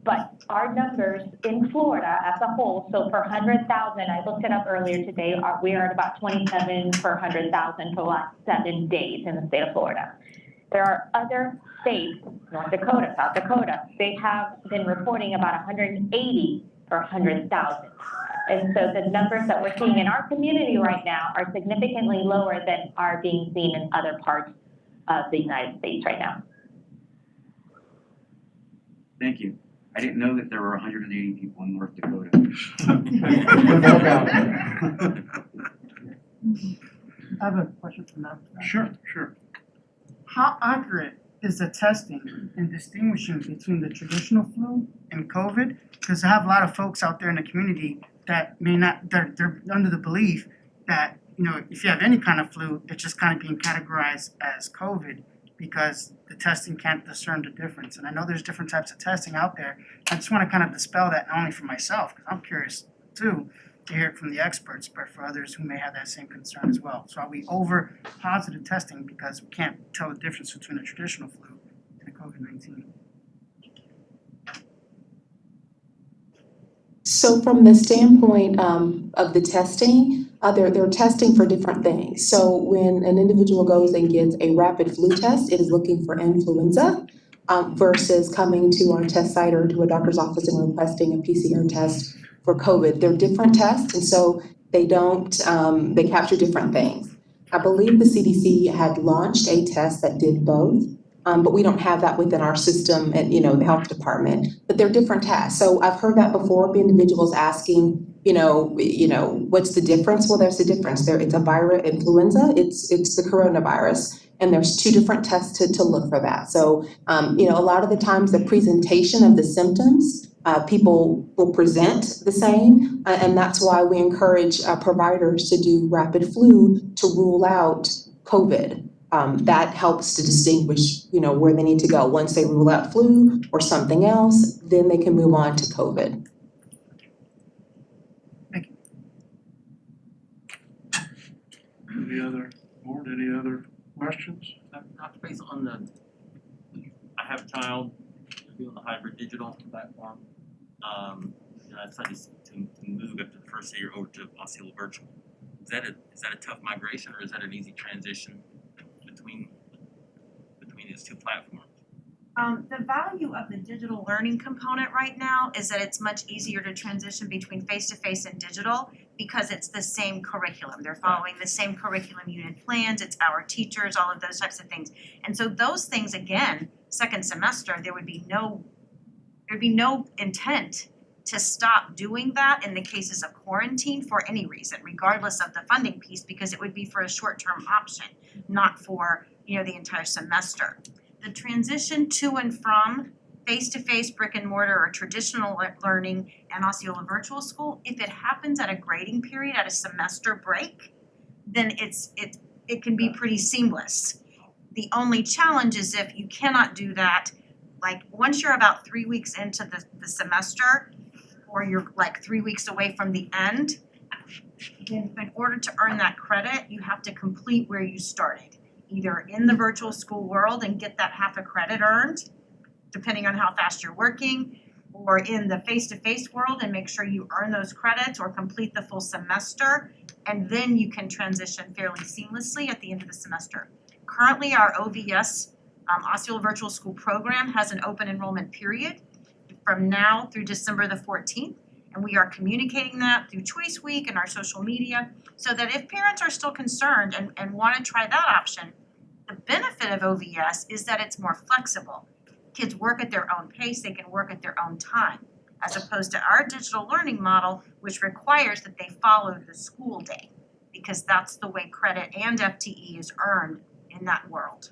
V: but our numbers in Florida as a whole, so per 100,000, I looked it up earlier today, we are at about 27 per 100,000 for the last 7 days in the state of Florida. There are other states, North Dakota, South Dakota, they have been reporting about 180 per 100,000. And so the numbers that we're seeing in our community right now are significantly lower than are being seen in other parts of the United States right now.
M: Thank you. I didn't know that there were 180 people in North Dakota.
A: I have a question for Matt.
I: Sure.
A: How accurate is the testing in distinguishing between the traditional flu and COVID? Because I have a lot of folks out there in the community that may not, they're under the belief that, you know, if you have any kind of flu, it's just kind of being categorized as COVID because the testing can't discern the difference. And I know there's different types of testing out there. I just want to kind of dispel that, not only for myself, because I'm curious too, to hear it from the experts, but for others who may have that same concern as well. So are we over positive testing because we can't tell the difference between a traditional flu and a COVID-19?
K: So from the standpoint of the testing, they're testing for different things. So when an individual goes and gets a rapid flu test, it is looking for influenza versus coming to our test site or to a doctor's office and requesting a PCR test for COVID. They're different tests, and so they don't, they capture different things. I believe the CDC had launched a test that did both. But we don't have that within our system and, you know, the health department, but they're different tests. So I've heard that before, individuals asking, you know, what's the difference? Well, there's a difference there. It's a viral influenza, it's the coronavirus, and there's 2 different tests to look for that. So, you know, a lot of the times the presentation of the symptoms, people will present the same, and that's why we encourage providers to do rapid flu to rule out COVID. that helps to distinguish, where they need to go. Once they rule out flu or something else, then they can move on to COVID.
I: Any other questions?
G: Dr. Pace, on I have a child doing the hybrid digital platform. I decided to move after the first year over to Osceola virtual. Is that a tough migration, or is that an easy transition between these two platforms?
E: The value of the digital learning component right now is that it's much easier to transition between face-to-face and digital because it's the same curriculum. They're following the same curriculum unit plans, it's our teachers, all of those types of things. And so those things, again, second semester, there'd be no intent to stop doing that in the cases of quarantine for any reason, regardless of the funding piece, because it would be for a short-term option, not for, the entire semester. The transition to and from face-to-face brick and mortar or traditional learning and Osceola virtual school, if it happens at a grading period, at a semester break, then it can be pretty seamless. The only challenge is if you cannot do that, like once you're about 3 weeks into the semester, or you're like 3 weeks away from the end, then in order to earn that credit, you have to complete where you started, either in the virtual school world and get that half a credit earned, depending on how fast you're working, or in the face-to-face world and make sure you earn those credits or complete the full semester, and then you can transition fairly seamlessly at the end of the semester. Currently, our OVS, Osceola Virtual School program, has an open enrollment period from now through December the 14th, and we are communicating that through Choice Week and our social media, so that if parents are still concerned and want to try that option, the benefit of OVS is that it's more flexible. Kids work at their own pace, they can work at their own time, as opposed to our digital learning model, which requires that they follow the school day, because that's the way credit and FTE is earned in that world.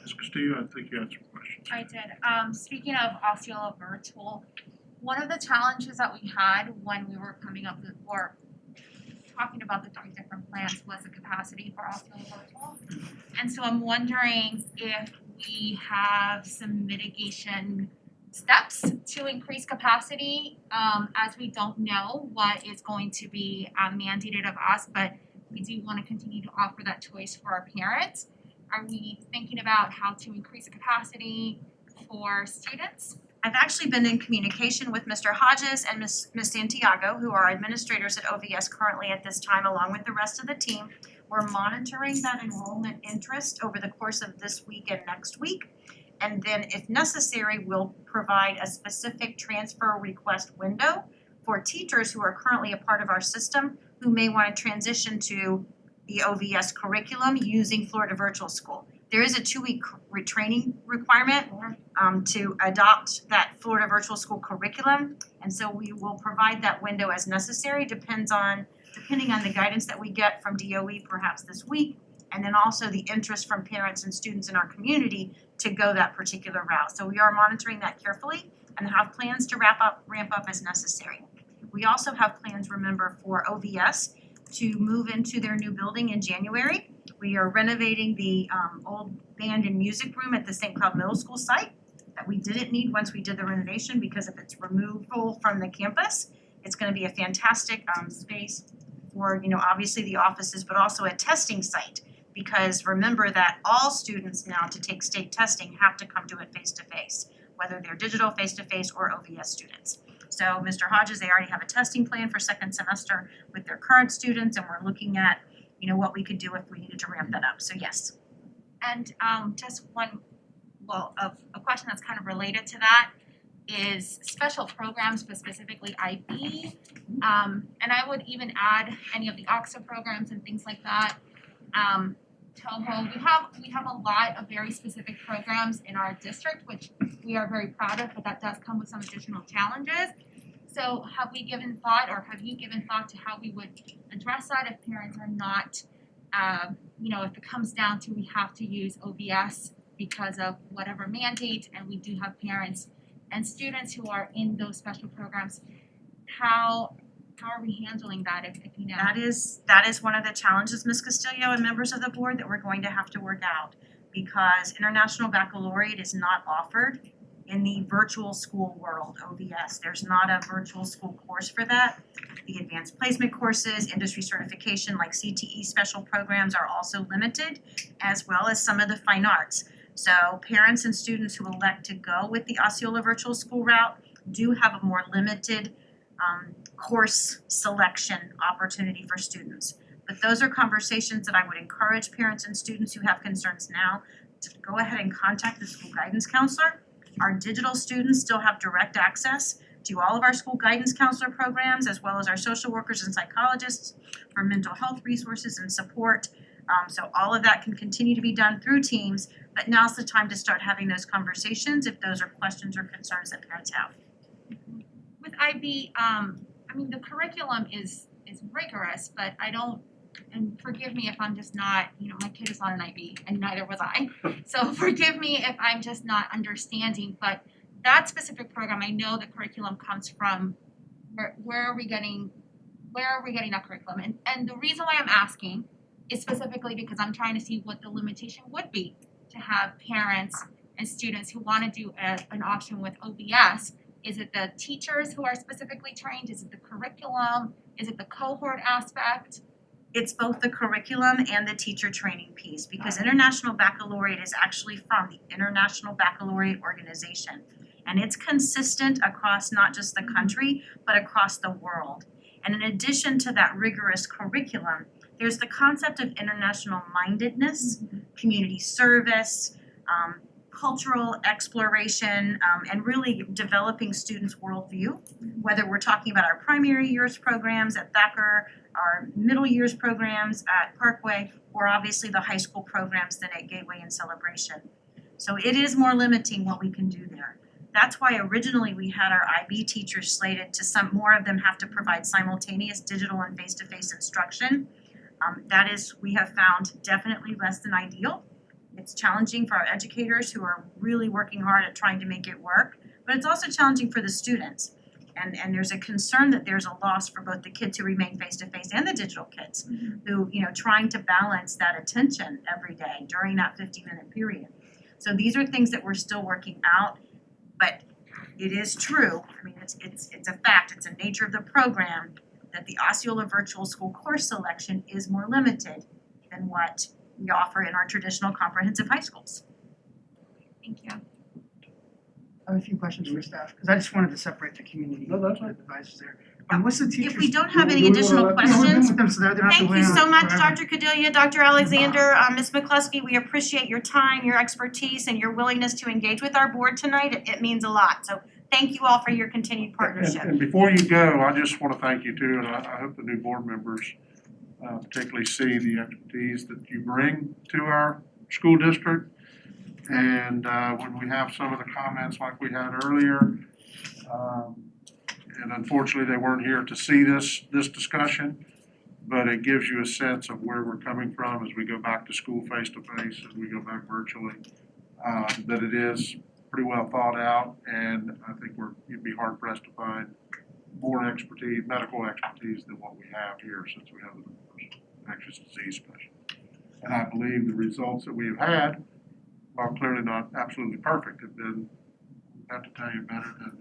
I: Ms. Castillo, I think you had some questions.
H: I did. Speaking of Osceola virtual, one of the challenges that we had when we were coming up with, or talking about the 3 different plans, was the capacity for Osceola virtual. And so I'm wondering if we have some mitigation steps to increase capacity, as we don't know what is going to be mandated of us, but we do want to continue to offer that choice for our parents. Are we thinking about how to increase capacity for students?
E: I've actually been in communication with Mr. Hodges and Ms. Santiago, who are administrators at OVS currently at this time, along with the rest of the team. We're monitoring that enrollment interest over the course of this week and next week. And then if necessary, we'll provide a specific transfer request window for teachers who are currently a part of our system who may want to transition to the OVS curriculum using Florida Virtual School. There is a 2-week retraining requirement to adopt that Florida Virtual School curriculum. And so we will provide that window as necessary, depending on the guidance that we get from DOE perhaps this week, and then also the interest from parents and students in our community to go that particular route. So we are monitoring that carefully and have plans to ramp up as necessary. We also have plans, remember, for OVS to move into their new building in January. We are renovating the old band and music room at the St. Cloud Middle School site that we didn't need once we did the renovation because of its removal from the campus. It's going to be a fantastic space for, obviously the offices, but also a testing site. Because remember that all students now to take state testing have to come to it face-to-face, whether they're digital face-to-face or OVS students. So Mr. Hodges, they already have a testing plan for second semester with their current students, and we're looking at, what we could do if we needed to ramp that up. So yes.
H: And just a question that's kind of related to that is special programs, but specifically IB. And I would even add any of the OXA programs and things like that. Toho, we have a lot of very specific programs in our district, which we are very proud of, but that does come with some additional challenges. So have you given thought to how we would address that if parents are not, if it comes down to we have to use OVS because of whatever mandate, and we do have parents and students who are in those special programs, how how are we handling that if you know?
E: That is one of the challenges, Ms. Castillo and members of the board, that we're going to have to work out, because International Baccalaureate is not offered in the virtual school world, OVS. There's not a virtual school course for that. The advanced placement courses, industry certification like CTE special programs are also limited, as well as some of the fine arts. So parents and students who elect to go with the Osceola virtual school route do have a more limited course selection opportunity for students. But those are conversations that I would encourage parents and students who have concerns now to go ahead and contact the school guidance counselor. Our digital students still have direct access to all of our school guidance counselor programs, as well as our social workers and psychologists for mental health resources and support. So all of that can continue to be done through Teams, but now's the time to start having those conversations if those are questions or concerns that parents have.
H: With IB, I mean, the curriculum is rigorous, but I don't, and forgive me if I'm just not, my kid is on an IB and neither was I. So forgive me if I'm just not understanding, but that specific program, I know the curriculum comes from, where are we getting that curriculum? And the reason why I'm asking is specifically because I'm trying to see what the limitation would be to have parents and students who want to do an option with OBS. Is it the teachers who are specifically trained? Is it the curriculum? Is it the cohort aspect?
E: It's both the curriculum and the teacher training piece, because International Baccalaureate is actually from the International Baccalaureate Organization. And it's consistent across not just the country, but across the world. And in addition to that rigorous curriculum, there's the concept of international mindedness, community service, cultural exploration, and really developing students' worldview, whether we're talking about our primary years programs at Thacker, our middle years programs at Parkway, or obviously the high school programs then at Gateway and Celebration. So it is more limiting what we can do there. That's why originally we had our IB teachers slated to more of them have to provide simultaneous digital and face-to-face instruction. That is, we have found, definitely less than ideal. It's challenging for our educators who are really working hard at trying to make it work, but it's also challenging for the students. And there's a concern that there's a loss for both the kids who remain face-to-face and the digital kids who, trying to balance that attention every day during that 50-minute period. So these are things that we're still working out, but it is true. I mean, it's a fact, it's a nature of the program that the Osceola virtual school course selection is more limited than what we offer in our traditional comprehensive high schools.
H: Thank you.
A: I have a few questions for staff, because I just wanted to separate the community advisors there. What's the teachers?
E: If we don't have any additional questions,
A: thank
E: you so much, Dr. Cadilia, Dr. Alexander, Ms. McCluskey. We appreciate your time, your expertise, and your willingness to engage with our board tonight. It means a lot. So thank you all for your continued partnership.
I: And before you go, I just want to thank you too, and I hope the new board members particularly see the expertise that you bring to our school district. And when we have some of the comments like we had earlier, and unfortunately they weren't here to see this discussion, but it gives you a sense of where we're coming from as we go back to school face-to-face, as we go back virtually, that it is pretty well thought out, and I think you'd be hard-pressed to find more expertise, medical expertise than what we have here, since we have the infectious disease specialist. And I believe the results that we have had, while clearly not absolutely perfect, have been, I have to tell you, better than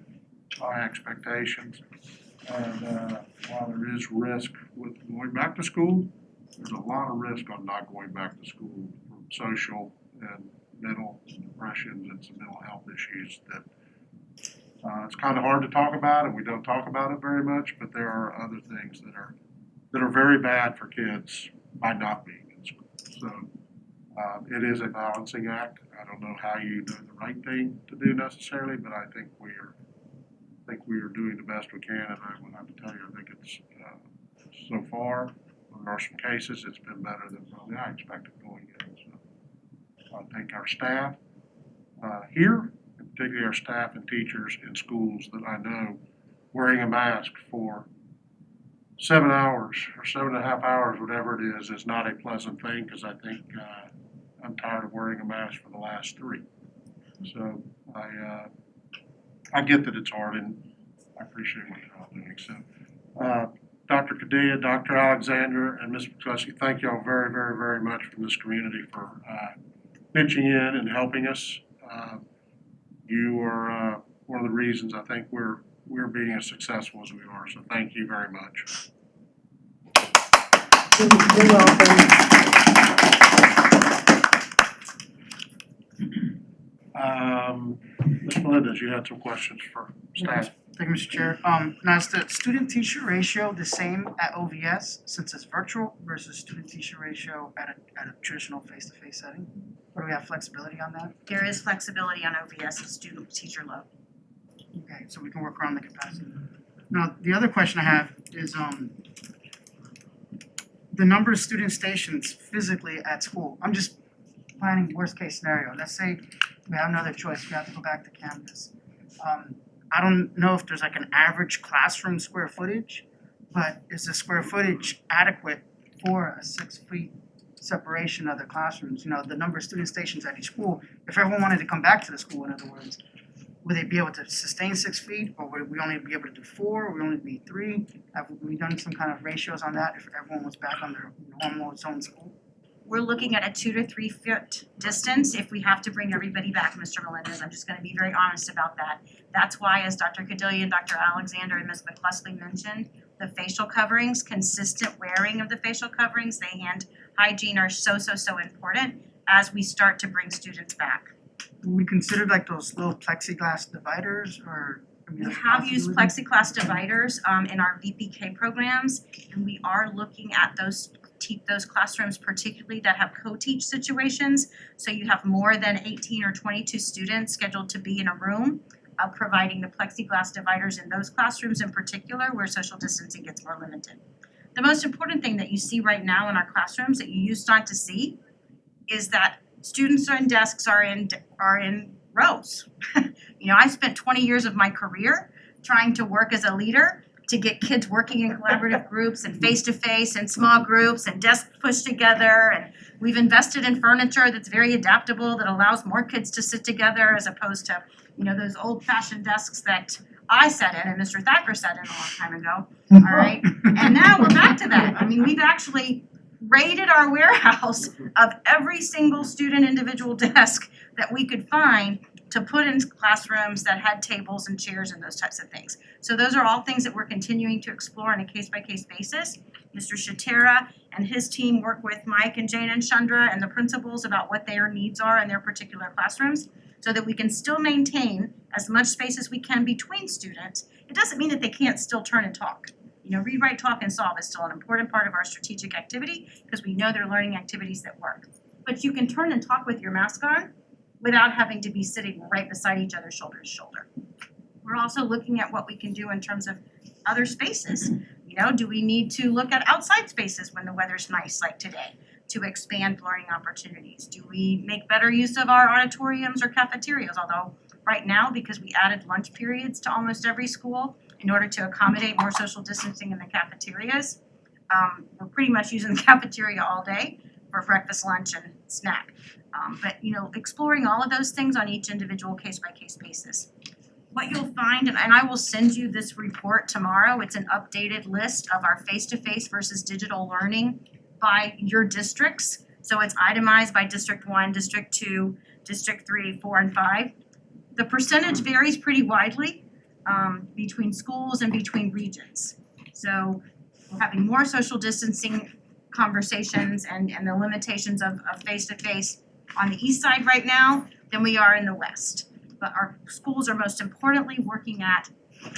I: my expectations. And while there is risk with going back to school, there's a lot of risk on not going back to school from social and mental depressions and some mental health issues that it's kind of hard to talk about, and we don't talk about it very much, but there are other things that are very bad for kids by not being in school. So it is a balancing act. I don't know how you do the right thing to do necessarily, but I think we are doing the best we can, and I will have to tell you, I think it's so far, there are some cases, it's been better than probably I expected going in. So I thank our staff here, and particularly our staff and teachers in schools that I know wearing a mask for 7 hours or 7.5 hours, whatever it is not a pleasant thing, because I think I'm tired of wearing a mask for the last 3. So I get that it's hard, and I appreciate what you're all doing. So Dr. Cadilla, Dr. Alexander, and Ms. McCluskey, thank y'all very, very, very much from this community for pitching in and helping us. You are one of the reasons I think we're being as successful as we are, so thank you very much.
K: You're welcome.
I: Ms. Melendez, you had some questions for staff.
A: Thank you, Mr. Chair. Now is the student-teacher ratio the same at OVS since it's virtual versus student-teacher ratio at a traditional face-to-face setting? Or do we have flexibility on that?
E: There is flexibility on OVS and student-teacher load.
A: Okay, so we can work around the capacity. Now, the other question I have is the number of student stations physically at school. I'm just planning worst-case scenario. Let's say we have another choice. We have to go back to campus. I don't know if there's like an average classroom square footage, but is the square footage adequate for a 6 feet separation of the classrooms? You know, the number of student stations at each school, if everyone wanted to come back to the school, in other words, would they be able to sustain 6 feet, or would we only be able to do 4, or would we only be 3? Have we done some kind of ratios on that if everyone was back on their normal zone school?
E: We're looking at a 2 to 3 foot distance if we have to bring everybody back, Mr. Melendez. I'm just gonna be very honest about that. That's why, as Dr. Cadilla and Dr. Alexander and Ms. McCluskey mentioned, the facial coverings, consistent wearing of the facial coverings, the hand hygiene are so important as we start to bring students back.
A: Would we consider like those little plexiglass dividers, or? I mean,
E: We have used plexiglass dividers in our VPK programs, and we are looking at those classrooms particularly that have co-teach situations. So you have more than 18 or 22 students scheduled to be in a room, providing the plexiglass dividers in those classrooms in particular where social distancing gets more limited. The most important thing that you see right now in our classrooms that you used not to see is that students and desks are in rows. You know, I spent 20 years of my career trying to work as a leader to get kids working in collaborative groups and face-to-face and small groups and desks pushed together. And we've invested in furniture that's very adaptable, that allows more kids to sit together as opposed to, you know, those old-fashioned desks that I sat in and Mr. Thacker sat in a long time ago, all right? And now we're back to that. I mean, we've actually raided our warehouse of every single student individual desk that we could find to put in classrooms that had tables and chairs and those types of things. So those are all things that we're continuing to explore on a case-by-case basis. Mr. Shatera and his team work with Mike and Jane and Chandra and the principals about what their needs are in their particular classrooms so that we can still maintain as much space as we can between students. It doesn't mean that they can't still turn and talk. You know, read, write, talk, and solve is still an important part of our strategic activity because we know they're learning activities that work. But you can turn and talk with your mask on without having to be sitting right beside each other shoulder to shoulder. We're also looking at what we can do in terms of other spaces. You know, do we need to look at outside spaces when the weather's nice like today to expand learning opportunities? Do we make better use of our auditoriums or cafeterias? Although right now, because we added lunch periods to almost every school in order to accommodate more social distancing in the cafeterias, we're pretty much using the cafeteria all day for breakfast, lunch, and snack. But, you know, exploring all of those things on each individual case-by-case basis. What you'll find, and I will send you this report tomorrow, it's an updated list of our face-to-face versus digital learning by your districts. So it's itemized by District 1, District 2, District 3, 4, and 5. The percentage varies pretty widely between schools and between regions. So we're having more social distancing conversations and the limitations of face-to-face on the east side right now than we are in the west. But our schools are most importantly working at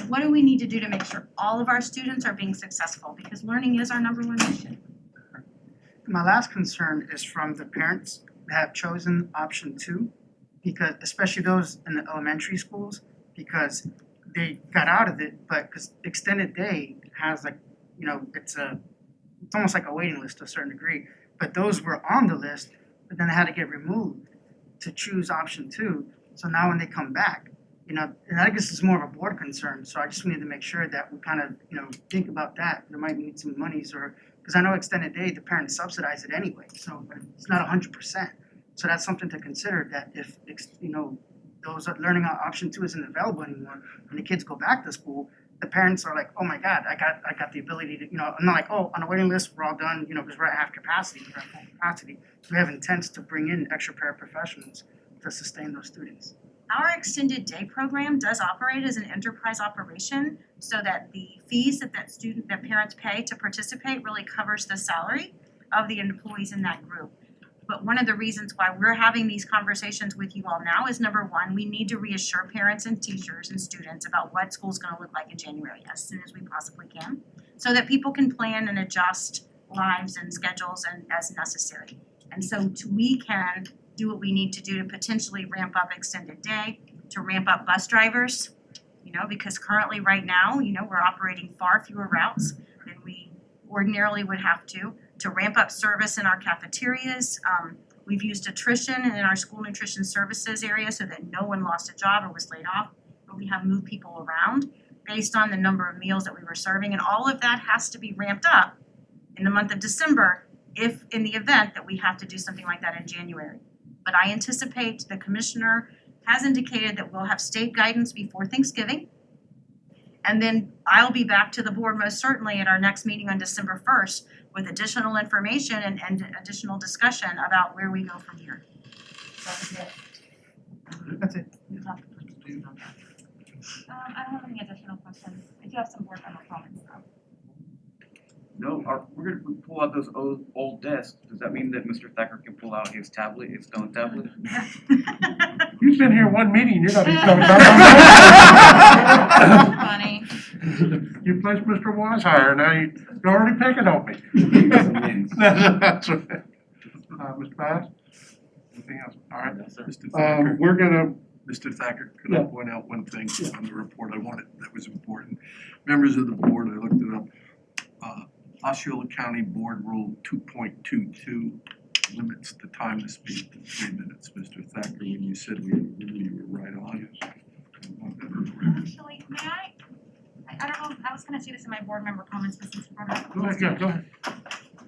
E: what do we need to do to make sure all of our students are being successful, because learning is our number one mission.
A: My last concern is from the parents that have chosen option 2, because especially those in the elementary schools, because they got out of it, but because extended day has like, you know, it's almost like a waiting list to a certain degree. But those were on the list, but then they had to get removed to choose option 2. So now when they come back, you know, and I guess it's more of a board concern. So I just need to make sure that we kind of, you know, think about that. There might need some monies, or because I know extended day, the parents subsidize it anyway. So but it's not 100%. So that's something to consider, that if, you know, those learning option 2 isn't available anymore and the kids go back to school, the parents are like, oh my God, I got the ability to, I'm not like, oh, on a waiting list, we're all done, because we're at half capacity, we're at full capacity. We have intents to bring in extra paraprofessionals to sustain those students.
E: Our extended day program does operate as an enterprise operation so that the fees that parents pay to participate really covers the salary of the employees in that group. But one of the reasons why we're having these conversations with you all now is number one, we need to reassure parents and teachers and students about what school's gonna look like in January as soon as we possibly can, so that people can plan and adjust lives and schedules and as necessary. And so we can do what we need to do to potentially ramp up extended day, to ramp up bus drivers, because currently right now, we're operating far fewer routes than we ordinarily would have to ramp up service in our cafeterias. We've used attrition in our school nutrition services area so that no one lost a job or was laid off, but we have moved people around based on the number of meals that we were serving, and all of that has to be ramped up in the month of December if in the event that we have to do something like that in January. But I anticipate the commissioner has indicated that we'll have state guidance before Thanksgiving. And then I'll be back to the board most certainly at our next meeting on December 1st with additional information and additional discussion about where we go from here.
A: That's it.
H: I don't have any additional questions. I do have some board member comments though.
M: No, we're gonna pull out those old desks. Does that mean that Mr. Thacker can pull out his tablet, his stone tablet?
I: You've been here one meeting, you're not even coming
H: Funny.
I: You placed Mr. Wishire, now you're already picking on me. That's right. Mr. Bass? Anything else? All right.
S: Mr. Thacker,
I: We're gonna,
S: Mr. Thacker, could I point out one thing on the report I wanted, that was important? Members of the board, I looked it up. Osceola County Board Rule 2.22 limits the time to speak to 3 minutes. Mr. Thacker, when you said we were right on.
H: Actually, may I don't know, I was gonna say this in my board member comments, but since you brought it up.
I: Go ahead, yeah, go ahead.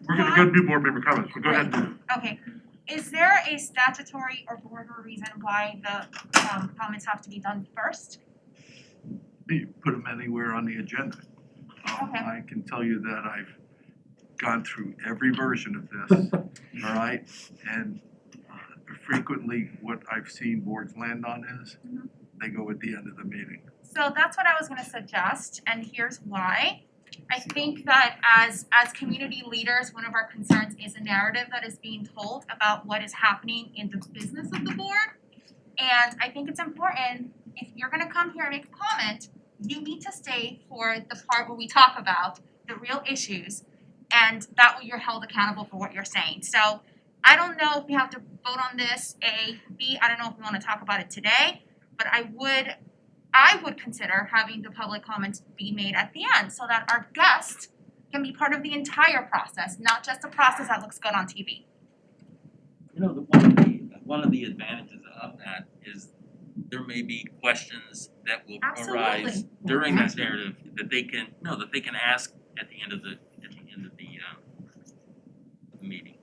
I: We're gonna go do board member comments, but go ahead and do it.
H: Okay, is there a statutory or board reason why the comments have to be done first?
S: You put them anywhere on the agenda.
H: Okay.
S: I can tell you that I've gone through every version of this, all right? And frequently what I've seen boards land on is they go at the end of the meeting.
H: So that's what I was gonna suggest, and here's why. I think that as community leaders, one of our concerns is a narrative that is being told about what is happening in the business of the board. And I think it's important, if you're gonna come here and make a comment, you need to stay for the part where we talk about the real issues, and that way you're held accountable for what you're saying. So I don't know if we have to vote on this, A. B, I don't know if we wanna talk about it today, but I would consider having the public comments be made at the end so that our guests can be part of the entire process, not just a process that looks good on TV.
G: One of the advantages of that is there may be questions that will arise during that narrative that they can ask at the end of the meeting.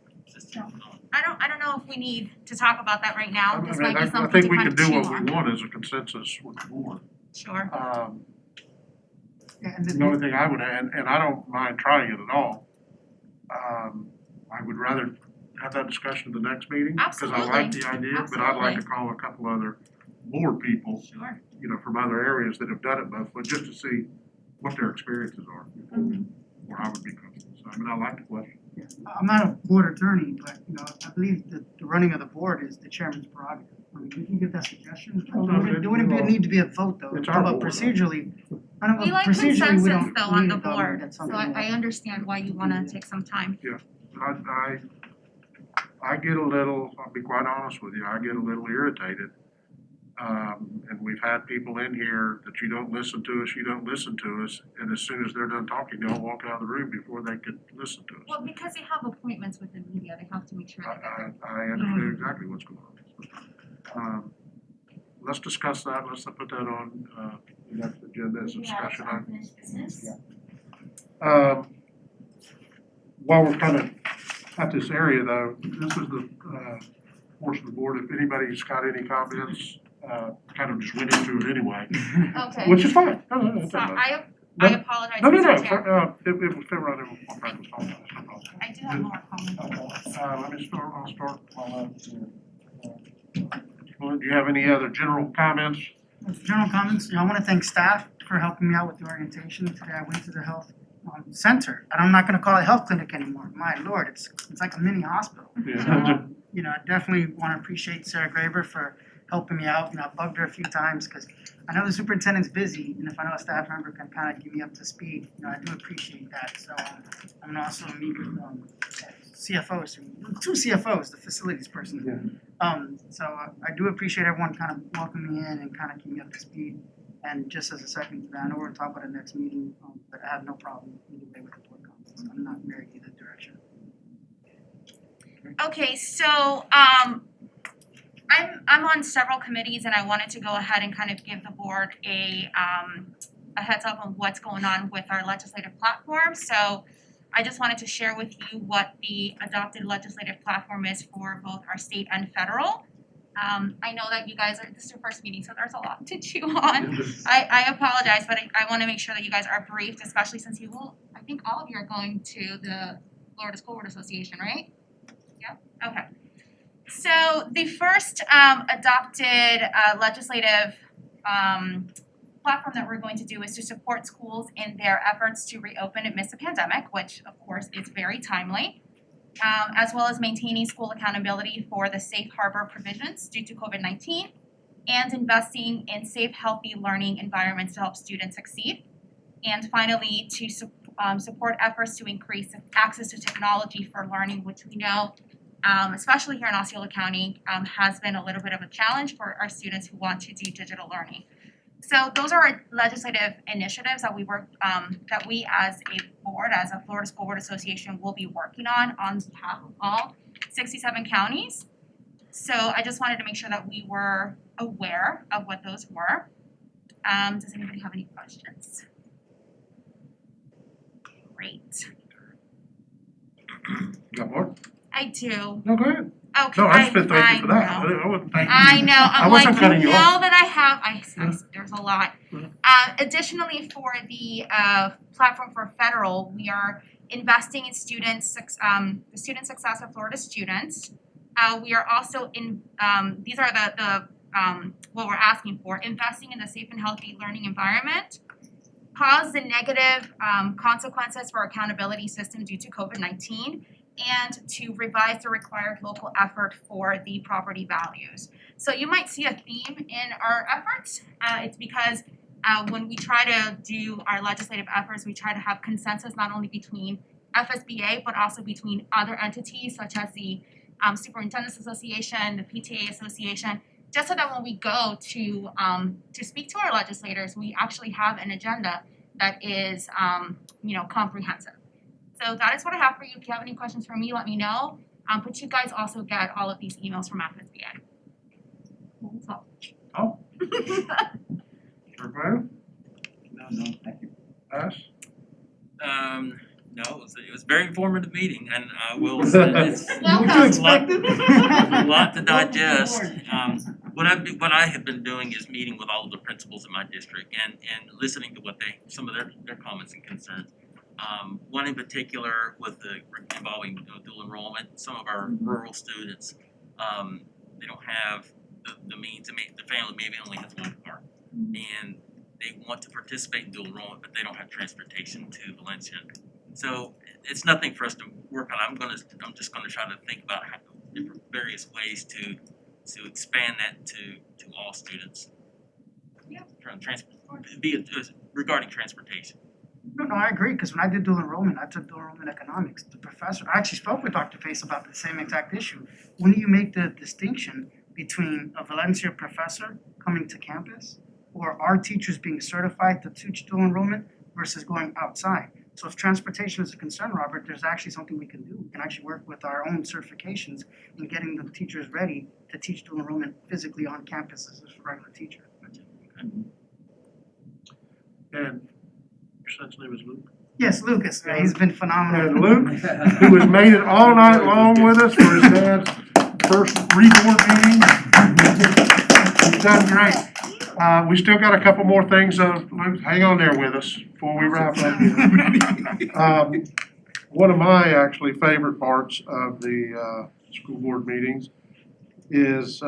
H: I don't know if we need to talk about that right now. This might be
I: I
H: something
I: think
H: to
I: we
H: kind
I: can
H: of
I: do
H: chew
I: what
H: on.
I: we want as a consensus with the board.
H: Sure.
I: The only thing I would add, and I don't mind trying it at all, I would rather have that discussion at the next meeting. Because I like the idea, but I'd like to call a couple other more people, from other areas that have done it before, just to see what their experiences are before where I would be comfortable. So, I mean, I like the question.
A: I'm not a board attorney, but I believe that the running of the board is the chairman's prerogative. I mean, we can get that suggestion. There wouldn't need to be a vote though.
I: It's our
A: But
I: board,
A: procedurally,
H: We like
A: procedurally, we
H: consensus
A: don't
H: though on
A: need
H: the
A: it, though.
H: board,
A: That's
H: so
A: something
H: I understand why you wanna take some time.
I: Yeah, I get a little, I'll be quite honest with you, I get a little irritated. And we've had people in here that you don't listen to us, and as soon as they're done talking, they'll walk out of the room before they could listen to us.
H: Well, because they have appointments with the media, they have to make sure that
I: I understand exactly what's going on. Let's discuss that, let's put that on, the next agenda as a discussion item.
H: unfinished business.
I: While we're kind of at this area though, this is the, portion of the board, if anybody's got any comments, kind of just went into it anyway.
H: Okay.
I: Which is fine.
H: So I apologize.
I: No,
H: Mr. Chair.
I: it was February, it was one practice on that, that's no problem.
H: I do have more comments.
I: Let me start, I'll start on that. Well, do you have any other general comments?
A: General comments, I wanna thank staff for helping me out with the orientation. Today I went to the health center, and I'm not gonna call it health clinic anymore. My lord, it's like a mini hospital.
I: Yeah.
A: I definitely wanna appreciate Sarah Graver for helping me out. I bugged her a few times, cause I know the superintendent's busy, and if I know a staff member can kinda give me up to speed, I do appreciate that. So I'm gonna also meet with CFOs, two CFOs, the facilities person. So I do appreciate everyone kind of welcoming me in and kind of keeping me up to speed. And just as a second to that, I know we're gonna talk about it next meeting, but I have no problem either way with the board comments. I'm not married either direction.
H: Okay, so I'm on several committees and I wanted to go ahead and kind of give the board a heads up on what's going on with our legislative platform. So I just wanted to share with you what the adopted legislative platform is for both our state and federal. I know that you guys this is your first meeting, so there's a lot to chew on. I apologize, but I wanna make sure that you guys are briefed, especially since I think all of you are going to the Florida School Board Association, right? Yeah, okay. So the first adopted legislative platform that we're going to do is to support schools in their efforts to reopen amidst the pandemic, which of course is very timely, as well as maintaining school accountability for the safe harbor provisions due to COVID-19, and investing in safe, healthy learning environments to help students succeed. And finally, to support efforts to increase access to technology for learning, which we know, especially here in Osceola County, has been a little bit of a challenge for our students who want to do digital learning. So those are our legislative initiatives that that we as a board, as a Florida School Board Association, will be working on behalf of all 67 counties. So I just wanted to make sure that we were aware of what those were. Does anybody have any questions? Great.
I: You got more?
H: I do.
I: No, go ahead.
H: Okay,
I: No, I just been thank you for that.
H: know.
I: I wasn't thanking you.
H: I know,
I: I
H: I'm
I: wasn't
H: like,
I: cutting
H: you
I: you
H: know
I: off.
H: that I have, there's a lot. Additionally, for the platform for federal, we are investing in the student success of Florida students. We are also these are the what we're asking for, investing in a safe and healthy learning environment, pause the negative consequences for accountability system due to COVID-19, and to revise the required local effort for the property values. So you might see a theme in our efforts. It's because when we try to do our legislative efforts, we try to have consensus not only between FSBA, but also between other entities such as the Superintendent's Association, the PTA Association, just so that when we go to speak to our legislators, we actually have an agenda that is comprehensive. So that is what I have for you. If you have any questions for me, let me know. But you guys also get all of these emails from FSBA. That's all.
I: Oh. Roberto?
M: No, thank you.
I: Us?
G: No, it was a very informative meeting, and I will say it's a lot to digest. What I have been doing is meeting with all of the principals in my district and listening to what some of their comments and concerns. One in particular involving dual enrollment. Some of our rural students, they don't have the means to make, the family maybe only has one car, and they want to participate in dual enrollment, but they don't have transportation to Valencia. So it's nothing for us to work on. I'm just gonna try to think about different various ways to expand that to all students.
H: Yeah.
G: Regarding transportation.
A: No, I agree, because when I did dual enrollment, I took dual enrollment economics. The professor, I actually spoke with Dr. Pace about the same exact issue. When do you make the distinction between a Valencia professor coming to campus or our teachers being certified to teach dual enrollment versus going outside? So if transportation is a concern, Robert, there's actually something we can do. We can actually work with our own certifications in getting the teachers ready to teach dual enrollment physically on campus as a regular teacher.
I: And your son's name is Luke?
A: Yes, Lucas, he's been phenomenal.
I: And Luke, who has made it all night long with us for his dad's first reboard meeting. He's done great. We still got a couple more things, hang on there with us before we wrap up here. One of my actually favorite parts of the school board meetings is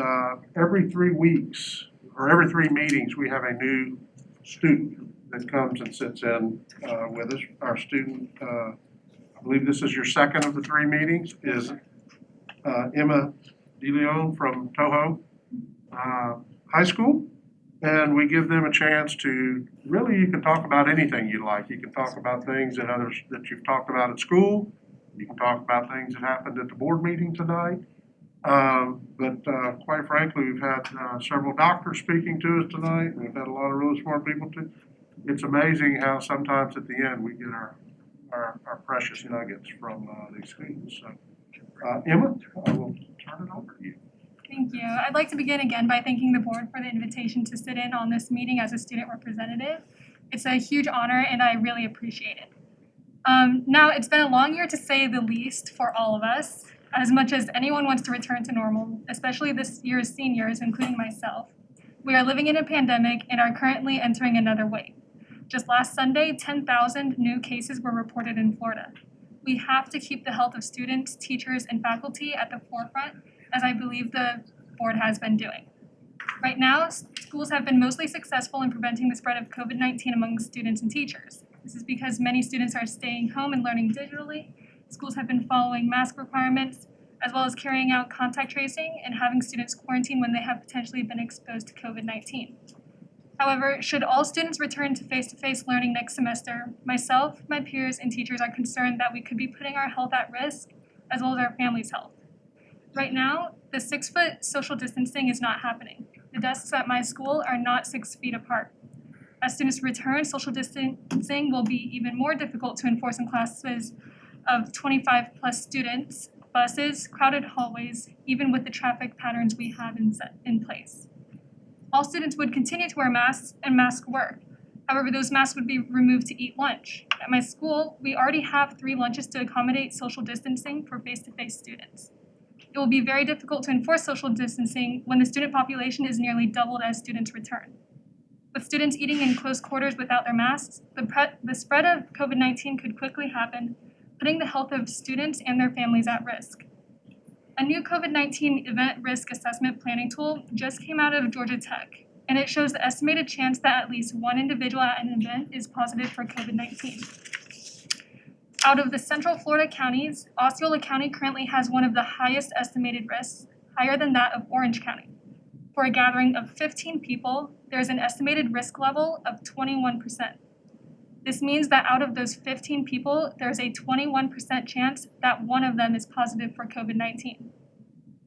I: every 3 weeks, or every 3 meetings, we have a new student that comes and sits in with us. Our student, I believe this is your second of the 3 meetings, is Emma DeLeon from Toho High School. And we give them a chance to, really, you can talk about anything you like. You can talk about things that you've talked about at school. You can talk about things that happened at the board meeting tonight. But quite frankly, we've had several doctors speaking to us tonight. We've had a lot of really smart people too. It's amazing how sometimes at the end we get our precious nuggets from these students. So, Emma, I will turn it over to you.
O: Thank you. I'd like to begin again by thanking the board for the invitation to sit in on this meeting as a student representative. It's a huge honor and I really appreciate it. Now, it's been a long year to say the least for all of us. As much as anyone wants to return to normal, especially this year's seniors, including myself, we are living in a pandemic and are currently entering another wave. Just last Sunday, 10,000 new cases were reported in Florida. We have to keep the health of students, teachers, and faculty at the forefront, as I believe the board has been doing. Right now, schools have been mostly successful in preventing the spread of COVID-19 among students and teachers. This is because many students are staying home and learning digitally. Schools have been following mask requirements, as well as carrying out contact tracing and having students quarantine when they have potentially been exposed to COVID-19. However, should all students return to face-to-face learning next semester, myself, my peers, and teachers are concerned that we could be putting our health at risk, as well as our family's health. Right now, the 6-foot social distancing is not happening. The desks at my school are not 6 feet apart. As students return, social distancing will be even more difficult to enforce in classes of 25 plus students, buses, crowded hallways, even with the traffic patterns we have in place. All students would continue to wear masks and mask work. However, those masks would be removed to eat lunch. At my school, we already have 3 lunches to accommodate social distancing for face-to-face students. It will be very difficult to enforce social distancing when the student population is nearly doubled as students return. With students eating in close quarters without their masks, the spread of COVID-19 could quickly happen, putting the health of students and their families at risk. A new COVID-19 event risk assessment planning tool just came out of Georgia Tech, and it shows the estimated chance that at least one individual at an event is positive for COVID-19. Out of the central Florida counties, Osceola County currently has one of the highest estimated risks, higher than that of Orange County. For a gathering of 15 people, there's an estimated risk level of 21%. This means that out of those 15 people, there's a 21% chance that one of them is positive for COVID-19.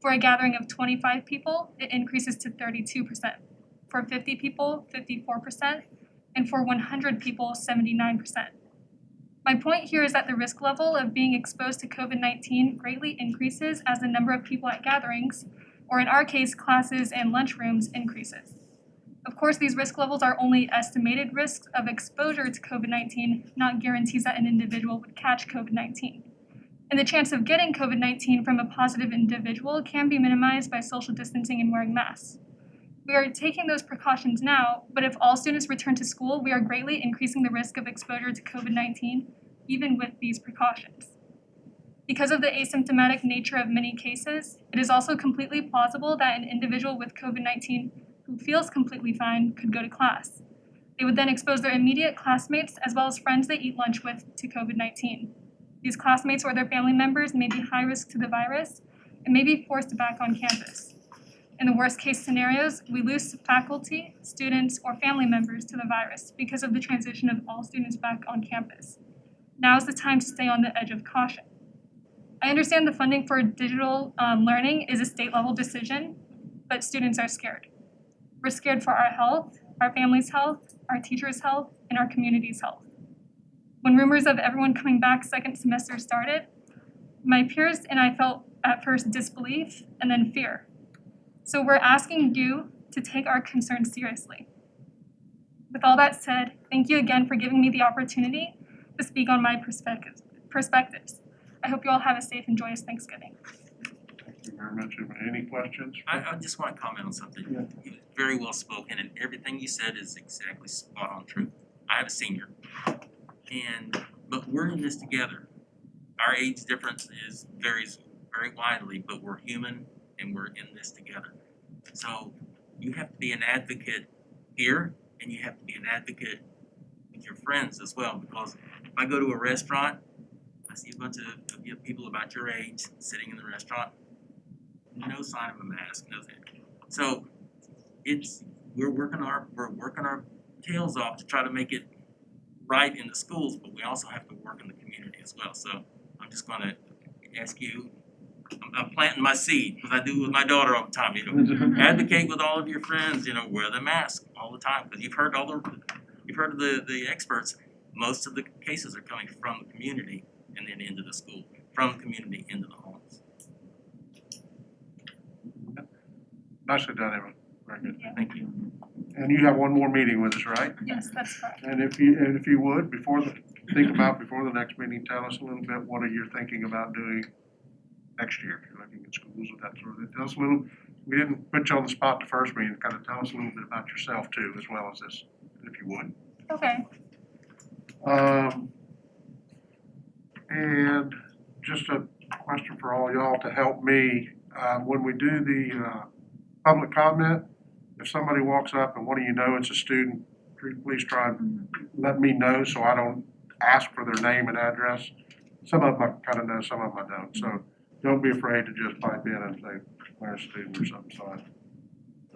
O: For a gathering of 25 people, it increases to 32%. For 50 people, 54%, and for 100 people, 79%. My point here is that the risk level of being exposed to COVID-19 greatly increases as the number of people at gatherings, or in our case, classes and lunchrooms, increases. Of course, these risk levels are only estimated risks of exposure to COVID-19, not guarantees that an individual would catch COVID-19. And the chance of getting COVID-19 from a positive individual can be minimized by social distancing and wearing masks. We are taking those precautions now, but if all students return to school, we are greatly increasing the risk of exposure to COVID-19, even with these precautions. Because of the asymptomatic nature of many cases, it is also completely plausible that an individual with COVID-19 who feels completely fine could go to class. They would then expose their immediate classmates as well as friends they eat lunch with to COVID-19. These classmates or their family members may be high risk to the virus and may be forced back on campus. In the worst case scenarios, we lose faculty, students, or family members to the virus because of the transition of all students back on campus. Now is the time to stay on the edge of caution. I understand the funding for digital learning is a state-level decision, but students are scared. We're scared for our health, our family's health, our teachers' health, and our community's health. When rumors of everyone coming back second semester started, my peers and I felt at first disbelief and then fear. So we're asking you to take our concerns seriously. With all that said, thank you again for giving me the opportunity to speak on my perspectives. I hope you all have a safe and joyous Thanksgiving.
M: Thank you very
I: very much. Any questions?
G: I just want to comment on something.
I: Yeah.
G: You was very well spoken, and everything you said is exactly spot on truth. I have a senior, but we're in this together. Our age difference varies very widely, but we're human and we're in this together. So you have to be an advocate here, and you have to be an advocate with your friends as well. Because if I go to a restaurant, I see a bunch of people about your age sitting in the restaurant, no sign of a mask, nothing. So we're working our tails off to try to make it right in the schools, but we also have to work in the community as well. So I'm just going to ask you. I'm planting my seed because I do with my daughter all the time. Advocate with all of your friends. Wear the mask all the time because you've heard of the experts. Most of the cases are coming from the community and then into the school, from the community into the homes.
I: Nicely done, Evan. Very good.
G: Thank you.
I: And you have one more meeting with us, right?
O: Yes, that's correct.
I: And if you would, before the next meeting, tell us a little bit, what are you thinking about doing next year, if you're looking at schools with that sort of thing? Tell us a little, we didn't put you on the spot the first meeting, kind of tell us a little bit about yourself too, as well as this, if you would.
O: Okay.
I: And just a question for all y'all to help me, when we do the public comment, if somebody walks up and one of you know it's a student, please try and let me know so I don't ask for their name and address. Some of them I kind of know, some of them I don't, so don't be afraid to just pipe in and say, we're a student or something, so I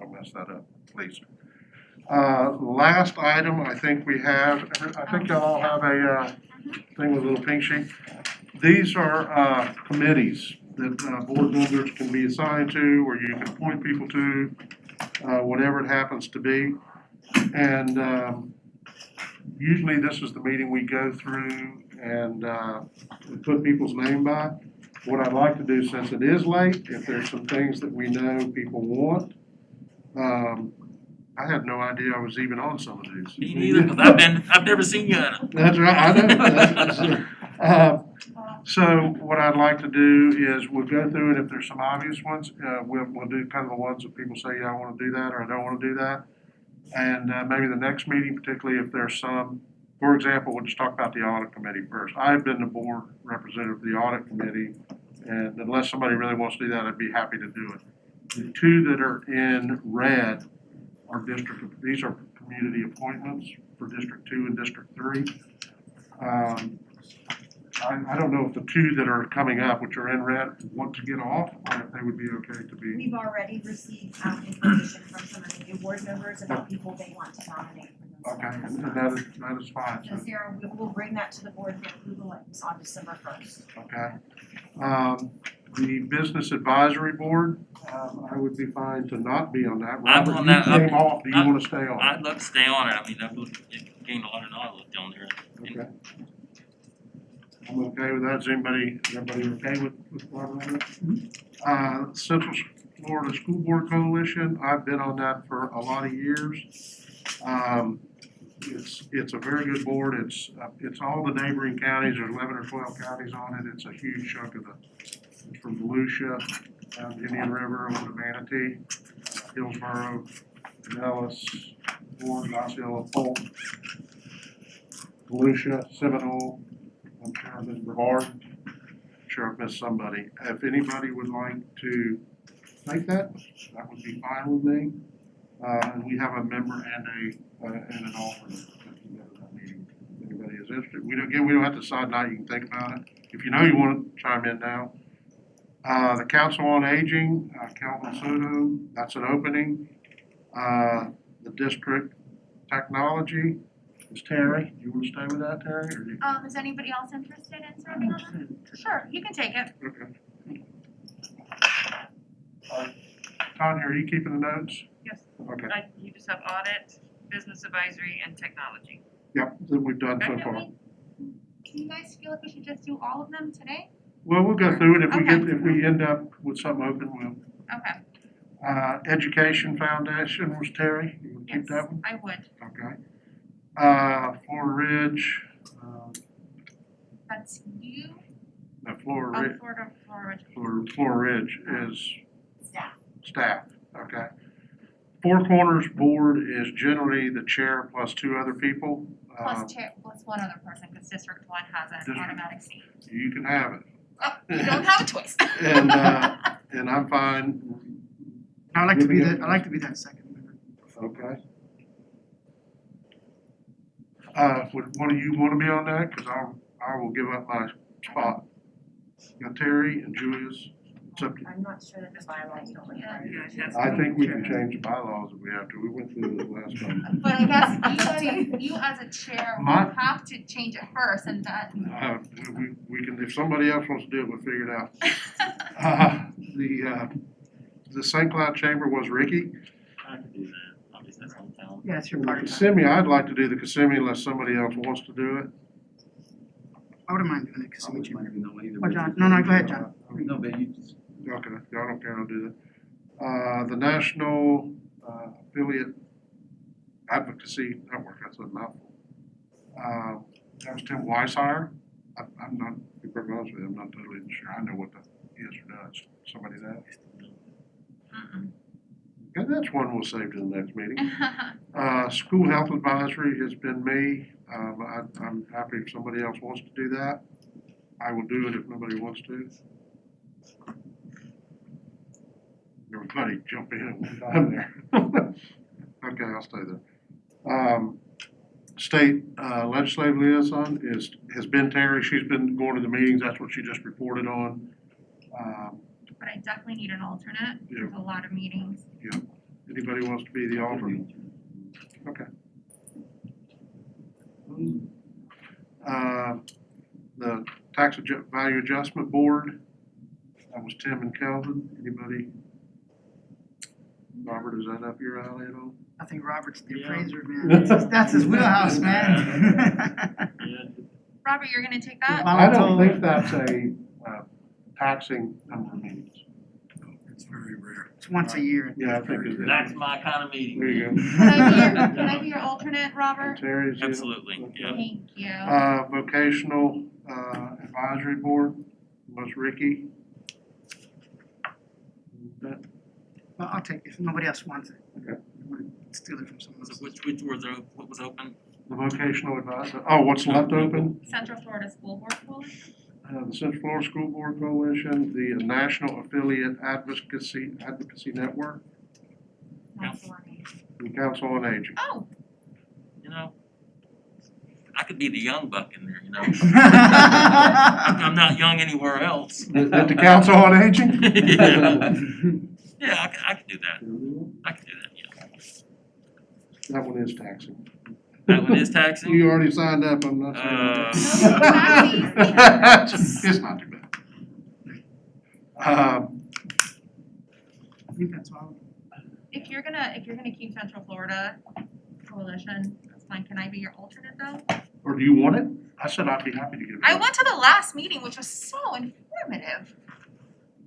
I: don't mess that up, please. Last item, I think we have, I think y'all all have a thing with a little pink sheet. These are committees that board members can be assigned to, or you can appoint people to, whatever it happens to be. And usually this is the meeting we go through and put people's name by. What I'd like to do, since it is late, if there's some things that we know people want, I had no idea I was even on some of these.
G: Me neither, because I've never seen you on it.
I: That's right, I know. So what I'd like to do is we'll go through it. If there's some obvious ones, we'll do kind of the ones that people say, yeah, I want to do that, or I don't want to do that. And maybe the next meeting, particularly if there's some, for example, we'll just talk about the audit committee first. I've been the board representative of the audit committee, and unless somebody really wants to do that, I'd be happy to do it. The two that are in red are these are community appointments for District 2 and District 3. I don't know if the two that are coming up, which are in red, want to get off, or if they would be okay to be.
E: We've already received information from some of the new board members about people they want to nominate for
I: Okay,
E: themselves.
I: and that is fine.
E: So Sarah, we will bring that to the board for approval on December 1st.
I: Okay. The Business Advisory Board, I would be fine to not be on that.
G: I'm
I: Robert,
G: on
I: you
G: that.
I: came off, do you want to stay on?
G: I'd love to stay on it. I mean, I've gained a lot of knowledge on there.
I: Okay. I'm okay with that. Is everybody okay with Robert on it? Central Florida School Board Coalition, I've been on that for a lot of years. It's a very good board. It's all the neighboring counties. There's 11 or 12 counties on it. It's a huge chunk of it's from Volusia, down the Indian River, over to Manatee, Hillsborough, Nellis, Warren, Osceola, Polk, Volusia, Seminole, I'm sure I've missed Brevard. I'm sure I've missed somebody. If anybody would like to take that would be fine with me. And we have a member and an alternate that can go to that meeting. If anybody is interested. We don't have to decide now. You can think about it. If you know you want to chime in now. The Council on Aging, Kelvin Soto, that's an opening. The District Technology is Terry. Do you want to stay with that, Terry? Or do you?
H: Is anybody else interested in serving on that? Sure, you can take it.
I: Okay. Tanya, are you keeping the notes?
N: Yes.
I: Okay.
N: You just have audit, business advisory, and technology.
I: Yep, that we've done so far.
H: Do you guys feel like we should just do all of them today?
I: Well, we'll go through it.
H: Okay.
I: If we end up with something open, we'll.
H: Okay.
I: Education Foundation was Terry. You want to keep that one?
H: I would.
I: Okay. Flora Ridge.
H: That's you?
I: No, Flora Ridge.
H: Florida Ridge.
I: Flora Ridge is staff, okay? Four Corners Board is generally the chair plus two other people.
H: Plus one other person, because District One has an
I: District-
H: automatic seat.
I: You can have it.
H: Oh, you don't have a choice.
I: And I'm fine.
A: I'd like to be
I: Giving
A: that,
I: it-
A: I'd like to be that second member.
I: Okay. Would one of you wanna be on that? Cause I will give up my spot. You got Terry and Julius. It's up to
H: I'm not sure that the bylaws don't require you.
I: I think we can change the bylaws if we have to. We went through this last time.
H: But I guess you as a chair
I: My-
H: will have to change it first and that.
I: We can, if somebody else wants to do it, we'll figure it out. The St. Cloud Chamber was Ricky.
G: I could do that, obviously that's hometown.
A: Yeah, it's your
I: The
A: part.
I: Kissimmee, I'd like to do the Kissimmee unless somebody else wants to do it.
A: I wouldn't mind doing it, cause
M: I wouldn't mind doing that one either.
A: Oh, John, no, go ahead, John.
M: No, but you just.
I: Okay, y'all don't care, I'll do that. The National Affiliate Advocacy Network, that's a mouthful. That was Tim Weishire. I'm not, to be perfectly honest with you, I'm not totally sure I know what that is or does. Somebody that? Okay, that's one we'll save to the next meeting. School Health Advisory has been me. I'm happy if somebody else wants to do that. I will do it if nobody wants to. Everybody jump in at one time there. Okay, I'll stay there. State legislative liaison has been Terry. She's been going to the meetings. That's what she just reported on.
H: But I definitely need an alternate.
I: Yeah.
H: There's a lot of meetings.
I: Yeah. Anybody wants to be the alternate? Okay. The Value Adjustment Board, that was Tim and Kelvin. Anybody? Robert, is that up your alley at all?
A: I think Robert's the appraiser, man. That's his wheelhouse, man.
H: Robert, you're gonna take that?
I: I don't think that's a taxing number of meetings.
S: It's very rare.
A: It's once a year.
I: Yeah, I think it is.
G: That's my kind of meeting.
I: There you go.
H: Can I be your alternate, Robert?
I: Terry's. yeah.
G: Absolutely, yeah.
H: Thank you.
I: Vocational Advisory Board was Ricky.
A: Well, I'll take it if nobody else wants it.
I: Okay.
A: Steal it from someone else.
G: Which was, what was open?
I: The vocational advisor, oh, what's left open?
H: Central Florida School Board Coalition?
I: The Central Florida School Board Coalition, the National Affiliate Advocacy Network,
H: Council on Aging.
I: and Council on Aging.
H: Oh,
G: You know, I could be the young buck in there, you know? I'm not young anywhere else.
I: At the Council on Aging?
G: Yeah, I could do that. I could do that, yeah.
I: That one is taxing.
G: That one is taxing?
I: You already signed up, I'm not saying. It's not too bad.
A: I think that's all.
H: if you're gonna keep Central Florida Coalition, that's fine. Can I be your alternate though?
I: Or do you want it? I said I'd be happy to give it.
H: I went to the last meeting, which was so informative.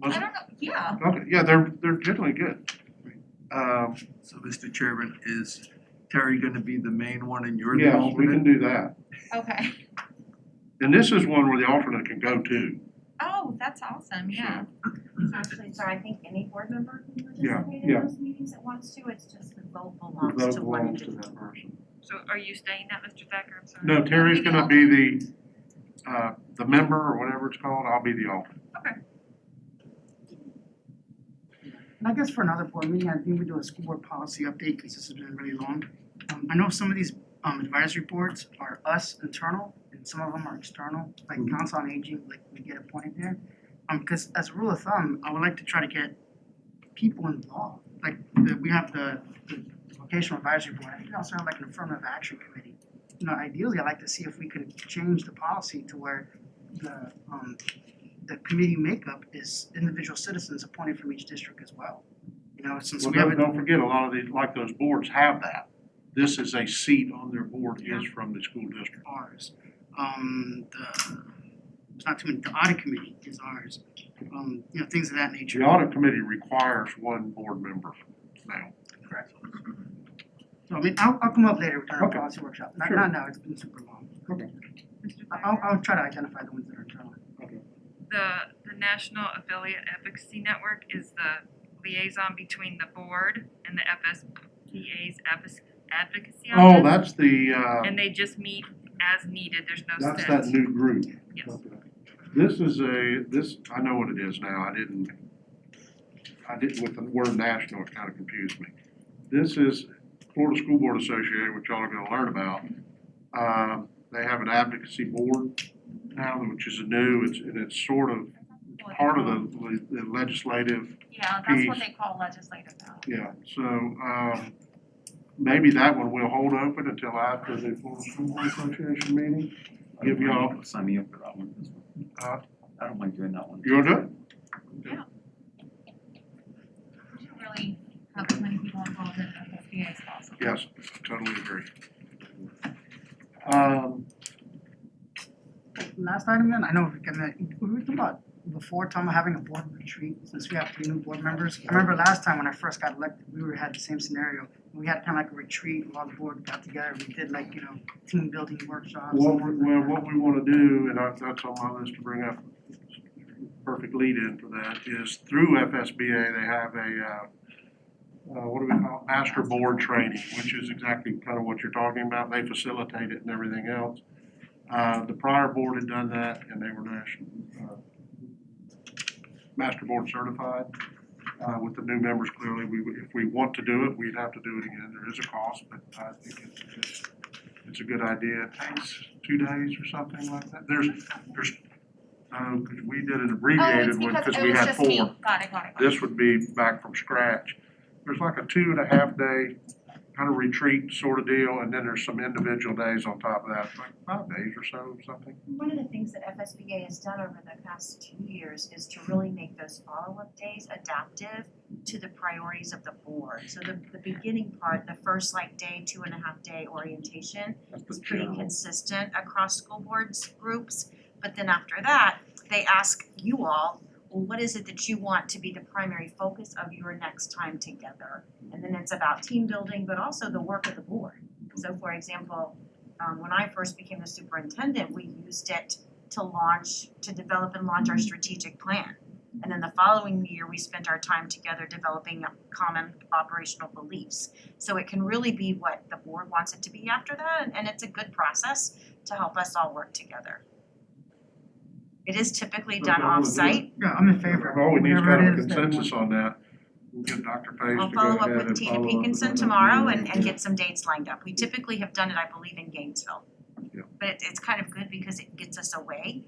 I: Was
H: I
I: it?
H: don't know, yeah.
I: Okay, yeah, they're generally good.
S: So, Mr. Chairman, is Terry gonna be the main one and you're the
I: Yes,
S: alternate?
I: we can do that.
H: Okay.
I: And this is one where the alternate can go to.
H: Oh, that's awesome, yeah.
E: Actually, so I think any board member can
I: Yeah,
E: participate in
I: yeah.
E: those meetings that wants to, it's just the vote
I: The
E: belongs
I: vote
E: to one
I: belongs to
E: individual.
I: that person.
N: So are you staying that, Mr. Thacker? I'm sorry.
I: No, Terry's gonna be the member or whatever it's called, I'll be the alternate.
A: And I guess for another board meeting, I think we do a school board policy update, because this has been really long. I know some of these advisory boards are us internal, and some of them are external, like Council on Aging, like we get appointed there. Because as a rule of thumb, I would like to try to get people involved. Like, we have the vocational advisory board, I think we also have like an affirmative action committee. You know, ideally, I'd like to see if we could change the policy to where the committee makeup is individual citizens appointed from each district as well. You know, since
I: Well,
A: we have
I: don't forget, a lot of these, like those boards have that. This is a seat on their board is from the school district.
A: ours. There's not too many, the audit committee is ours. You know, things of that nature.
I: The audit committee requires one board member now.
A: Correct. So I mean, I'll come up later during our
I: Okay.
A: policy workship.
I: Sure.
A: Not now, it's been super long.
I: Okay.
A: I'll try to identify the ones that are internal.
N: The National Affiliate Advocacy Network is the liaison between the board and the FSBA's advocacy
I: Oh,
N: office.
I: that's the,
N: And they just meet as needed, there's no
I: that's
N: set.
I: that new group.
N: Yes.
I: Okay. This is I know what it is now, I didn't, with the word national, it kind of confused me. This is Florida School Board Association, which y'all are gonna learn about. They have an advocacy board now, which is it's sort of part of the legislative
H: Yeah, that's what
I: piece.
H: they call legislative now.
I: Yeah, so, maybe that one we'll hold open until after the Florida School Board Association meeting. Give y'all,
M: Sign me up for that one. I don't mind doing that one.
I: you wanna do it?
H: We should really have as many people involved in FSBA as possible.
I: Yes, totally agree.
A: Last item then, I know we were talking about before, talking about having a board retreat, since we have 3 new board members. I remember last time when I first got elected, had the same scenario. We had kind of like a retreat, while the board got together, we did like, team building workshops.
I: What we wanna do, and that's on my list to bring up, perfect lead in for that, is through FSBA, they have a, what do we call it, master board training, which is exactly kind of what you're talking about. They facilitate it and everything else. The prior board had done that, and they were national, master board certified. With the new members, clearly, if we want to do it, we'd have to do it again. There is a cost, but I think it's a good idea. It takes 2 days or something like that. There's, because we did an abbreviated one, because we had 4.
H: Got it.
I: This would be back from scratch. There's like a 2.5 day kind of retreat sort of deal, and then there's some individual days on top of that, like 5 days or so, something.
P: One of the things that FSBA has done over the past 2 years is to really make those follow-up days adaptive to the priorities of the board. So the beginning part, the first like day, 2.5 day orientation is pretty consistent across school boards groups. But then after that, they ask you all, well, what is it that you want to be the primary focus of your next time together? And then it's about team building, but also the work of the board. So for example, when I first became the superintendent, we used it to develop and launch our strategic plan. And then the following year, we spent our time together developing common operational beliefs. So it can really be what the board wants it to be after that, and it's a good process to help us all work together. It is typically done off-site.
A: Yeah, I'm in favor.
I: Oh, we need to
A: Whatever
I: have
A: it
I: a
A: is that
I: consensus on that. We'll get Dr. Pace
P: I'll
I: to go
P: follow up
I: ahead
P: with
I: and
P: Tina
I: follow up with
P: Pinkinson
I: that.
P: tomorrow and get some dates lined up. We typically have done it, I believe, in Gainesville.
I: Yeah.
P: But it's kind of good because it gets us away.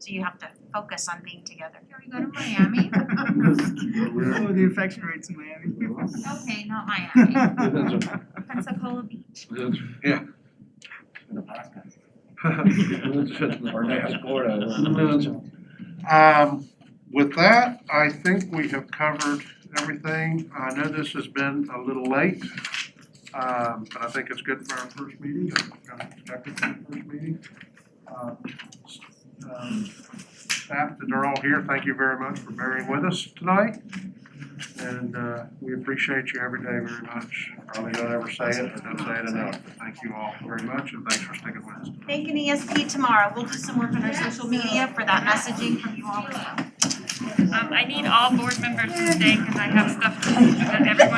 P: So you have to focus on being together.
B: Can we go to Miami?
A: Oh, the infection rates in Miami.
B: Okay, not Miami. Pensacola Beach.
I: Yeah.
M: Or next Florida.
I: With that, I think we have covered everything. I know this has been a little late, but I think it's good for our first meeting, kind of expected for the first meeting. Staff that are all here, thank you very much for bearing with us tonight. And we appreciate you every day very much. Probably don't ever say it, but don't say it enough. But thank you all very much, and thanks for sticking with us.
P: Thank an ESP tomorrow. We'll do some work on our social media for that messaging from you all as well.
N: I need all board members to stay because I have stuff that everyone